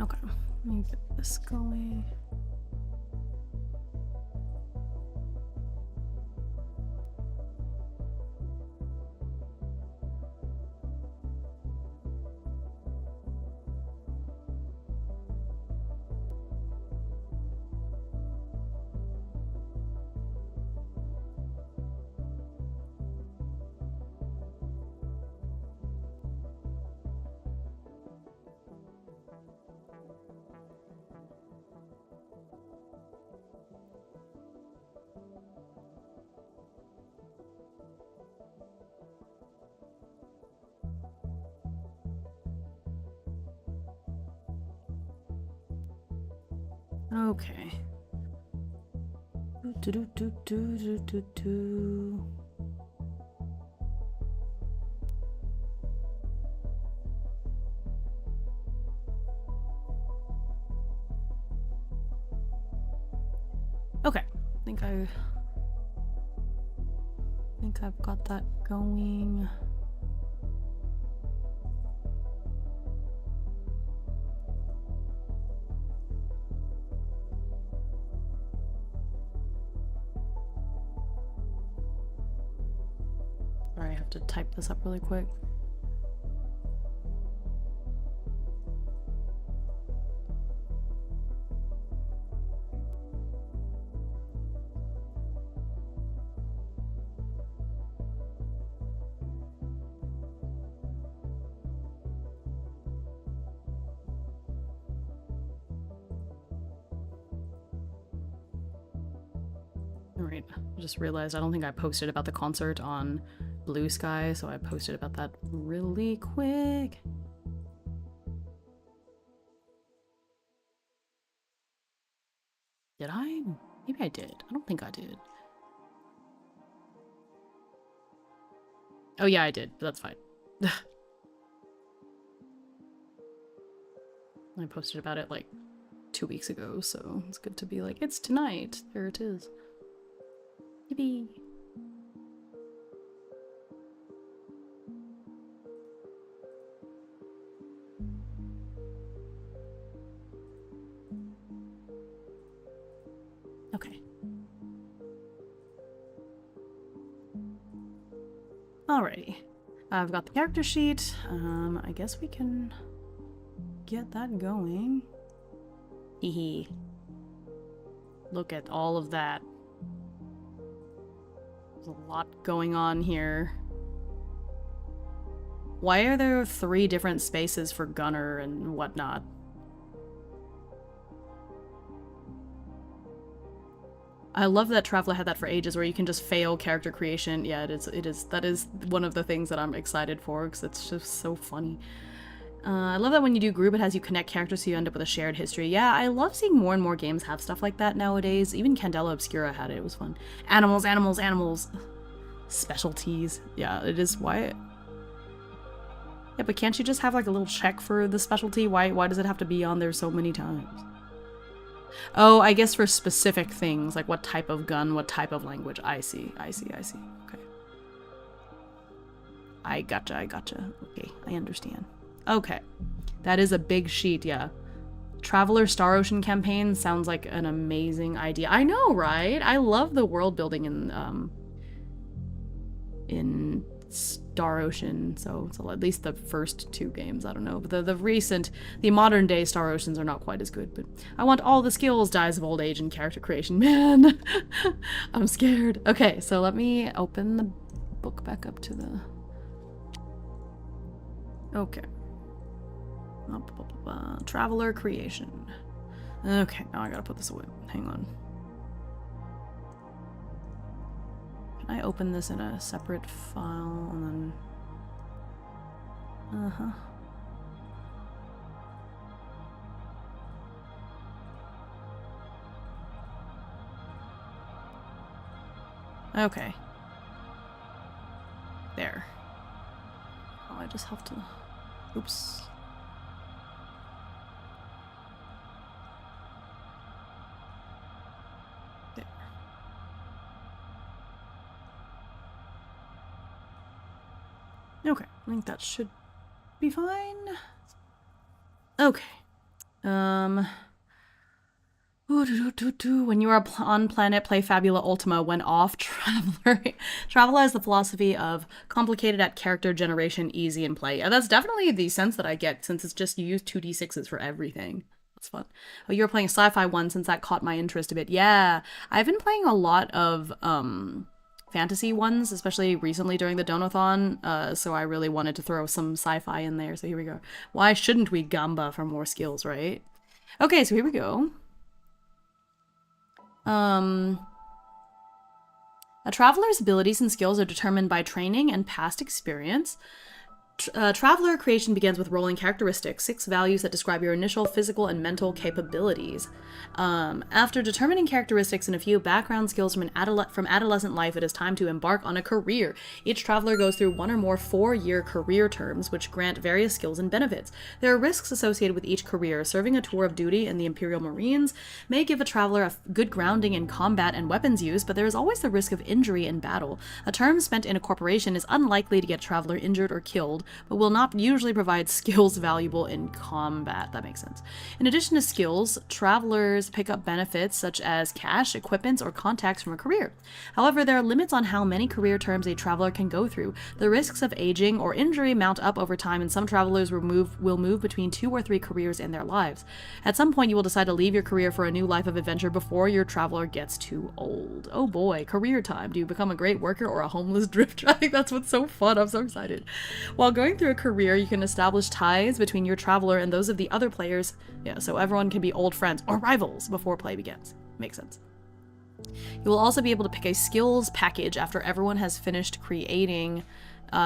Okay, let me get this going. Okay. Okay, I think I've got that going. Sorry, I have to type this up really quick. Alright, I just realized I don't think I posted about the concert on Blue Sky, so I posted about that really quick. Did I? Maybe I did. I don't think I did. Oh yeah, I did, but that's fine. I posted about it like 2 weeks ago, so it's good to be like, it's tonight. There it is. Yippee. Okay. Alrighty. I've got the character sheet. I guess we can get that going. Hehe. Look at all of that. There's a lot going on here. Why are there 3 different spaces for Gunner and whatnot? I love that Traveler had that for ages, where you can just fail character creation. Yeah, that is one of the things that I'm excited for, because it's just so funny. I love that when you do group, it has you connect characters, so you end up with a shared history. Yeah, I love seeing more and more games have stuff like that nowadays. Even Candela Obscura had it. It was fun. Animals, animals, animals. Specialties. Yeah, it is. Why? Yeah, but can't you just have like a little check for the specialty? Why does it have to be on there so many times? Oh, I guess for specific things, like what type of gun, what type of language. I see. Okay. I gotcha. Okay, I understand. Okay. That is a big sheet, yeah. Traveler Star Ocean campaign sounds like an amazing idea. I know, right? I love the world building in Star Ocean, so at least the first 2 games, I don't know. But the modern day Star Oceans are not quite as good, but I want all the skills, Dies of Old Age, and character creation. Man, I'm scared. Okay, so let me open the book back up to the... Okay. Traveler creation. Okay, now I gotta put this away. Hang on. Can I open this in a separate file and then... Okay. There. Oh, I just have to... Oops. There. Okay, I think that should be fine. Okay. When you are on planet, play Fabula Ultima. When off, Traveler. Traveler has the philosophy of complicated at character generation, easy in play. Yeah, that's definitely the sense that I get, since it's just you use 2d6s for everything. That's fun. Oh, you were playing sci-fi one, since that caught my interest a bit. Yeah, I've been playing a lot of fantasy ones, especially recently during the Donothon, so I really wanted to throw some sci-fi in there, so here we go. Why shouldn't we gamba for more skills, right? Okay, so here we go. A traveler's abilities and skills are determined by training and past experience. Traveler creation begins with rolling characteristics, 6 values that describe your initial physical and mental capabilities. After determining characteristics and a few background skills from adolescent life, it is time to embark on a career. Each traveler goes through one or more 4-year career terms, which grant various skills and benefits. There are risks associated with each career. Serving a tour of duty in the Imperial Marines may give a traveler a good grounding in combat and weapons use, but there is always the risk of injury in battle. A term spent in a corporation is unlikely to get a traveler injured or killed, but will not usually provide skills valuable in combat. That makes sense. In addition to skills, travelers pick up benefits such as cash, equipments, or contacts from a career. However, there are limits on how many career terms a traveler can go through. The risks of aging or injury mount up over time, and some travelers will move between 2 or 3 careers in their lives. At some point, you will decide to leave your career for a new life of adventure before your traveler gets too old. Oh boy, career time. Do you become a great worker or a homeless drifter? I think that's what's so fun. I'm so excited. While going through a career, you can establish ties between your traveler and those of the other players. Yeah, so everyone can be old friends or rivals before play begins. Makes sense. You will also be able to pick a skills package after everyone has finished creating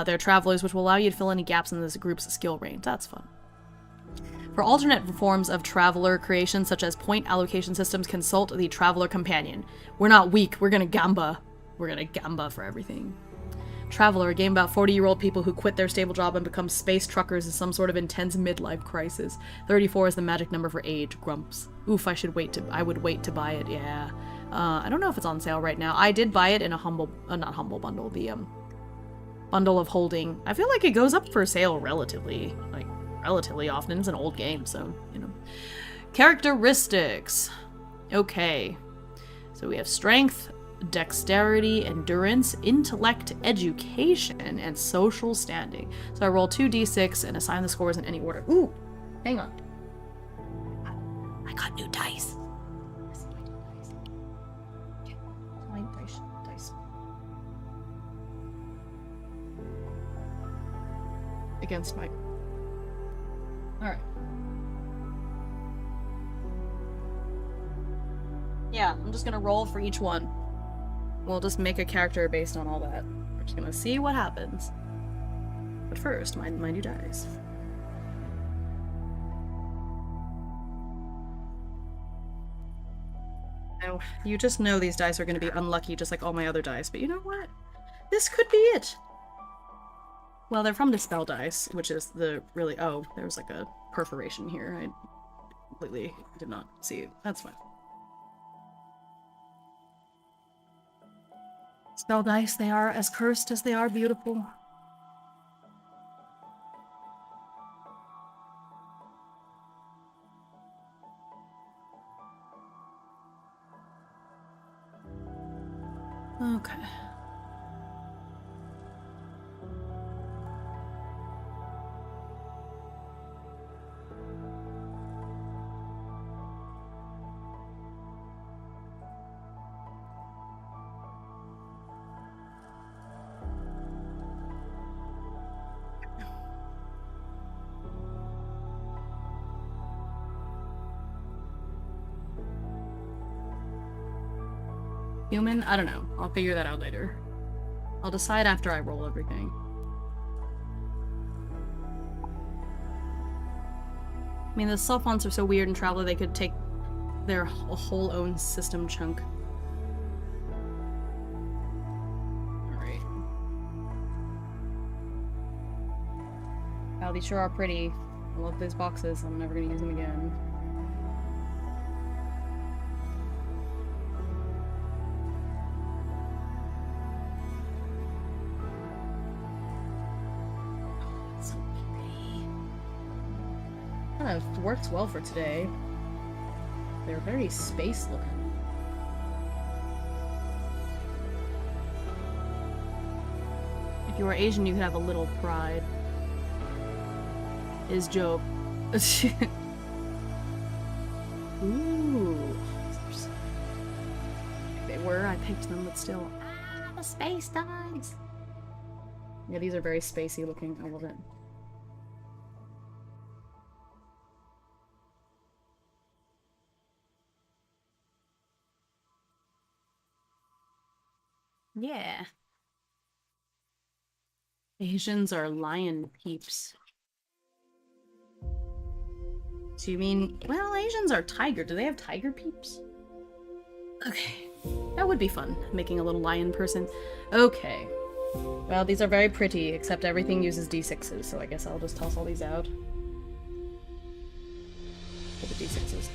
their travelers, which will allow you to fill any gaps in this group's skill range. That's fun. For alternate forms of traveler creation, such as point allocation systems, consult the traveler companion. We're not weak. We're gonna gamba. We're gonna gamba for everything. Traveler, a game about 40-year-old people who quit their stable job and become space truckers in some sort of intense midlife crisis. 34 is the magic number for age. Grumps. Oof, I would wait to buy it, yeah. I don't know if it's on sale right now. I did buy it in a not humble bundle, the bundle of holding. I feel like it goes up for sale relatively often. It's an old game, so, you know. Characteristics. Okay. So we have strength, dexterity, endurance, intellect, education, and social standing. So I roll 2d6 and assign the scores in any order. Ooh, hang on. I got new dice. Dice. Against my... Alright. Yeah, I'm just gonna roll for each one. We'll just make a character based on all that. We're just gonna see what happens. But first, my new dice. Now, you just know these dice are gonna be unlucky just like all my other dice, but you know what? This could be it! Well, they're from Dispel Dice, which is the really... Oh, there was like a perforation here. I completely did not see it. That's fine. Spell dice, they are as cursed as they are beautiful. Okay. Human? I don't know. I'll figure that out later. I'll decide after I roll everything. I mean, the self-fonts are so weird in Traveler, they could take their whole own system chunk. these sure are pretty. I love these boxes. I'm never gonna use them again. Oh, it's so pretty. Kind of works well for today. They're very space looking. If you were Asian, you could have a little pride. Is Job. Ooh. They were, I picked them, but still. Ah, the space dies! Yeah, these are very spacey looking. I love it. Yeah. Asians are lion peeps. So you mean, well, Asians are tiger. Do they have tiger peeps? Okay. That would be fun, making a little lion person. Okay. Well, these are very pretty, except everything uses d6s, so I guess I'll just toss all these out. For the d6s.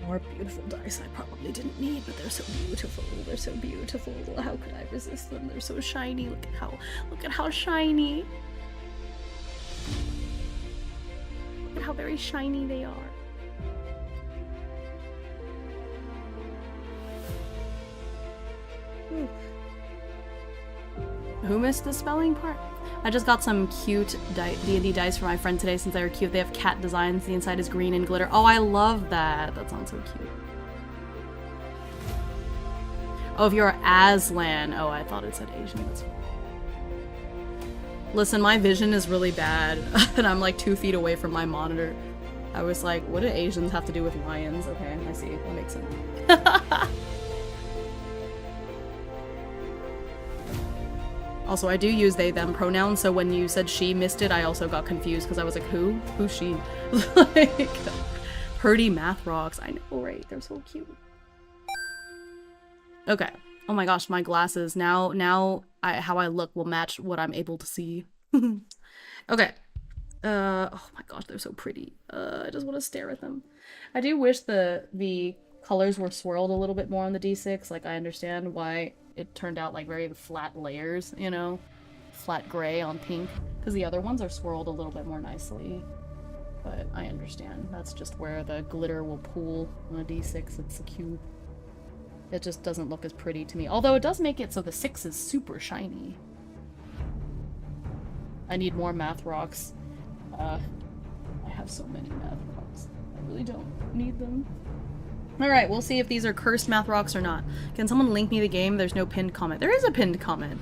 More beautiful dice I probably didn't need, but they're so beautiful. They're so beautiful. How could I resist them? They're so shiny. Look at how shiny. Look at how very shiny they are. Ooh. Who missed the spelling part? I just got some cute D&D dice for my friend today since they were cute. They have cat designs. The inside is green and glitter. Oh, I love that. That sounds so cute. Oh, if you're Aslan. Oh, I thought it said Asian. That's fine. Listen, my vision is really bad, and I'm like 2 feet away from my monitor. I was like, what do Asians have to do with lions? Okay, I see. That makes sense. Also, I do use they, them pronouns, so when you said she missed it, I also got confused, because I was like, who? Who's she? Like, Purdy math rocks. I know, right? They're so cute. Okay. Oh my gosh, my glasses. Now how I look will match what I'm able to see. Okay. Oh my gosh, they're so pretty. I just want to stare at them. I do wish the colors were swirled a little bit more on the D6. Like, I understand why it turned out like very flat layers, you know? Flat gray on pink. Because the other ones are swirled a little bit more nicely. But I understand. That's just where the glitter will pool on a D6. It's a cube. It just doesn't look as pretty to me. Although it does make it so the 6 is super shiny. I need more math rocks. I have so many math rocks. I really don't need them. Alright, we'll see if these are cursed math rocks or not. Can someone link me the game? There's no pinned comment. There is a pinned comment.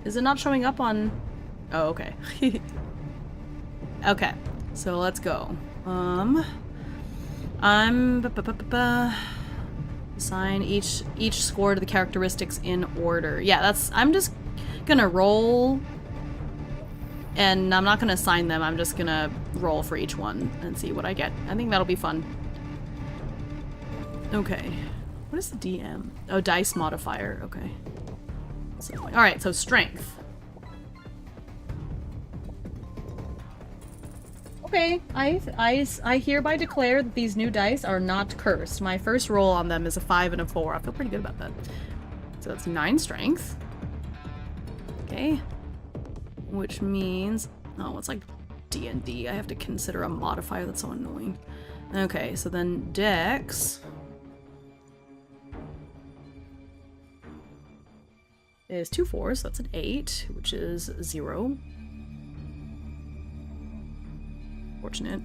Is it not showing up on... Oh, okay. Okay, so let's go. Assign each score to the characteristics in order. Yeah, that's... I'm just gonna roll... And I'm not gonna assign them, I'm just gonna roll for each one and see what I get. I think that'll be fun. Okay. What is the DM? Oh, dice modifier. Okay. So, alright, so strength. Okay, I hereby declare that these new dice are not cursed. My first roll on them is a 5 and a 4. I feel pretty good about that. So that's 9 strength. Okay. Which means... Oh, it's like D&D. I have to consider a modifier. That's so annoying. Okay, so then Dex... is 2 4s, so that's an 8, which is 0. Fortunate.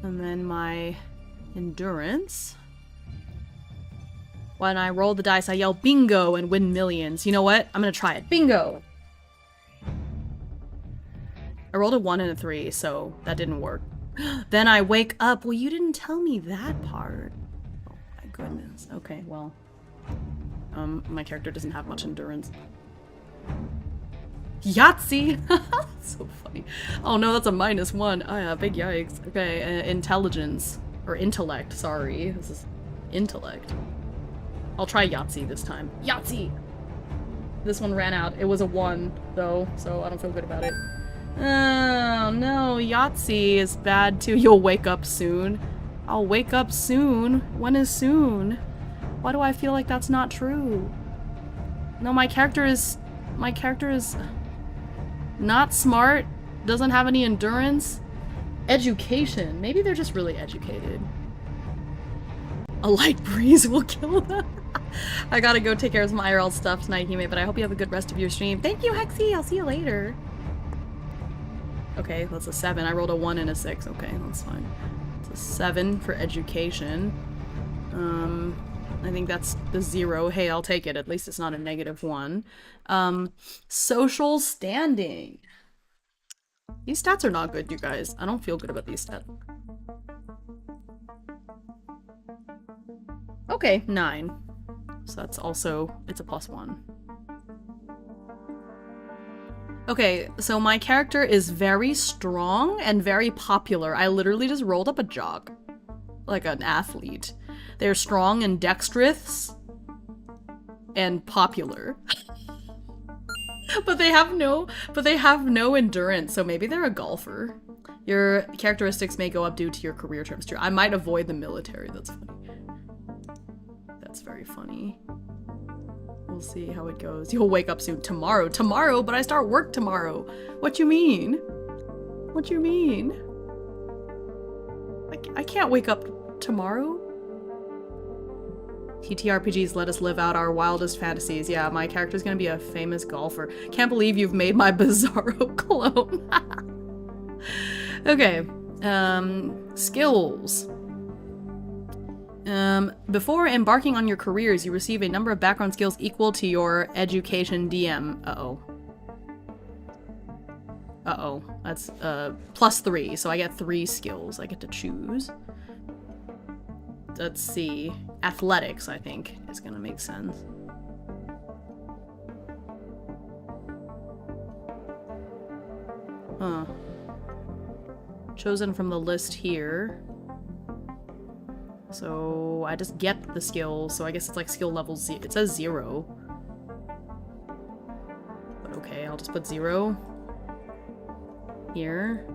And then my endurance. When I roll the dice, I yell bingo and win millions. You know what? I'm gonna try it. Bingo! I rolled a 1 and a 3, so that didn't work. Then I wake up. Well, you didn't tell me that part. Oh my goodness. Okay, well. My character doesn't have much endurance. Yahtzee! So funny. Oh no, that's a -1. Oh yeah, big yikes. Okay, intelligence. Or intellect, sorry. This is intellect. I'll try Yahtzee this time. Yahtzee! This one ran out. It was a 1, though, so I don't feel good about it. Oh, no. Yahtzee is bad, too. You'll wake up soon. I'll wake up soon. When is soon? Why do I feel like that's not true? No, my character is not smart, doesn't have any endurance. Education. Maybe they're just really educated. A light breeze will kill them. I gotta go take care of some IRL stuff tonight, Hime, but I hope you have a good rest of your stream. Thank you, Hexy! I'll see you later. Okay, that's a 7. I rolled a 1 and a 6. Okay, that's fine. It's a 7 for education. I think that's the 0. Hey, I'll take it. At least it's not a -1. Social standing. These stats are not good, you guys. I don't feel good about these stats. Okay, 9. So that's also, it's a +1. Okay, so my character is very strong and very popular. I literally just rolled up a jock. Like an athlete. They're strong and dexterous and popular. but they have no endurance, so maybe they're a golfer. Your characteristics may go up due to your career terms too. I might avoid the military. That's funny. That's very funny. We'll see how it goes. You'll wake up soon. Tomorrow? Tomorrow? But I start work tomorrow. What you mean? What you mean? I can't wake up tomorrow? TTRPGs let us live out our wildest fantasies. Yeah, my character's gonna be a famous golfer. Can't believe you've made my Bizarro clone. Okay. Skills. Before embarking on your careers, you receive a number of background skills equal to your education DM. Uh-oh. Uh-oh. That's, +3, so I get 3 skills I get to choose. Let's see. Athletics, I think, is gonna make sense. Huh. Chosen from the list here. So I just get the skill, so I guess it's like skill level Z. It says 0. But okay, I'll just put 0 here.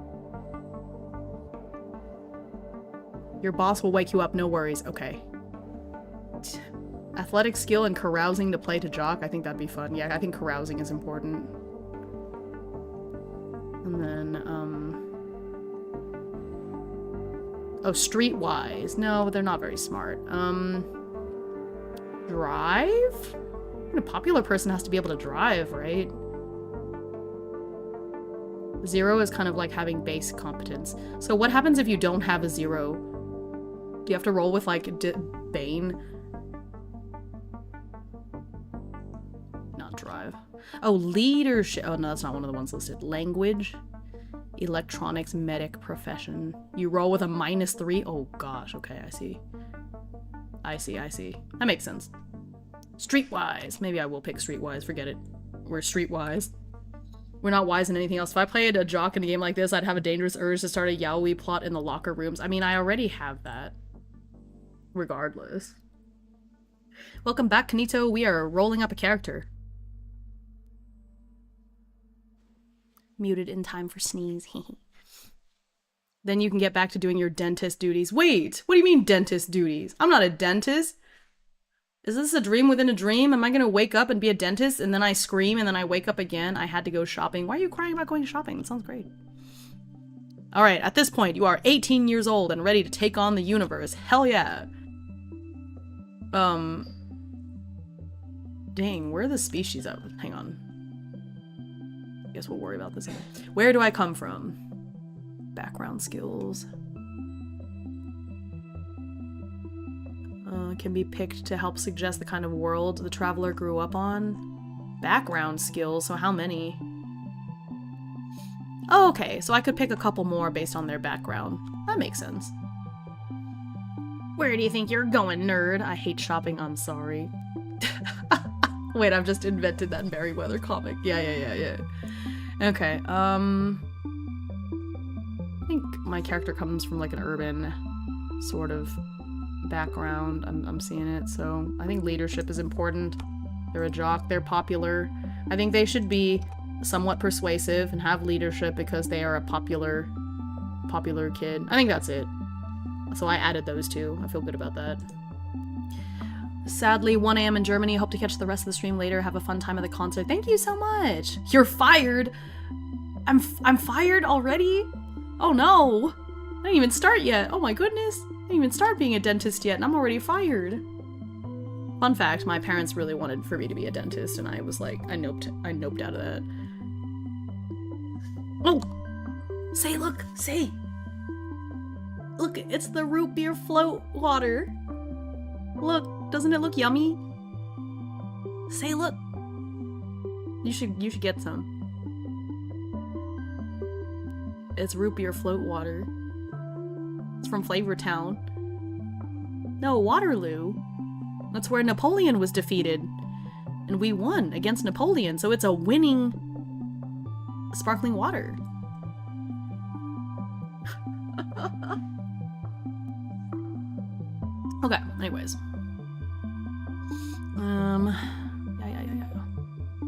Your boss will wake you up, no worries. Okay. Athletic skill and carousing to play to jock. I think that'd be fun. Yeah, I think carousing is important. And then, oh, streetwise. No, they're not very smart. Drive? A popular person has to be able to drive, right? 0 is kind of like having base competence. So what happens if you don't have a 0? Do you have to roll with, like, Bane? Not drive. Oh, leadership. Oh, no, that's not one of the ones listed. Language. Electronics, medic, profession. You roll with a -3? Oh, gosh. Okay, I see. I see. That makes sense. Streetwise. Maybe I will pick streetwise. Forget it. We're streetwise. We're not wise in anything else. If I played a jock in a game like this, I'd have a dangerous urge to start a yaoi plot in the locker rooms. I mean, I already have that. Regardless. Welcome back, Kanito. We are rolling up a character. Muted in time for sneeze. Then you can get back to doing your dentist duties. Wait! What do you mean dentist duties? I'm not a dentist. Is this a dream within a dream? Am I gonna wake up and be a dentist and then I scream and then I wake up again? I had to go shopping. Why are you crying about going shopping? That sounds great. Alright, at this point, you are 18 years old and ready to take on the universe. Hell yeah. Dang, where are the species at? Hang on. I guess we'll worry about this later. Where do I come from? Background skills. Can be picked to help suggest the kind of world the traveler grew up on. Background skills, so how many? Oh, okay, so I could pick a couple more based on their background. That makes sense. Where do you think you're going, nerd? I hate shopping, I'm sorry. Wait, I've just invented that Merryweather comic. Yeah. Okay, I think my character comes from like an urban sort of background. I'm seeing it, so I think leadership is important. They're a jock, they're popular. I think they should be somewhat persuasive and have leadership because they are a popular kid. I think that's it. So I added those two. I feel good about that. Sadly, 1 a.m. in Germany. Hope to catch the rest of the stream later. Have a fun time at the concert. Thank you so much. You're fired. I'm fired already? Oh no. I didn't even start yet. Oh my goodness. I didn't even start being a dentist yet and I'm already fired. Fun fact, my parents really wanted for me to be a dentist and I was like, I noped out of that. Oh! Say, look! Say! Look, it's the root beer float water. Look, doesn't it look yummy? Say, look! You should get some. It's root beer float water. It's from Flavor Town. No, Waterloo. That's where Napoleon was defeated. And we won against Napoleon, so it's a winning sparkling water. Okay, anyways.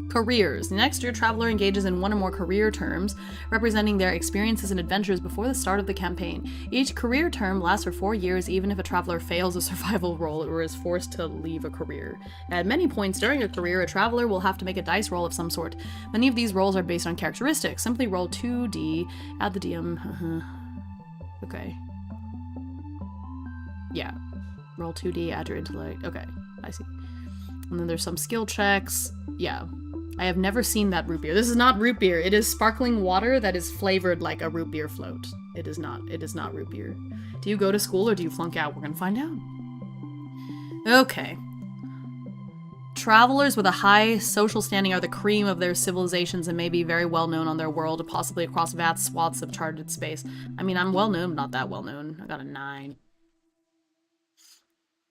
Careers. Next, your traveler engages in one or more career terms, representing their experiences and adventures before the start of the campaign. Each career term lasts for 4 years, even if a traveler fails a survival roll or is forced to leave a career. At many points during a career, a traveler will have to make a dice roll of some sort. Many of these rolls are based on characteristics. Simply roll 2d, add the DM. Okay. Yeah. Roll 2d, add your intellect. Okay, I see. And then there's some skill checks. Yeah. I have never seen that root beer. This is not root beer. It is sparkling water that is flavored like a root beer float. It is not root beer. Do you go to school or do you flunk out? We're gonna find out. Okay. Travelers with a high social standing are the cream of their civilizations and may be very well known on their world, possibly across vast swaths of charted space. I mean, I'm well known, but not that well known. I got a 9.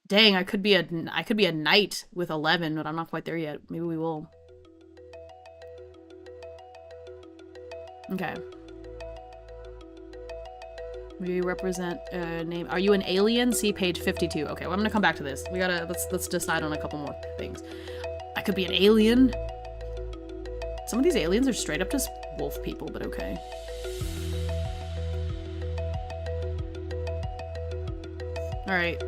Dang, I could be a knight with 11, but I'm not quite there yet. Maybe we will. Okay. We represent name. Are you an alien? See page 52. Okay, well, I'm gonna come back to this. We gotta let's decide on a couple more things. I could be an alien. Some of these aliens are straight up just wolf people, but okay. All right.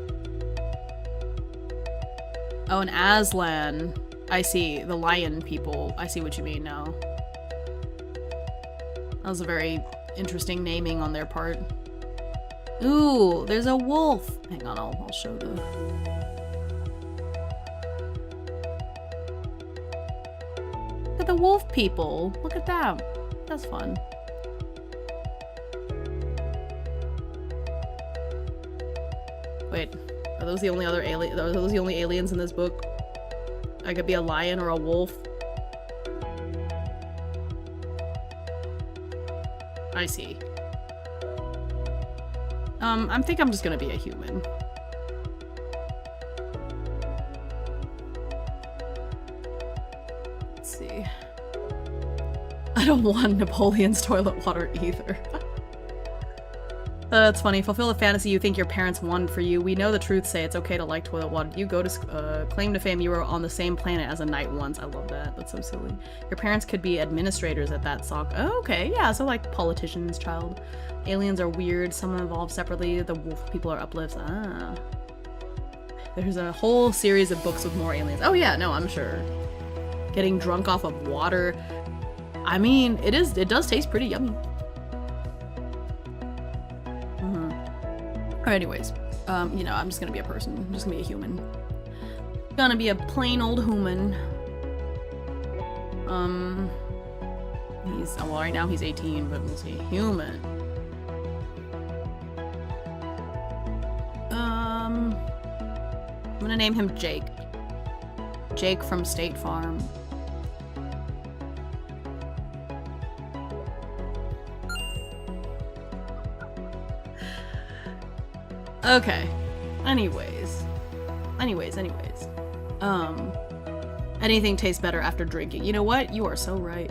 Oh, an Aslan. I see. The lion people. I see what you mean now. That was a very interesting naming on their part. Ooh, there's a wolf. Hang on, I'll show the... Look at the wolf people. Look at them. That's fun. Wait, are those the only other alien? Are those the only aliens in this book? I could be a lion or a wolf. I see. I think I'm just gonna be a human. Let's see. I don't want Napoleon's toilet water either. That's funny. Fulfill a fantasy you think your parents wanted for you. We know the truth, say it's okay to like toilet water. You go to claim to fame you were on the same planet as a knight once. I love that. That's so silly. Your parents could be administrators at that sock. Oh, okay. Yeah, so like politician's child. Aliens are weird. Some evolve separately. The wolf people are uplifts. Ah. There's a whole series of books with more aliens. Oh yeah, no, I'm sure. Getting drunk off of water. I mean, it does taste pretty yummy. Or anyways, you know, I'm just gonna be a person. I'm just gonna be a human. Gonna be a plain old human. Well, right now he's 18, but we'll see. Human. I'm gonna name him Jake. Jake from State Farm. Okay. Anyways. Anything tastes better after drinking. You know what? You are so right.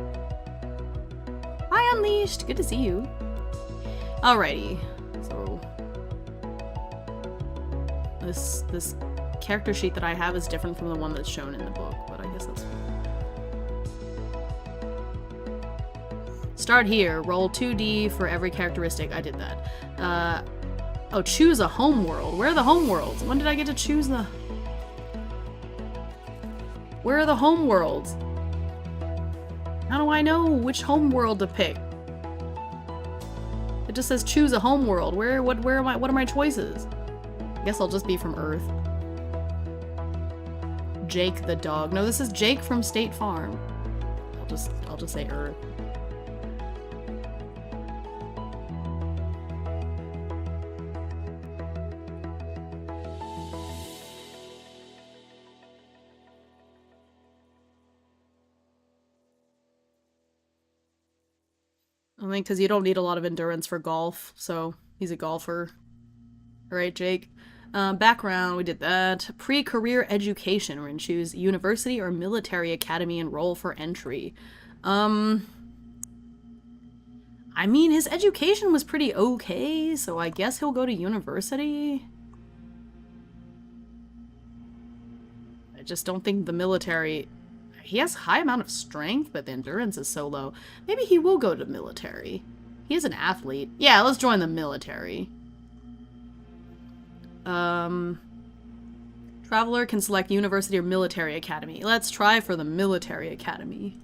Hi, Unleashed! Good to see you. Alrighty. So... This character sheet that I have is different from the one that's shown in the book, but I guess that's fine. Start here. Roll 2d for every characteristic. I did that. Oh, choose a home world. Where are the home worlds? When did I get to choose the... Where are the home worlds? How do I know which home world to pick? It just says choose a home world. What are my choices? I guess I'll just be from Earth. Jake the dog. No, this is Jake from State Farm. I'll just say Earth. I think because you don't need a lot of endurance for golf, so he's a golfer. Alright, Jake. Background, we did that. Pre-career education. We're gonna choose university or military academy and roll for entry. I mean, his education was pretty okay, so I guess he'll go to university. I just don't think the military... He has a high amount of strength, but the endurance is so low. Maybe he will go to military. He is an athlete. Yeah, let's join the military. Traveler can select university or military academy. Let's try for the military academy.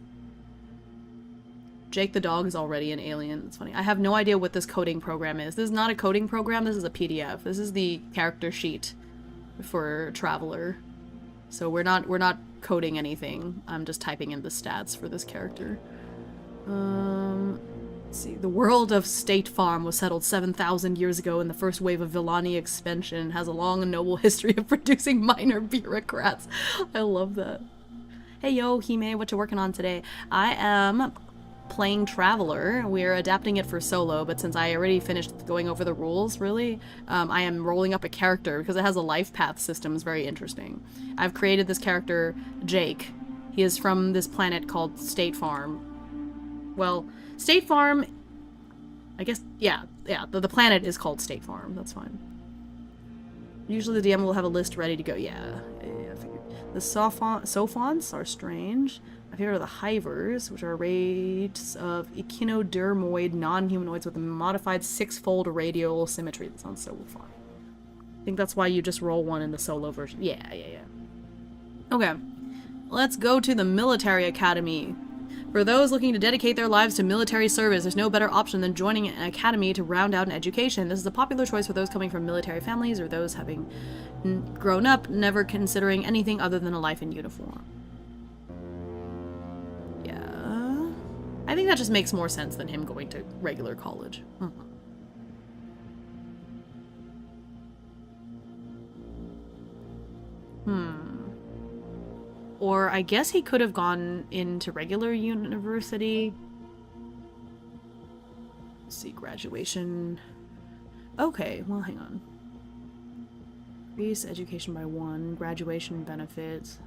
Jake the dog is already an alien. It's funny. I have no idea what this coding program is. This is not a coding program. This is a PDF. This is the character sheet for Traveler. So we're not coding anything. I'm just typing in the stats for this character. Let's see. The world of State Farm was settled 7,000 years ago in the first wave of Villani expansion and has a long and noble history of producing minor bureaucrats. I love that. Hey yo, Hime, what you working on today? I am playing Traveler. We're adapting it for solo, but since I already finished going over the rules, really, I am rolling up a character because it has a life path system. It's very interesting. I've created this character, Jake. He is from this planet called State Farm. Well, State Farm, I guess, yeah, the planet is called State Farm. That's fine. Usually the DM will have a list ready to go. Yeah, I figured. The Sophons are strange. My favorite are the Hivers, which are races of echinodermoid non-humanoids with a modified 6-fold radial symmetry. That sounds so fun. I think that's why you just roll one in the solo version. Yeah. Okay, let's go to the military academy. For those looking to dedicate their lives to military service, there's no better option than joining an academy to round out an education. This is a popular choice for those coming from military families or those having grown up, never considering anything other than a life in uniform. Yeah. I think that just makes more sense than him going to regular college. Or I guess he could have gone into regular university. Let's see, graduation. Okay, well, hang on. Increase education by 1, graduation benefits.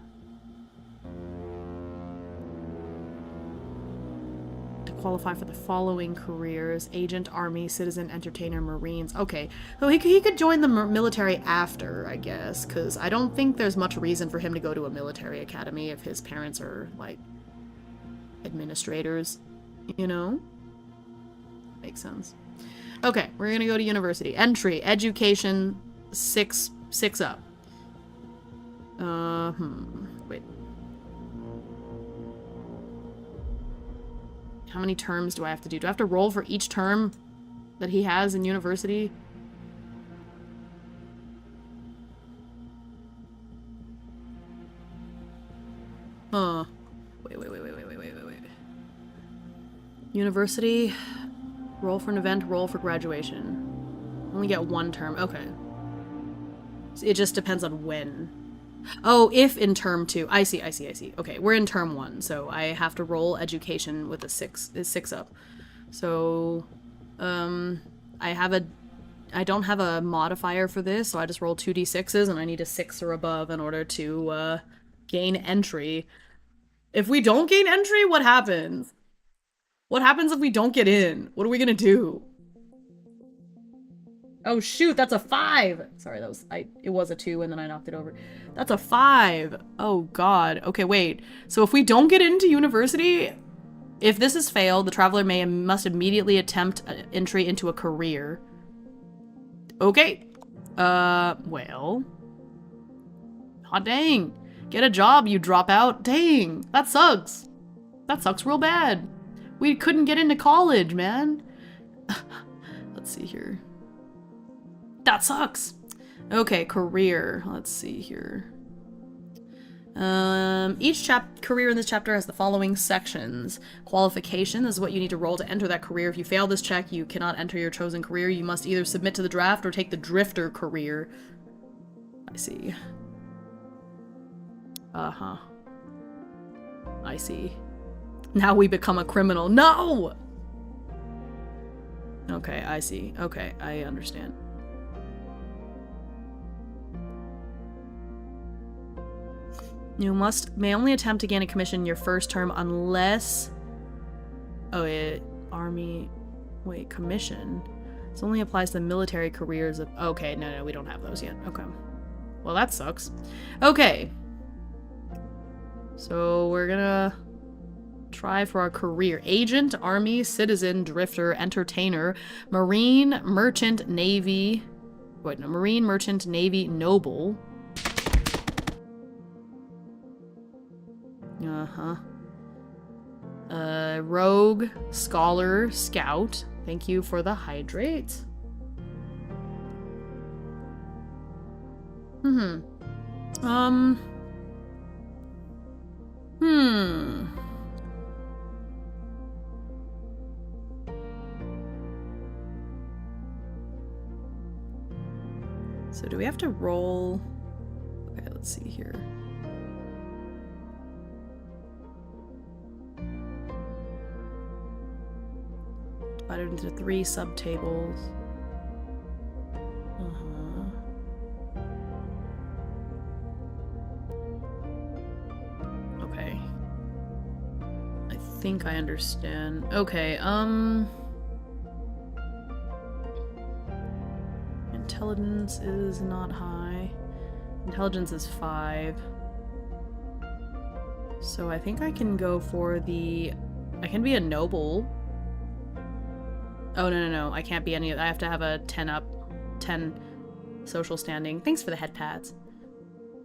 To qualify for the following careers: agent, army, citizen, entertainer, marines. Okay, so he could join the military after, I guess, because I don't think there's much reason for him to go to a military academy if his parents are, like, administrators, you know? Makes sense. Okay, we're gonna go to university. Entry, education, 6 up. Wait. How many terms do I have to do? Do I have to roll for each term that he has in university? Wait. University, roll for an event, roll for graduation. Only get 1 term. Okay. So it just depends on when. Oh, if in term 2. I see. Okay, we're in term 1, so I have to roll education with a 6 up. So, I don't have a modifier for this, so I just roll 2d6s, and I need a 6 or above in order to, gain entry. If we don't gain entry, what happens? What happens if we don't get in? What are we gonna do? Oh shoot, that's a 5! Sorry, it was a 2 and then I knocked it over. That's a 5! Oh god. Okay, wait. So if we don't get into university, if this is failed, the traveler must immediately attempt entry into a career. Okay. Well. Hot dang. Get a job, you drop out. Dang, that sucks. That sucks real bad. We couldn't get into college, man. Let's see here. That sucks. Okay, career. Let's see here. Each career in this chapter has the following sections. Qualification is what you need to roll to enter that career. If you fail this check, you cannot enter your chosen career. You must either submit to the draft or take the drifter career. I see. Uh-huh. I see. Now we become a criminal. No! Okay, I see. Okay, I understand. You may only attempt to gain a commission in your first term unless... Oh, army... Wait, commission? This only applies to military careers of... Okay, no, we don't have those yet. Okay. Well, that sucks. Okay. So, we're gonna... try for our career. Agent, army, citizen, drifter, entertainer, marine, merchant, navy... Wait, no. Marine, merchant, navy, noble... Uh-huh. Rogue, scholar, scout. Thank you for the hydrate. So do we have to roll? Okay, let's see here. Divided into 3 subtables. Okay. I think I understand. Okay, intelligence is not high. Intelligence is 5. So I think I can go for the... I can be a noble. Oh, no. I can't be any of that. I have to have a 10 social standing. Thanks for the head pats.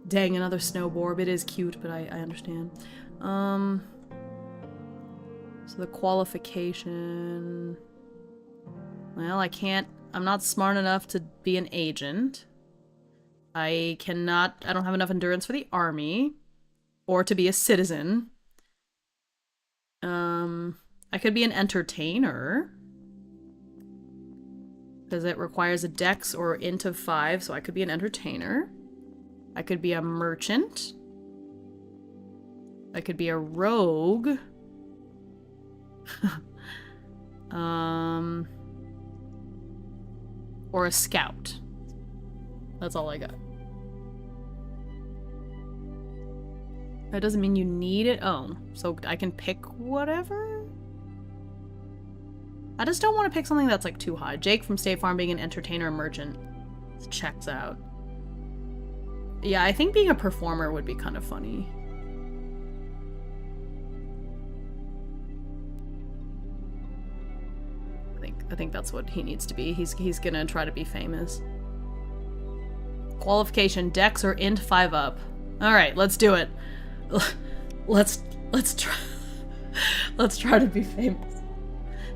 Dang, another snowborb. It is cute, but I understand. So the qualification... Well, I'm not smart enough to be an agent. I don't have enough endurance for the army. Or to be a citizen. I could be an entertainer. Because it requires a dex or int of 5, so I could be an entertainer. I could be a merchant. I could be a rogue. Or a scout. That's all I got. That doesn't mean you need it. Oh, so I can pick whatever? I just don't want to pick something that's like too high. Jake from State Farm being an entertainer or merchant. This checks out. Yeah, I think being a performer would be kind of funny. I think that's what he needs to be. He's gonna try to be famous. Qualification, dex or int 5 up. Alright, let's do it. Let's try to be famous.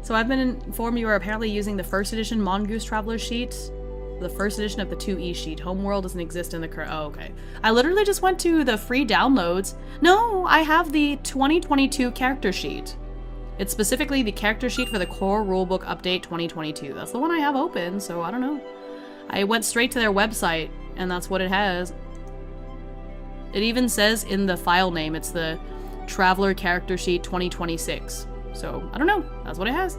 So I've been informed you are apparently using the first edition Mongoose Traveler sheet. The first edition of the 2E sheet. Homeworld doesn't exist in the current... Oh, okay. I literally just went to the free downloads. No, I have the 2022 character sheet. It's specifically the character sheet for the core rulebook update 2022. That's the one I have open, so I don't know. I went straight to their website, and that's what it has. It even says in the file name, it's the Traveler Character Sheet 2026. So, I don't know. That's what it has.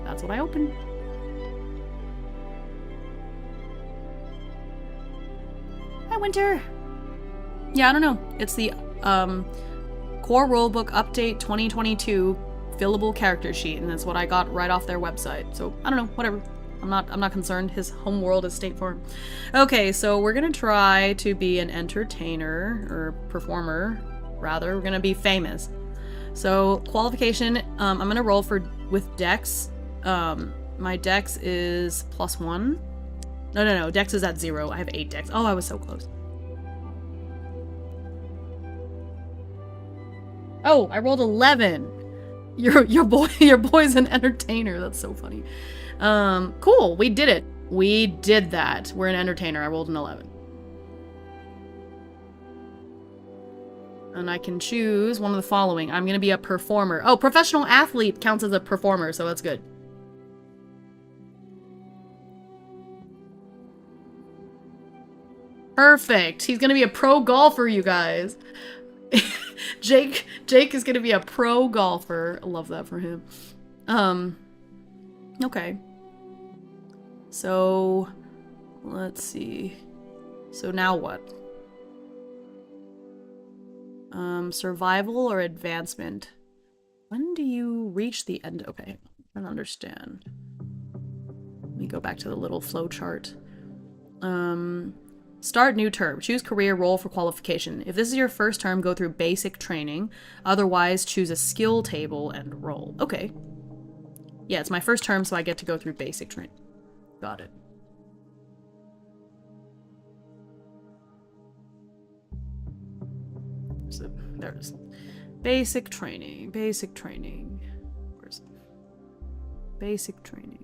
That's what I opened. Hi, Winter! Yeah, I don't know. It's the, Core Rulebook Update 2022 fillable character sheet, and that's what I got right off their website. So, I don't know. Whatever. I'm not concerned. His home world is State Farm. Okay, so we're gonna try to be an entertainer, or performer, rather. We're gonna be famous. So, qualification, I'm gonna roll with Dex. My Dex is +1. No, Dex is at 0. I have 8 Dex. Oh, I was so close. Oh, I rolled 11. Your boy's an entertainer. That's so funny. Cool. We did it. We did that. We're an entertainer. I rolled an 11. And I can choose one of the following. I'm gonna be a performer. Oh, professional athlete counts as a performer, so that's good. Perfect. He's gonna be a pro golfer, you guys. Jake is gonna be a pro golfer. I love that for him. Okay. So, let's see. So now what? Survival or advancement? When do you reach the end? Okay, I don't understand. Let me go back to the little flow chart. Start new term. Choose career, roll for qualification. If this is your first term, go through basic training. Otherwise, choose a skill table and roll. Okay. Yeah, it's my first term, so I get to go through basic training. Got it. So, there's basic training. Basic training. Where's it? Basic training.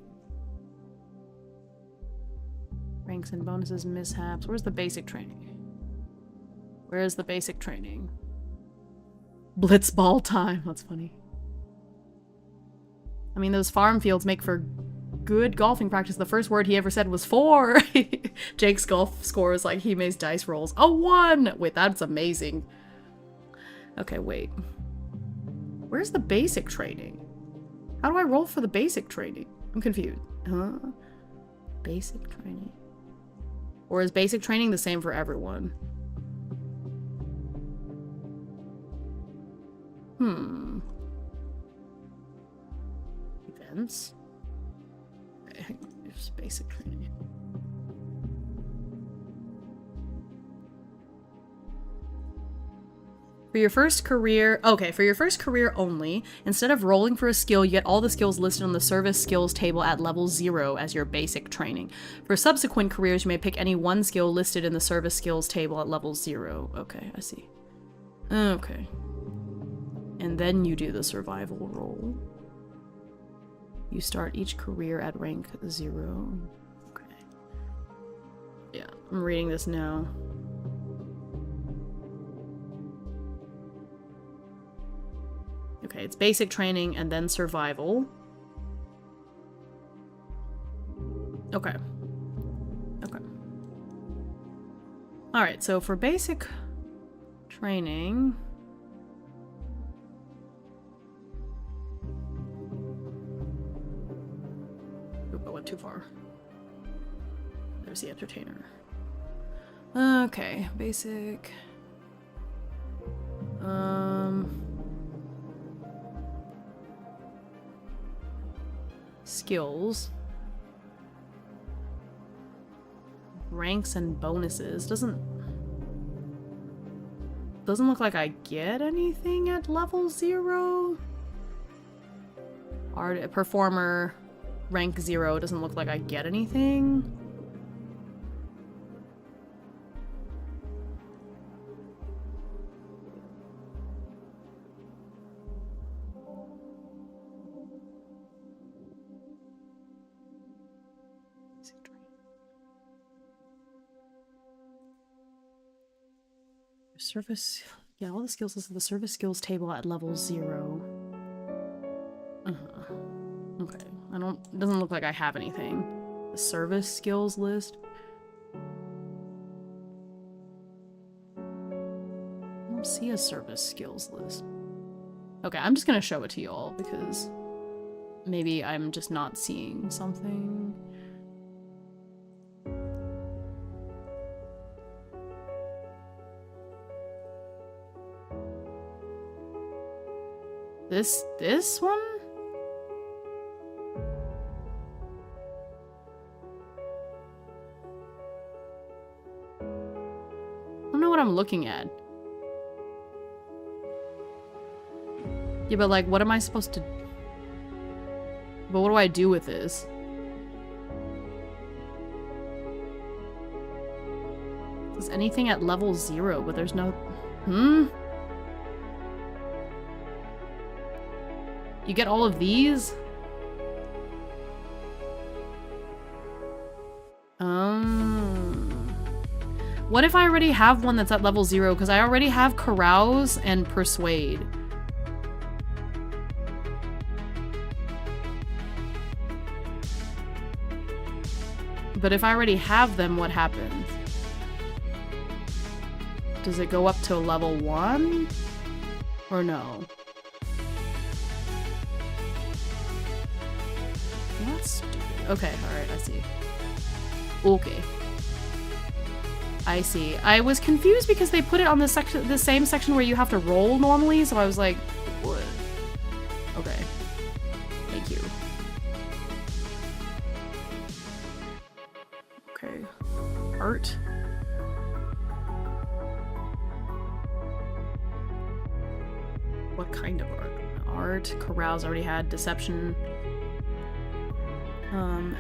Ranks and bonuses, mishaps. Where's the basic training? Where's the basic training? Blitzball time. That's funny. I mean, those farm fields make for good golfing practice. The first word he ever said was 4. Jake's golf score is like Hime's dice rolls. A 1! Wait, that's amazing. Okay, wait. Where's the basic training? How do I roll for the basic training? I'm confused. Huh? Basic training. Or is basic training the same for everyone? Events? Okay, hang on. There's basic training. For your first career, okay, for your first career only, instead of rolling for a skill, you get all the skills listed on the service skills table at level 0 as your basic training. For subsequent careers, you may pick any one skill listed in the service skills table at level 0. Okay, I see. Okay. And then you do the survival roll. You start each career at rank 0. Okay. Yeah, I'm reading this now. Okay, it's basic training and then survival. Okay. Okay. Alright, so for basic training... Oop, I went too far. There's the entertainer. Okay, basic... skills. Ranks and bonuses. Doesn't look like I get anything at level 0. Performer rank 0. Doesn't look like I get anything. Service, yeah, all the skills listed the service skills table at level 0. Okay, it doesn't look like I have anything. The service skills list. I don't see a service skills list. Okay, I'm just gonna show it to y'all because maybe I'm just not seeing something. This one? what I'm looking at. Yeah, but like, what am I supposed to... But what do I do with this? There's anything at level 0, but there's no... You get all of these? What if I already have one that's at level 0? Because I already have Carouse and Persuade. But if I already have them, what happens? Does it go up to level 1? Or no? That's stupid. Okay, alright, I see. Okay. I see. I was confused because they put it on the same section where you have to roll normally, so I was like, what? Okay. Thank you. Okay. Art. What kind of art? Art. Carouse already had. Deception.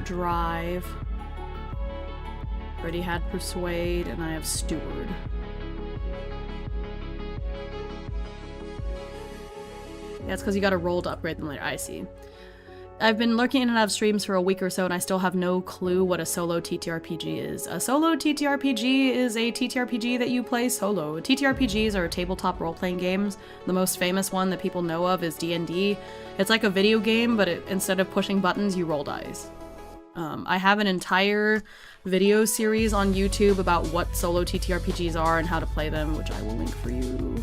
Drive. Already had Persuade, and I have Steward. Yeah, it's because you gotta roll to upgrade them later. I see. I've been lurking in and out of streams for a week or so, and I still have no clue what a solo TTRPG is. A solo TTRPG is a TTRPG that you play solo. TTRPGs are tabletop role-playing games. The most famous one that people know of is D&D. It's like a video game, but instead of pushing buttons, you roll dice. I have an entire video series on YouTube about what solo TTRPGs are and how to play them, which I will link for you.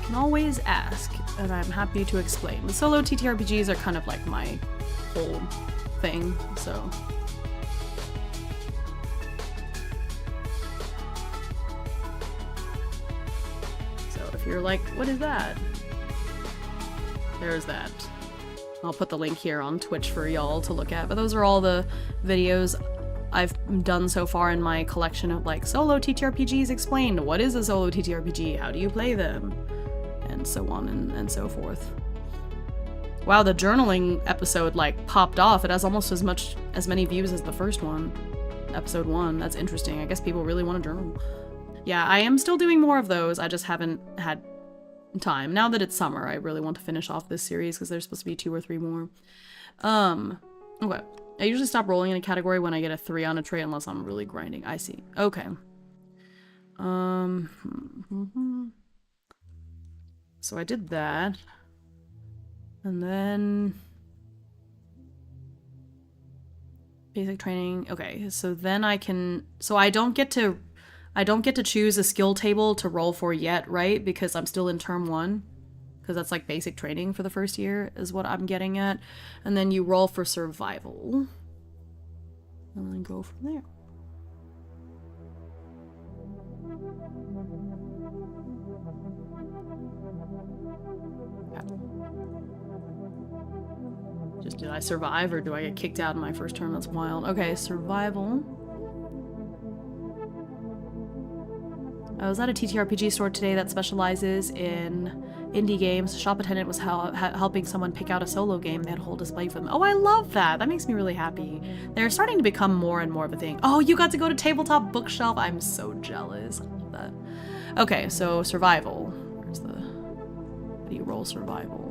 Can always ask, and I'm happy to explain. The solo TTRPGs are kind of like my whole thing, so... So if you're like, what is that? There's that. I'll put the link here on Twitch for y'all to look at, but those are all the videos I've done so far in my collection of like solo TTRPGs explained. What is a solo TTRPG? How do you play them? And so on and so forth. Wow, the journaling episode like popped off. It has almost as many views as the first one. Episode 1. That's interesting. I guess people really want to journal. Yeah, I am still doing more of those. I just haven't had time. Now that it's summer, I really want to finish off this series because there's supposed to be 2 or 3 more. Okay. I usually stop rolling in a category when I get a 3 on a trait unless I'm really grinding. I see. Okay. So I did that. And then basic training. Okay, so then I can, so I don't get to choose a skill table to roll for yet, right? Because I'm still in term 1. Because that's like basic training for the first year is what I'm getting at. And then you roll for survival. And then go from there. Just did I survive or do I get kicked out in my first turn? That's wild. Okay, survival. I was at a TTRPG store today that specializes in indie games. Shop attendant was helping someone pick out a solo game. They had a whole display for them. Oh, I love that. That makes me really happy. They're starting to become more and more of a thing. Oh, you got to go to Tabletop Bookshelf. I'm so jealous. I love that. Okay, so survival. Where's the... How do you roll survival?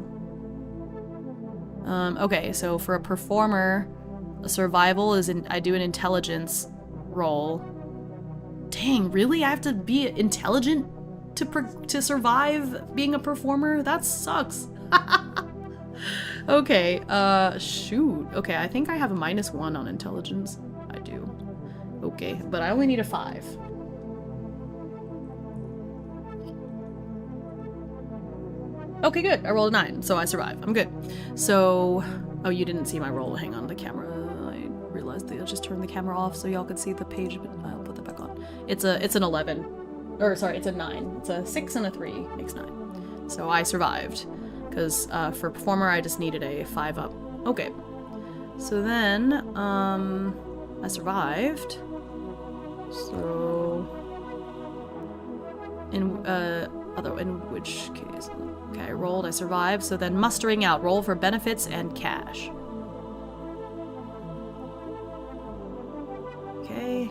Okay, so for a performer, a survival is I do an intelligence roll. Dang, really? I have to be intelligent to survive being a performer? That sucks. Okay, shoot. Okay, I think I have a -1 on intelligence. I do. Okay, but I only need a 5. Okay, good. I rolled a 9, so I survive. I'm good. So, oh, you didn't see my roll. Hang on, the camera. I realized that I just turned the camera off so y'all could see the page, but I'll put that back on. It's an 11. Or, sorry, it's a 9. It's a 6 and a 3 makes 9. So I survived. Because for performer, I just needed a 5 up. Okay. So then, I survived. So... in which case... Okay, I rolled, I survived. So then mustering out. Roll for benefits and cash. Okay.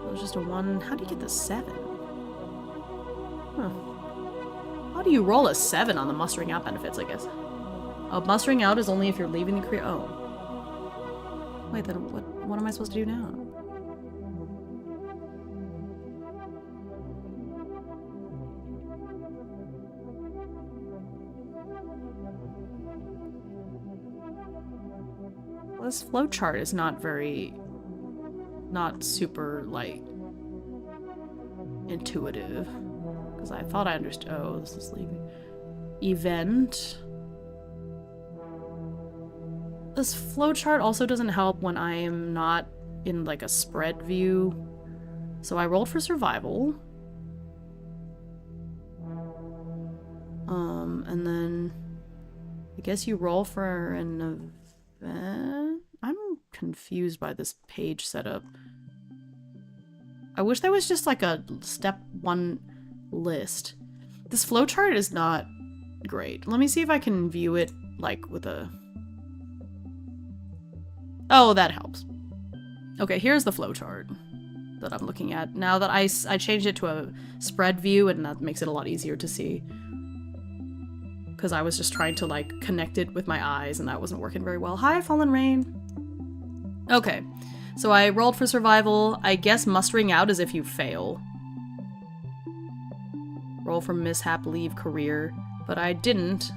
It was just a 1. How do you get the 7? Huh. How do you roll a 7 on the mustering out benefits, I guess? Oh, mustering out is only if you're leaving the career. Oh. Wait, then what am I supposed to do now? Well, this flowchart is not super, like, intuitive. Because I thought I understood. Oh, this is leaving. Event. This flowchart also doesn't help when I am not in, like, a spread view. So I rolled for survival. And then I guess you roll for an event. I'm confused by this page setup. I wish there was just like a step 1 list. This flowchart is not great. Let me see if I can view it like with a... Oh, that helps. Okay, here's the flowchart that I'm looking at. Now that I changed it to a spread view, and that makes it a lot easier to see. Because I was just trying to, like, connect it with my eyes, and that wasn't working very well. Hi, Fallen Rain! Okay, so I rolled for survival. I guess mustering out is if you fail. Roll for mishap, leave career. But I didn't,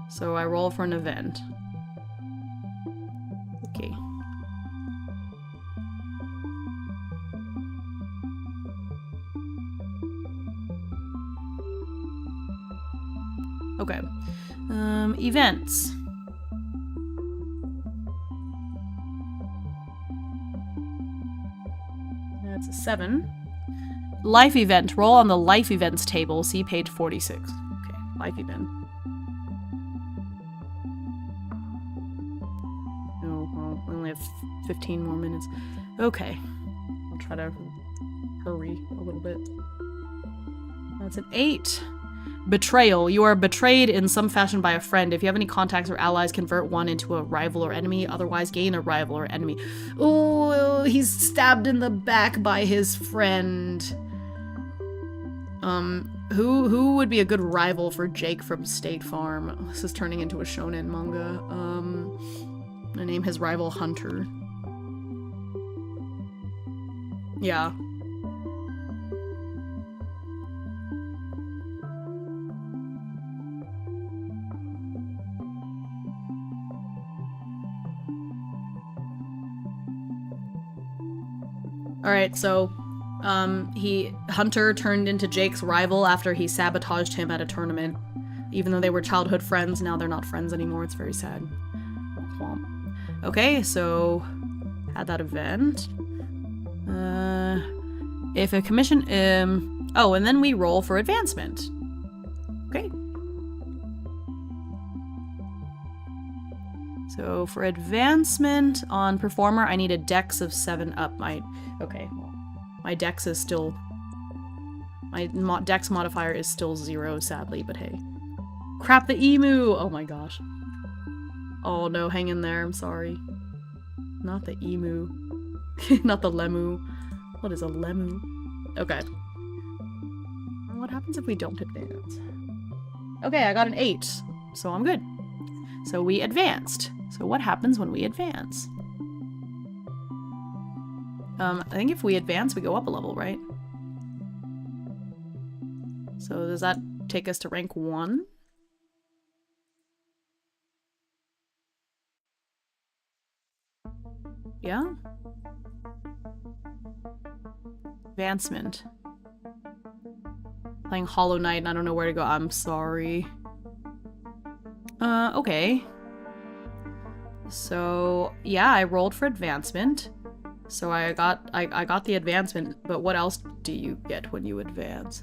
so I roll for an event. Okay. Okay. Events. That's a 7. Life event. Roll on the life events table. See page 46. Okay, life event. Oh, well, we only have 15 more minutes. Okay. I'll try to hurry a little bit. That's an 8. Betrayal. You are betrayed in some fashion by a friend. If you have any contacts or allies, convert one into a rival or enemy. Otherwise, gain a rival or enemy. Oh, he's stabbed in the back by his friend. Who would be a good rival for Jake from State Farm? This is turning into a shonen manga. I name his rival Hunter. Yeah. Alright, so, Hunter turned into Jake's rival after he sabotaged him at a tournament. Even though they were childhood friends, now they're not friends anymore. It's very sad. Okay, so, had that event. If a commission, oh, and then we roll for advancement. Okay. So for advancement on performer, I need a dex of 7 up. Okay, well, my dex is still... My dex modifier is still 0, sadly, but hey. Crap, the emu! Oh my gosh. Oh no, hang in there, I'm sorry. Not the emu. Not the lemu. What is a lemu? Okay. What happens if we don't advance? Okay, I got an 8, so I'm good. So we advanced. So what happens when we advance? I think if we advance, we go up a level, right? So does that take us to rank 1? Yeah? Advancement. Playing Hollow Knight and I don't know where to go. I'm sorry. Okay. So yeah, I rolled for advancement. So I got the advancement, but what else do you get when you advance?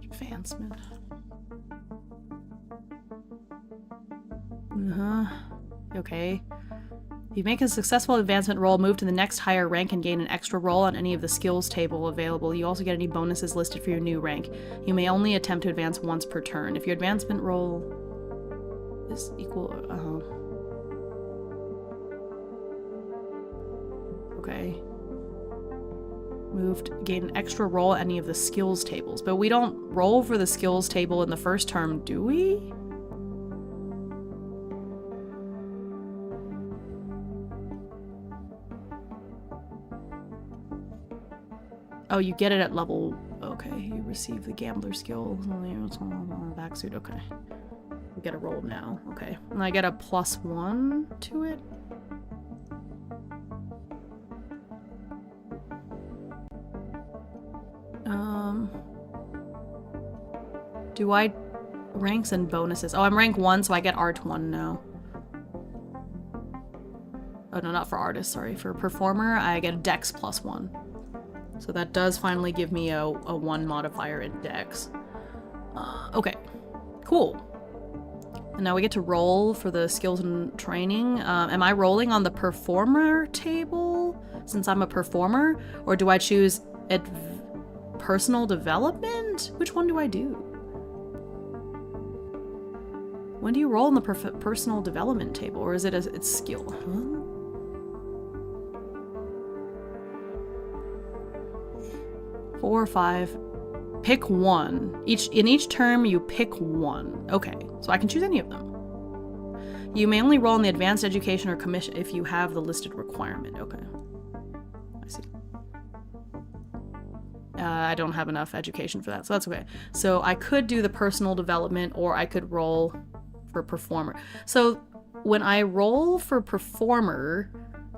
Advancement. Okay. If you make a successful advancement roll, move to the next higher rank and gain an extra roll on any of the skills table available. You also get any bonuses listed for your new rank. You may only attempt to advance once per turn. If your advancement roll is equal... Okay. Moved, gain an extra roll on any of the skills tables. But we don't roll for the skills table in the first term, do we? Oh, you get it at level... Okay, you receive the gambler skill. Backsuit, okay. You get a roll now, okay. And I get a +1 to it? Do I... Ranks and bonuses. Oh, I'm rank 1, so I get art 1 now. Oh, no, not for artist, sorry. For performer, I get a dex +1. So that does finally give me a 1 modifier in dex. Okay, cool. And now we get to roll for the skills and training. Am I rolling on the performer table since I'm a performer? Or do I choose personal development? Which one do I do? When do you roll in the personal development table? Or is it its skill? Huh? 4 or 5. Pick one. In each term, you pick one. Okay, so I can choose any of them. You may only roll in the advanced education or commission if you have the listed requirement. Okay, I see. I don't have enough education for that, so that's okay. So I could do the personal development, or I could roll for performer. So when I roll for performer,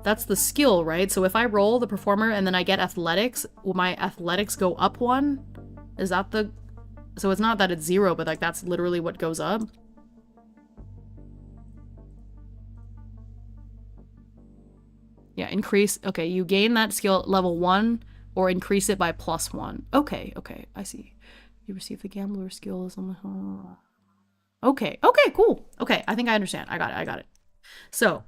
that's the skill, right? So if I roll the performer and then I get athletics, will my athletics go up 1? Is that the... So it's not that it's 0, but like that's literally what goes up? Yeah, increase... Okay, you gain that skill at level 1 or increase it by +1. Okay, okay, I see. You receive the gambler skills on the... Okay, okay, cool. Okay, I think I understand. I got it. So,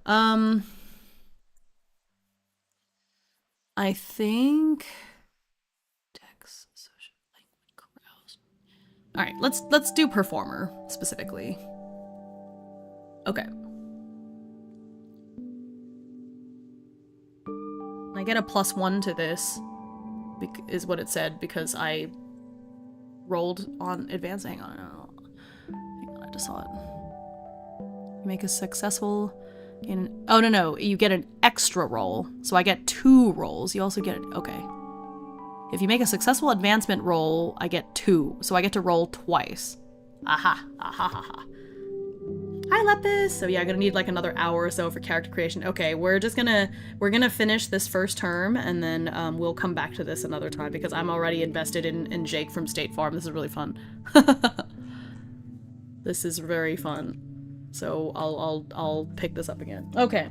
I think text, social, language, carouse. All right, let's do performer specifically. Okay. I get a +1 to this, is what it said, because I rolled on advanced. Hang on, I just saw it. You make a successful... Oh, no, you get an extra roll. So I get 2 rolls. You also get... Okay. If you make a successful advancement roll, I get 2. So I get to roll twice. Aha. Aha, ha, ha. Hi, Lepis! So yeah, I'm gonna need like another hour or so for character creation. Okay, we're gonna finish this first term, and then we'll come back to this another time, because I'm already invested in Jake from State Farm. This is really fun. This is very fun. So I'll pick this up again. Okay,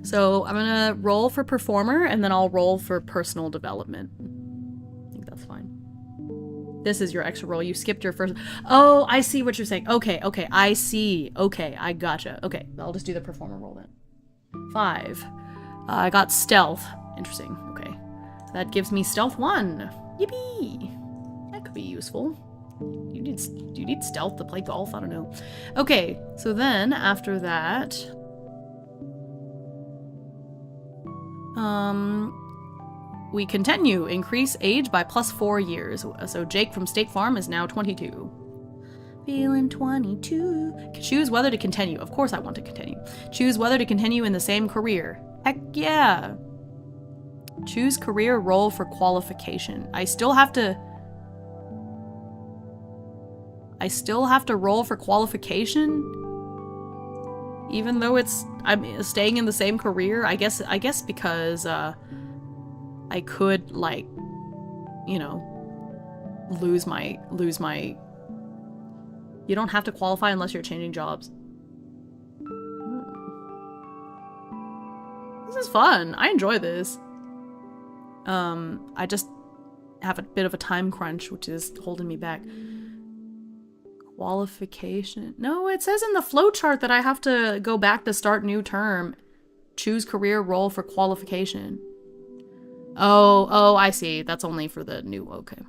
so I'm gonna roll for performer, and then I'll roll for personal development. I think that's fine. This is your extra roll. You skipped your first... Oh, I see what you're saying. Okay, okay, I see. Okay, I gotcha. Okay, I'll just do the performer roll then. 5. I got stealth. Interesting. Okay. That gives me stealth 1. Yippee! That could be useful. Do you need stealth to play golf? I don't know. Okay, so then after that... we continue. Increase age by +4 years. So Jake from State Farm is now 22. Feeling 22. Choose whether to continue. Of course I want to continue. Choose whether to continue in the same career. Heck yeah. Choose career role for qualification. I still have to roll for qualification? Even though I'm staying in the same career? I guess because I could, like, you know, lose my You don't have to qualify unless you're changing jobs. This is fun. I enjoy this. I just have a bit of a time crunch, which is holding me back. Qualification. No, it says in the flowchart that I have to go back to start new term. Choose career role for qualification. Oh, I see. That's only for the new, okay.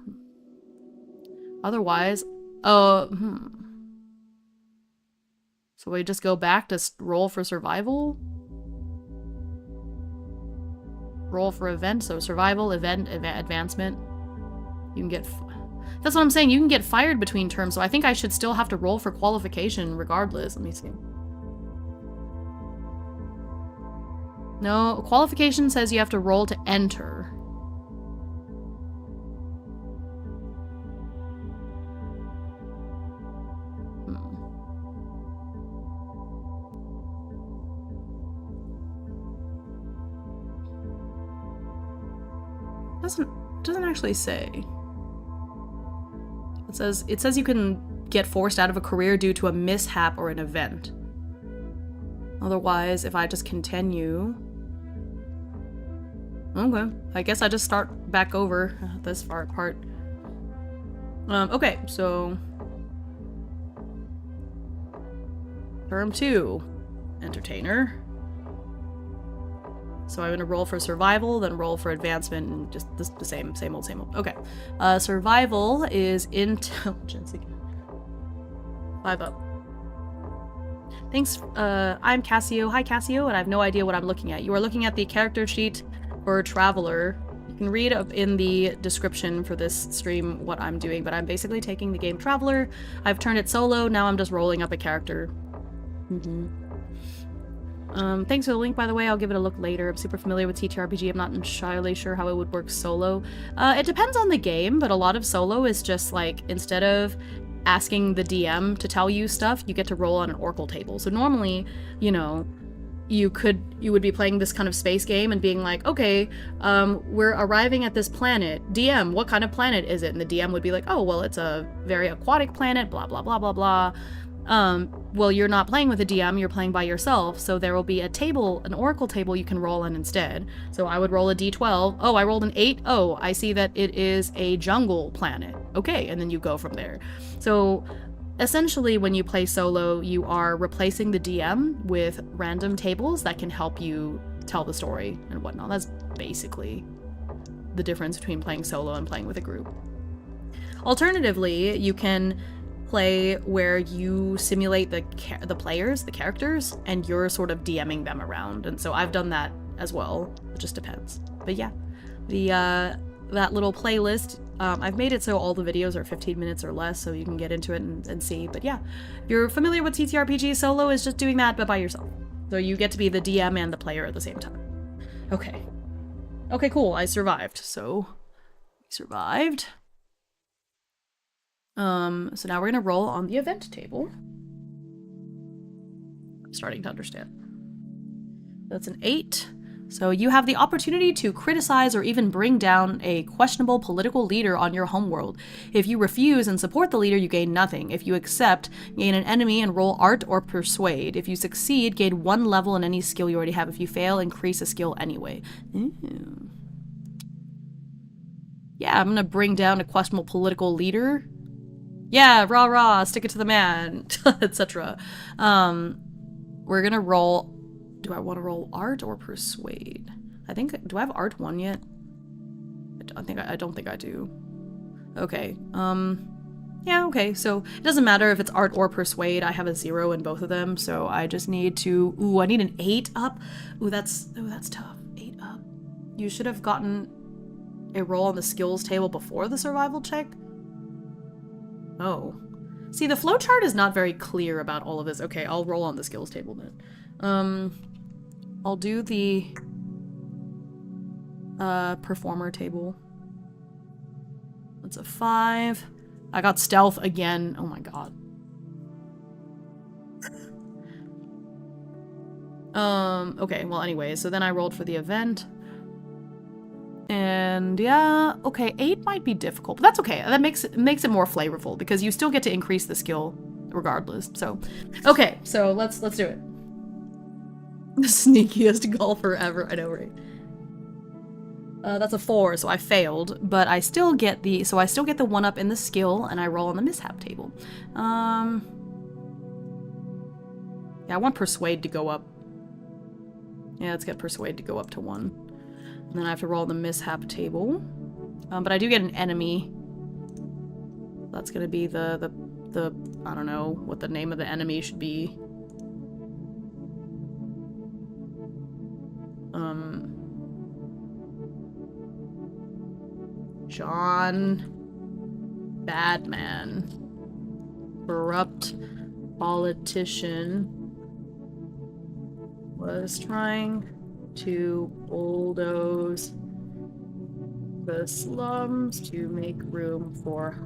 Otherwise, so we just go back to roll for survival? Roll for event, so survival, event, advancement. You can get... That's what I'm saying, you can get fired between terms, so I think I should still have to roll for qualification regardless. Let me see. No, qualification says you have to roll to enter. Doesn't actually say. It says you can get forced out of a career due to a mishap or an event. Otherwise, if I just continue... Okay, I guess I just start back over this part. Okay, so... Term 2. Entertainer. So I'm gonna roll for survival, then roll for advancement, and just the same old. Okay. Survival is intelligence again. 5 up. Thanks, I'm Cassio. Hi, Cassio, and I have no idea what I'm looking at. You are looking at the character sheet for Traveler. You can read up in the description for this stream what I'm doing, but I'm basically taking the game Traveler. I've turned it solo, now I'm just rolling up a character. Thanks for the link, by the way. I'll give it a look later. I'm super familiar with TTRPG. I'm not entirely sure how it would work solo. It depends on the game, but a lot of solo is just like, instead of asking the DM to tell you stuff, you get to roll on an Oracle table. So normally, you know, you would be playing this kind of space game and being like, okay, we're arriving at this planet. DM, what kind of planet is it? And the DM would be like, oh, well, it's a very aquatic planet, blah, blah, blah, blah, blah. Well, you're not playing with a DM, you're playing by yourself, so there will be a table, an Oracle table you can roll on instead. So I would roll a d12. Oh, I rolled an 8. Oh, I see that it is a jungle planet. Okay, and then you go from there. So essentially, when you play solo, you are replacing the DM with random tables that can help you tell the story and whatnot. That's basically the difference between playing solo and playing with a group. Alternatively, you can play where you simulate the players, the characters, and you're sort of DMing them around. And so I've done that as well. It just depends. But yeah, that little playlist, I've made it so all the videos are 15 minutes or less, so you can get into it and see. But yeah, if you're familiar with TTRPG, solo is just doing that, but by yourself. So you get to be the DM and the player at the same time. Okay. Okay, cool. I survived. So, we survived. So now we're gonna roll on the event table. I'm starting to understand. That's an 8. So you have the opportunity to criticize or even bring down a questionable political leader on your homeworld. If you refuse and support the leader, you gain nothing. If you accept, gain an enemy and roll art or persuade. If you succeed, gain 1 level in any skill you already have. If you fail, increase a skill anyway. Ooh. Yeah, I'm gonna bring down a questionable political leader. Yeah, rah rah, stick it to the man, etc. We're gonna roll. Do I want to roll art or persuade? I think. Do I have art 1 yet? I don't think I do. Okay. Yeah. Okay. So it doesn't matter if it's art or persuade. I have a 0 in both of them, so I just need to. Ooh, I need an 8 up. Ooh, that's tough. 8 up. You should have gotten a roll on the skills table before the survival check. Oh. See, the flowchart is not very clear about all of this. Okay, I'll roll on the skills table then. I'll do the performer table. That's a 5. I got stealth again. Oh my god. Okay, well anyway, so then I rolled for the event. And yeah, okay, 8 might be difficult, but that's okay. That makes it more flavorful because you still get to increase the skill regardless. So, okay, so let's do it. The sneakiest golfer ever. I know, right? That's a 4, so I failed, but I still get the 1-up in the skill, and I roll on the mishap table. Yeah, I want persuade to go up. Yeah, let's get persuade to go up to 1. And then I have to roll the mishap table. But I do get an enemy. That's gonna be the I don't know what the name of the enemy should be. John Badman. Corrupt politician was trying to bulldoze the slums to make room for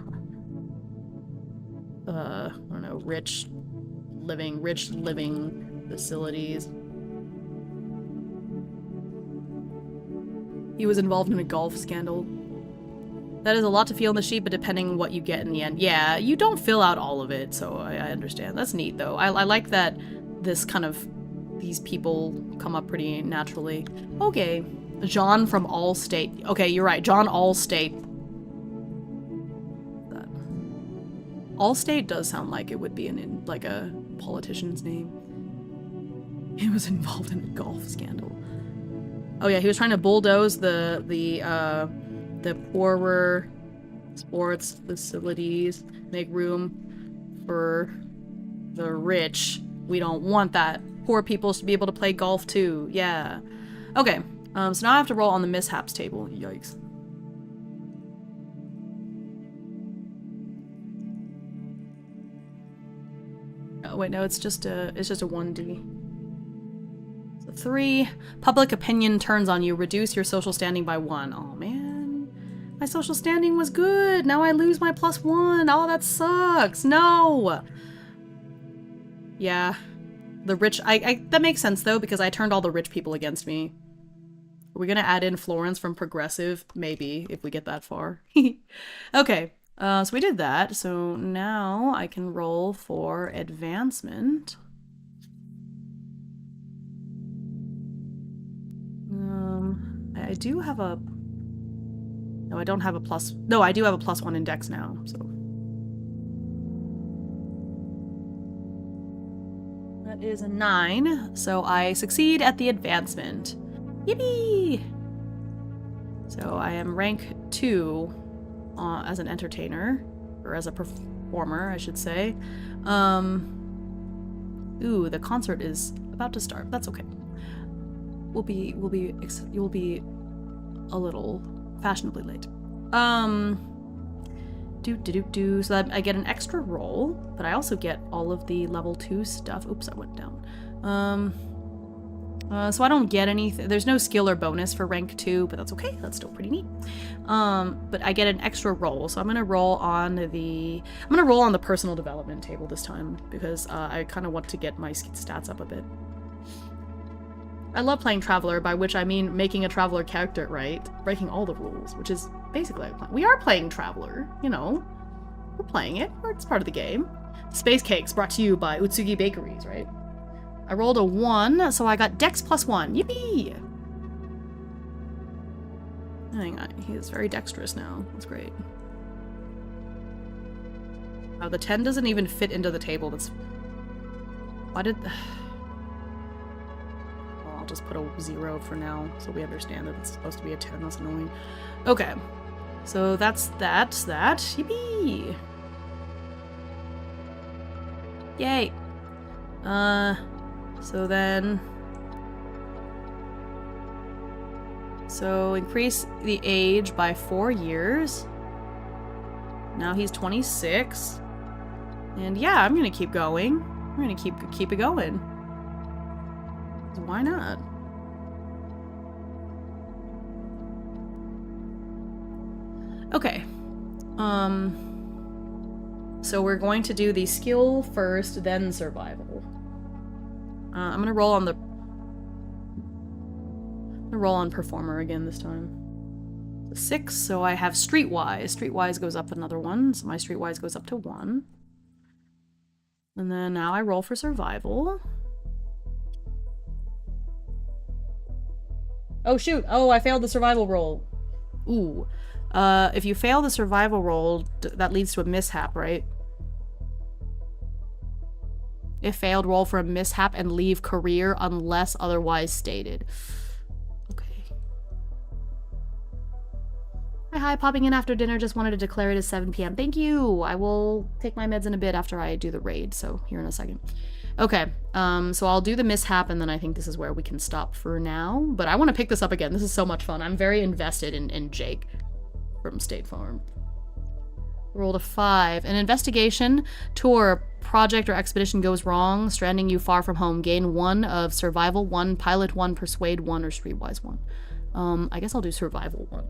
I don't know, rich living facilities. He was involved in a golf scandal. That is a lot to feel in the sheet, but depending on what you get in the end. Yeah, you don't fill out all of it, so I understand. That's neat, though. I like that this kind of... these people come up pretty naturally. Okay. John from Allstate. Okay, you're right. John Allstate. Allstate does sound like it would be like a politician's name. He was involved in a golf scandal. Oh yeah, he was trying to bulldoze the poorer sports facilities, make room for the rich. We don't want that. Poor people should be able to play golf too. Yeah. Okay. So now I have to roll on the mishaps table. Yikes. Oh wait, no, it's just a 1D. So 3. Public opinion turns on you. Reduce your social standing by 1. Oh man. My social standing was good. Now I lose my +1. Oh, that sucks. No. Yeah. The rich, that makes sense though, because I turned all the rich people against me. Are we gonna add in Florence from Progressive? Maybe, if we get that far. Okay, so we did that. So now I can roll for advancement. I do have a... No, I don't have a plus... No, I do have a +1 in Dex now, so... That is a 9, so I succeed at the advancement. Yippee! So I am rank 2 as an entertainer, or as a performer, I should say. Ooh, the concert is about to start. That's okay. You'll be a little fashionably late. So that I get an extra roll, but I also get all of the level 2 stuff. Oops, I went down. So I don't get anything. There's no skill or bonus for rank 2, but that's okay. That's still pretty neat. But I get an extra roll, so I'm gonna roll on the personal development table this time because I kind of want to get my stats up a bit. I love playing Traveler, by which I mean making a Traveler character, right? Breaking all the rules, which is basically we are playing Traveler, you know. We're playing it. It's part of the game. Space Cakes brought to you by Himeutsugi Bakeries, right? I rolled a 1, so I got Dex +1. Yippee! Hang on, he is very dexterous now. That's great. Oh, the 10 doesn't even fit into the table. That's... Why did... Well, I'll just put a 0 for now, so we understand that it's supposed to be a 10. That's annoying. Okay. So that's that. Yippee! Yay! So then... So increase the age by 4 years. Now he's 26. And yeah, I'm gonna keep going. I'm gonna keep it going. Why not? Okay. So we're going to do the skill first, then survival. I'm gonna roll on performer again this time. 6, so I have streetwise. Streetwise goes up another 1, so my streetwise goes up to 1. And then now I roll for survival. Oh shoot! Oh, I failed the survival roll. Ooh. If you fail the survival roll, that leads to a mishap, right? If failed, roll for a mishap and leave career unless otherwise stated. Okay. Hi, popping in after dinner. Just wanted to declare it as 7 p.m. Thank you! I will take my meds in a bit after I do the raid, so here in a second. Okay, so I'll do the mishap, and then I think this is where we can stop for now. But I want to pick this up again. This is so much fun. I'm very invested in Jake from State Farm. Rolled a 5. An investigation, tour, project, or expedition goes wrong, stranding you far from home. Gain 1 of survival 1, pilot 1, persuade 1, or streetwise 1. I guess I'll do survival 1.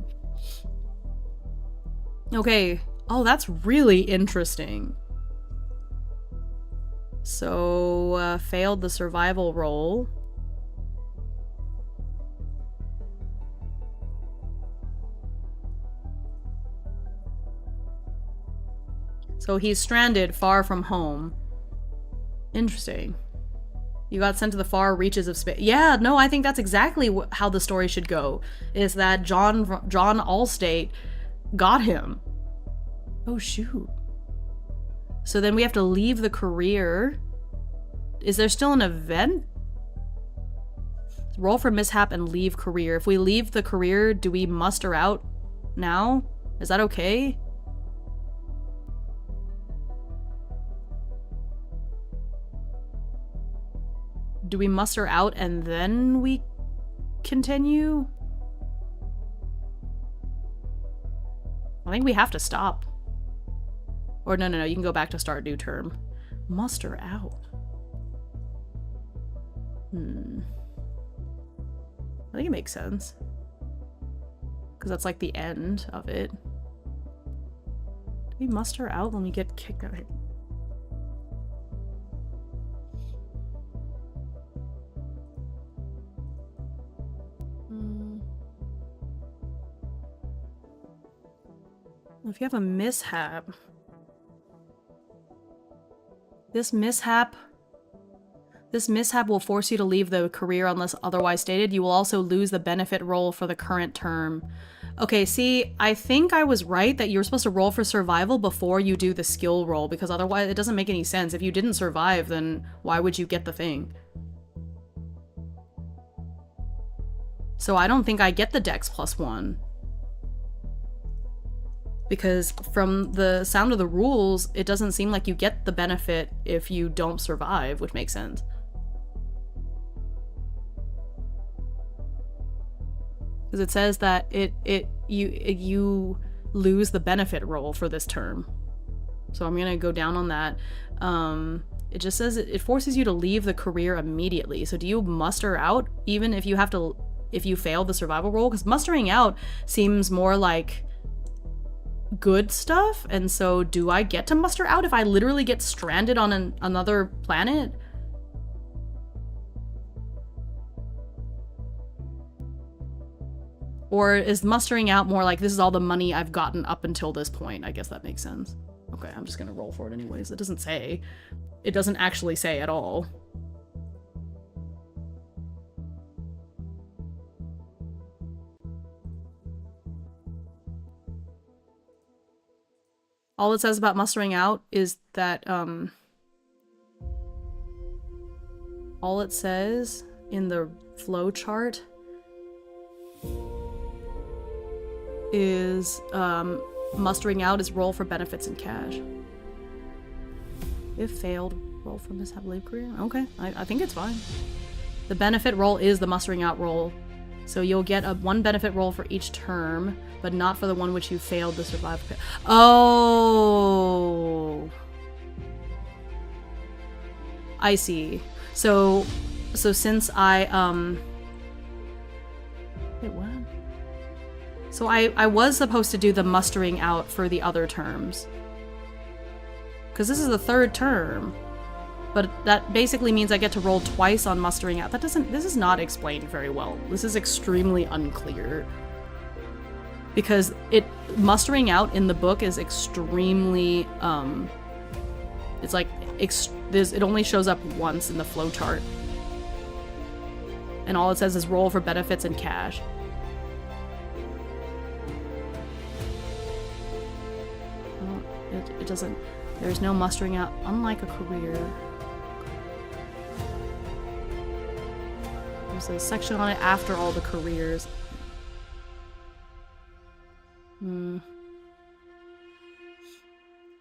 Okay. Oh, that's really interesting. So, failed the survival roll. So he's stranded far from home. Interesting. You got sent to the far reaches of space. Yeah, no, I think that's exactly how the story should go. Is that John Allstate got him. Oh, shoot. So then we have to leave the career. Is there still an event? Roll for mishap and leave career. If we leave the career, do we muster out now? Is that okay? Do we muster out and then we continue? I think we have to stop. Or no, you can go back to start new term. Muster out. I think it makes sense. Because that's like the end of it. Do we muster out when we get kicked out? If you have a mishap, this mishap will force you to leave the career unless otherwise stated. You will also lose the benefit roll for the current term. Okay, see, I think I was right that you were supposed to roll for survival before you do the skill roll, because otherwise it doesn't make any sense. If you didn't survive, then why would you get the thing? So I don't think I get the dex +1. Because from the sound of the rules, it doesn't seem like you get the benefit if you don't survive, which makes sense. Because it says that you lose the benefit roll for this term. So I'm gonna go down on that. It just says it forces you to leave the career immediately. So do you muster out even if you fail the survival roll? Because mustering out seems more like good stuff, and so do I get to muster out if I literally get stranded on another planet? Or is mustering out more like this is all the money I've gotten up until this point? I guess that makes sense. Okay, I'm just gonna roll for it anyways. It doesn't say. It doesn't actually say at all. All it says about mustering out is that, all it says in the flow chart is, mustering out is roll for benefits and cash. If failed, roll for mishap leave career. Okay, I think it's fine. The benefit roll is the mustering out roll. So you'll get one benefit roll for each term, but not for the one which you failed to survive. Oh, I see. So since I wait, what? So I was supposed to do the mustering out for the other terms, because this is the 3rd term. But that basically means I get to roll twice on mustering out. This is not explained very well. This is extremely unclear. Because mustering out in the book is extremely It's like, it only shows up once in the flowchart. And all it says is roll for benefits and cash. Oh, it doesn't, there's no mustering out, unlike a career. There's a section on it after all the careers.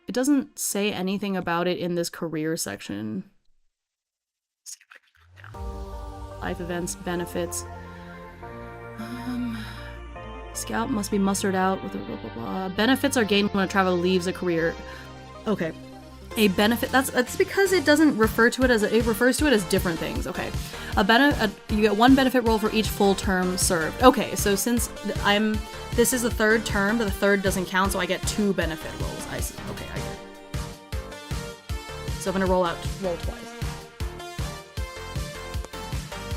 It doesn't say anything about it in this career section. Let's see if I can go down. Life events, benefits. Scout must be mustered out with a blah blah blah. Benefits are gained when a traveler leaves a career. Okay. A benefit, that's because it doesn't refer to it as, it refers to it as different things. Okay. You get 1 benefit roll for each full term served. Okay, so since this is the 3rd term, but the 3rd doesn't count, so I get 2 benefit rolls. I see. Okay, I get it. So I'm gonna roll twice.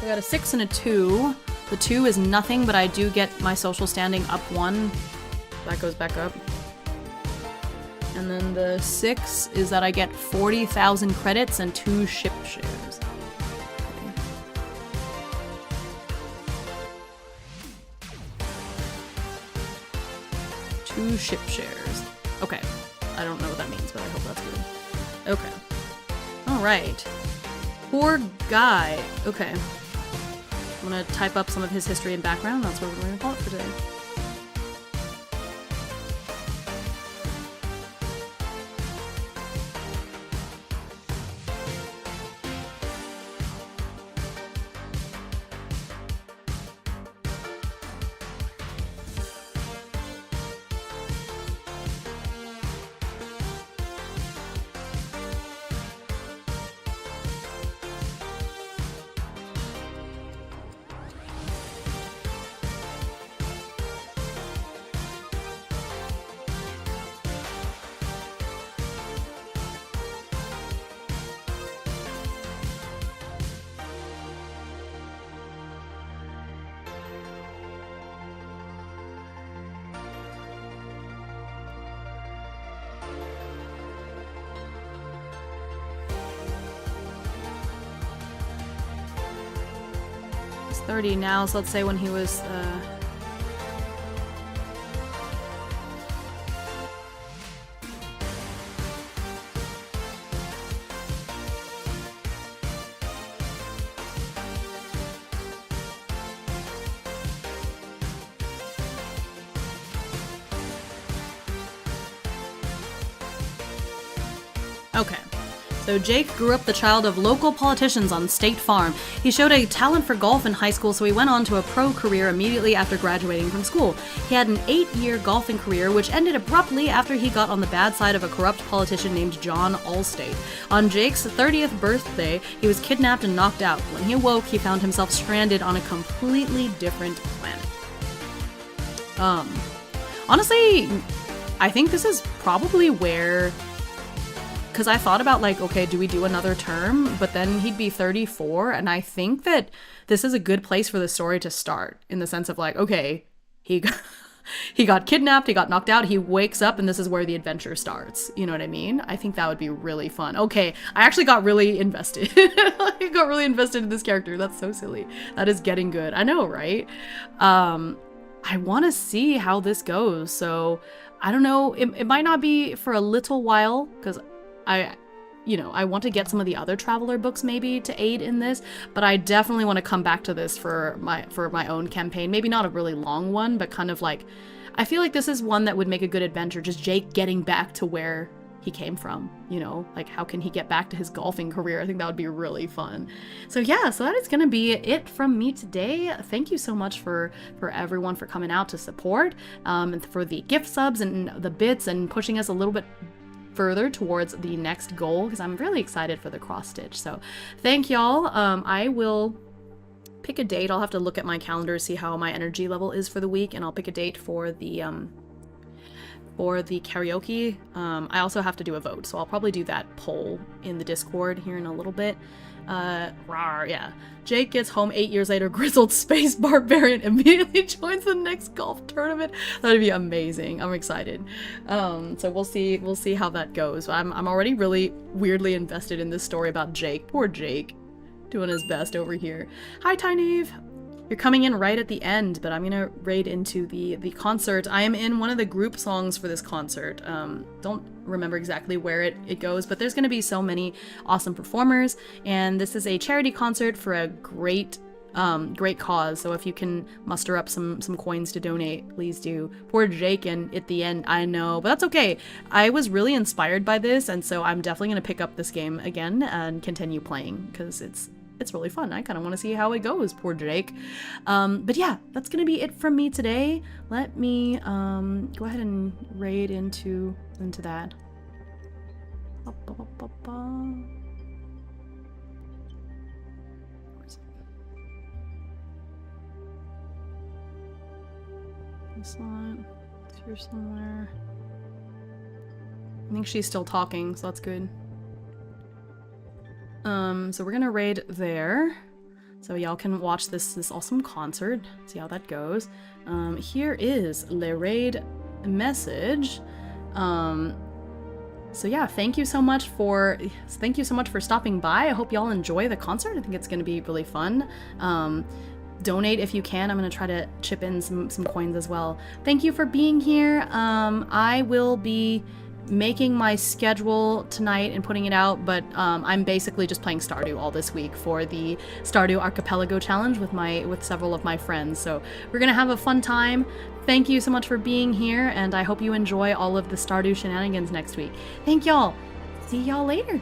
I got a 6 and a 2. The 2 is nothing, but I do get my social standing up 1. That goes back up. And then the 6 is that I get 40,000 credits and 2 ship shares. Okay. 2 ship shares. Okay. I don't know what that means, but I hope that's good. Okay. Alright. Poor guy. Okay. I'm gonna type up some of his history and background. That's what we're gonna call it for today. He's 30 now, so let's say when he was okay. So Jake grew up the child of local politicians on State Farm. He showed a talent for golf in high school, so he went on to a pro career immediately after graduating from school. He had an 8-year golfing career, which ended abruptly after he got on the bad side of a corrupt politician named John Allstate. On Jake's 30th birthday, he was kidnapped and knocked out. When he awoke, he found himself stranded on a completely different planet. Honestly, I think this is probably where... Because I thought about, like, okay, do we do another term? But then he'd be 34, and I think that this is a good place for the story to start, in the sense of, like, okay, he got kidnapped, he got knocked out, he wakes up, and this is where the adventure starts. You know what I mean? I think that would be really fun. Okay, I actually got really invested. I got really invested in this character. That's so silly. That is getting good. I know, right? I want to see how this goes, so I don't know. It might not be for a little while, because I want to get some of the other Traveler books maybe to aid in this, but I definitely want to come back to this for my own campaign. Maybe not a really long one, but kind of like, I feel like this is one that would make a good adventure, just Jake getting back to where he came from, you know, like how can he get back to his golfing career? I think that would be really fun. So yeah, so that is going to be it from me today. Thank you so much for everyone for coming out to support, and for the gift subs and the bits and pushing us a little bit further towards the next goal, because I'm really excited for the cross stitch. So thank y'all. I will pick a date. I'll have to look at my calendar, see how my energy level is for the week, and I'll pick a date for the karaoke. I also have to do a vote, so I'll probably do that poll in the Discord here in a little bit. Rawr, yeah. Jake gets home 8 years later, grizzled space barbarian immediately joins the next golf tournament. That'd be amazing. I'm excited. So we'll see how that goes. I'm already really weirdly invested in this story about Jake. Poor Jake. Doing his best over here. Hi, Tyneave. You're coming in right at the end, but I'm gonna raid into the concert. I am in one of the group songs for this concert. Don't remember exactly where it goes, but there's gonna be so many awesome performers, and this is a charity concert for a great cause. So if you can muster up some coins to donate, please do. Poor Jake, and at the end, I know, but that's okay. I was really inspired by this, and so I'm definitely gonna pick up this game again and continue playing because it's really fun. I kind of want to see how it goes, poor Jake. But yeah, that's going to be it from me today. Let me go ahead and raid into that. It's not. It's here somewhere. I think she's still talking, so that's good. So we're gonna raid there, so y'all can watch this awesome concert, see how that goes. Here is the raid message. So yeah, thank you so much for stopping by. I hope y'all enjoy the concert. I think it's gonna be really fun. Donate if you can. I'm gonna try to chip in some coins as well. Thank you for being here. I will be making my schedule tonight and putting it out, but I'm basically just playing Stardew all this week for the Stardew Archipelago Challenge with several of my friends. So we're gonna have a fun time. Thank you so much for being here, and I hope you enjoy all of the Stardew shenanigans next week. Thank y'all. See y'all later.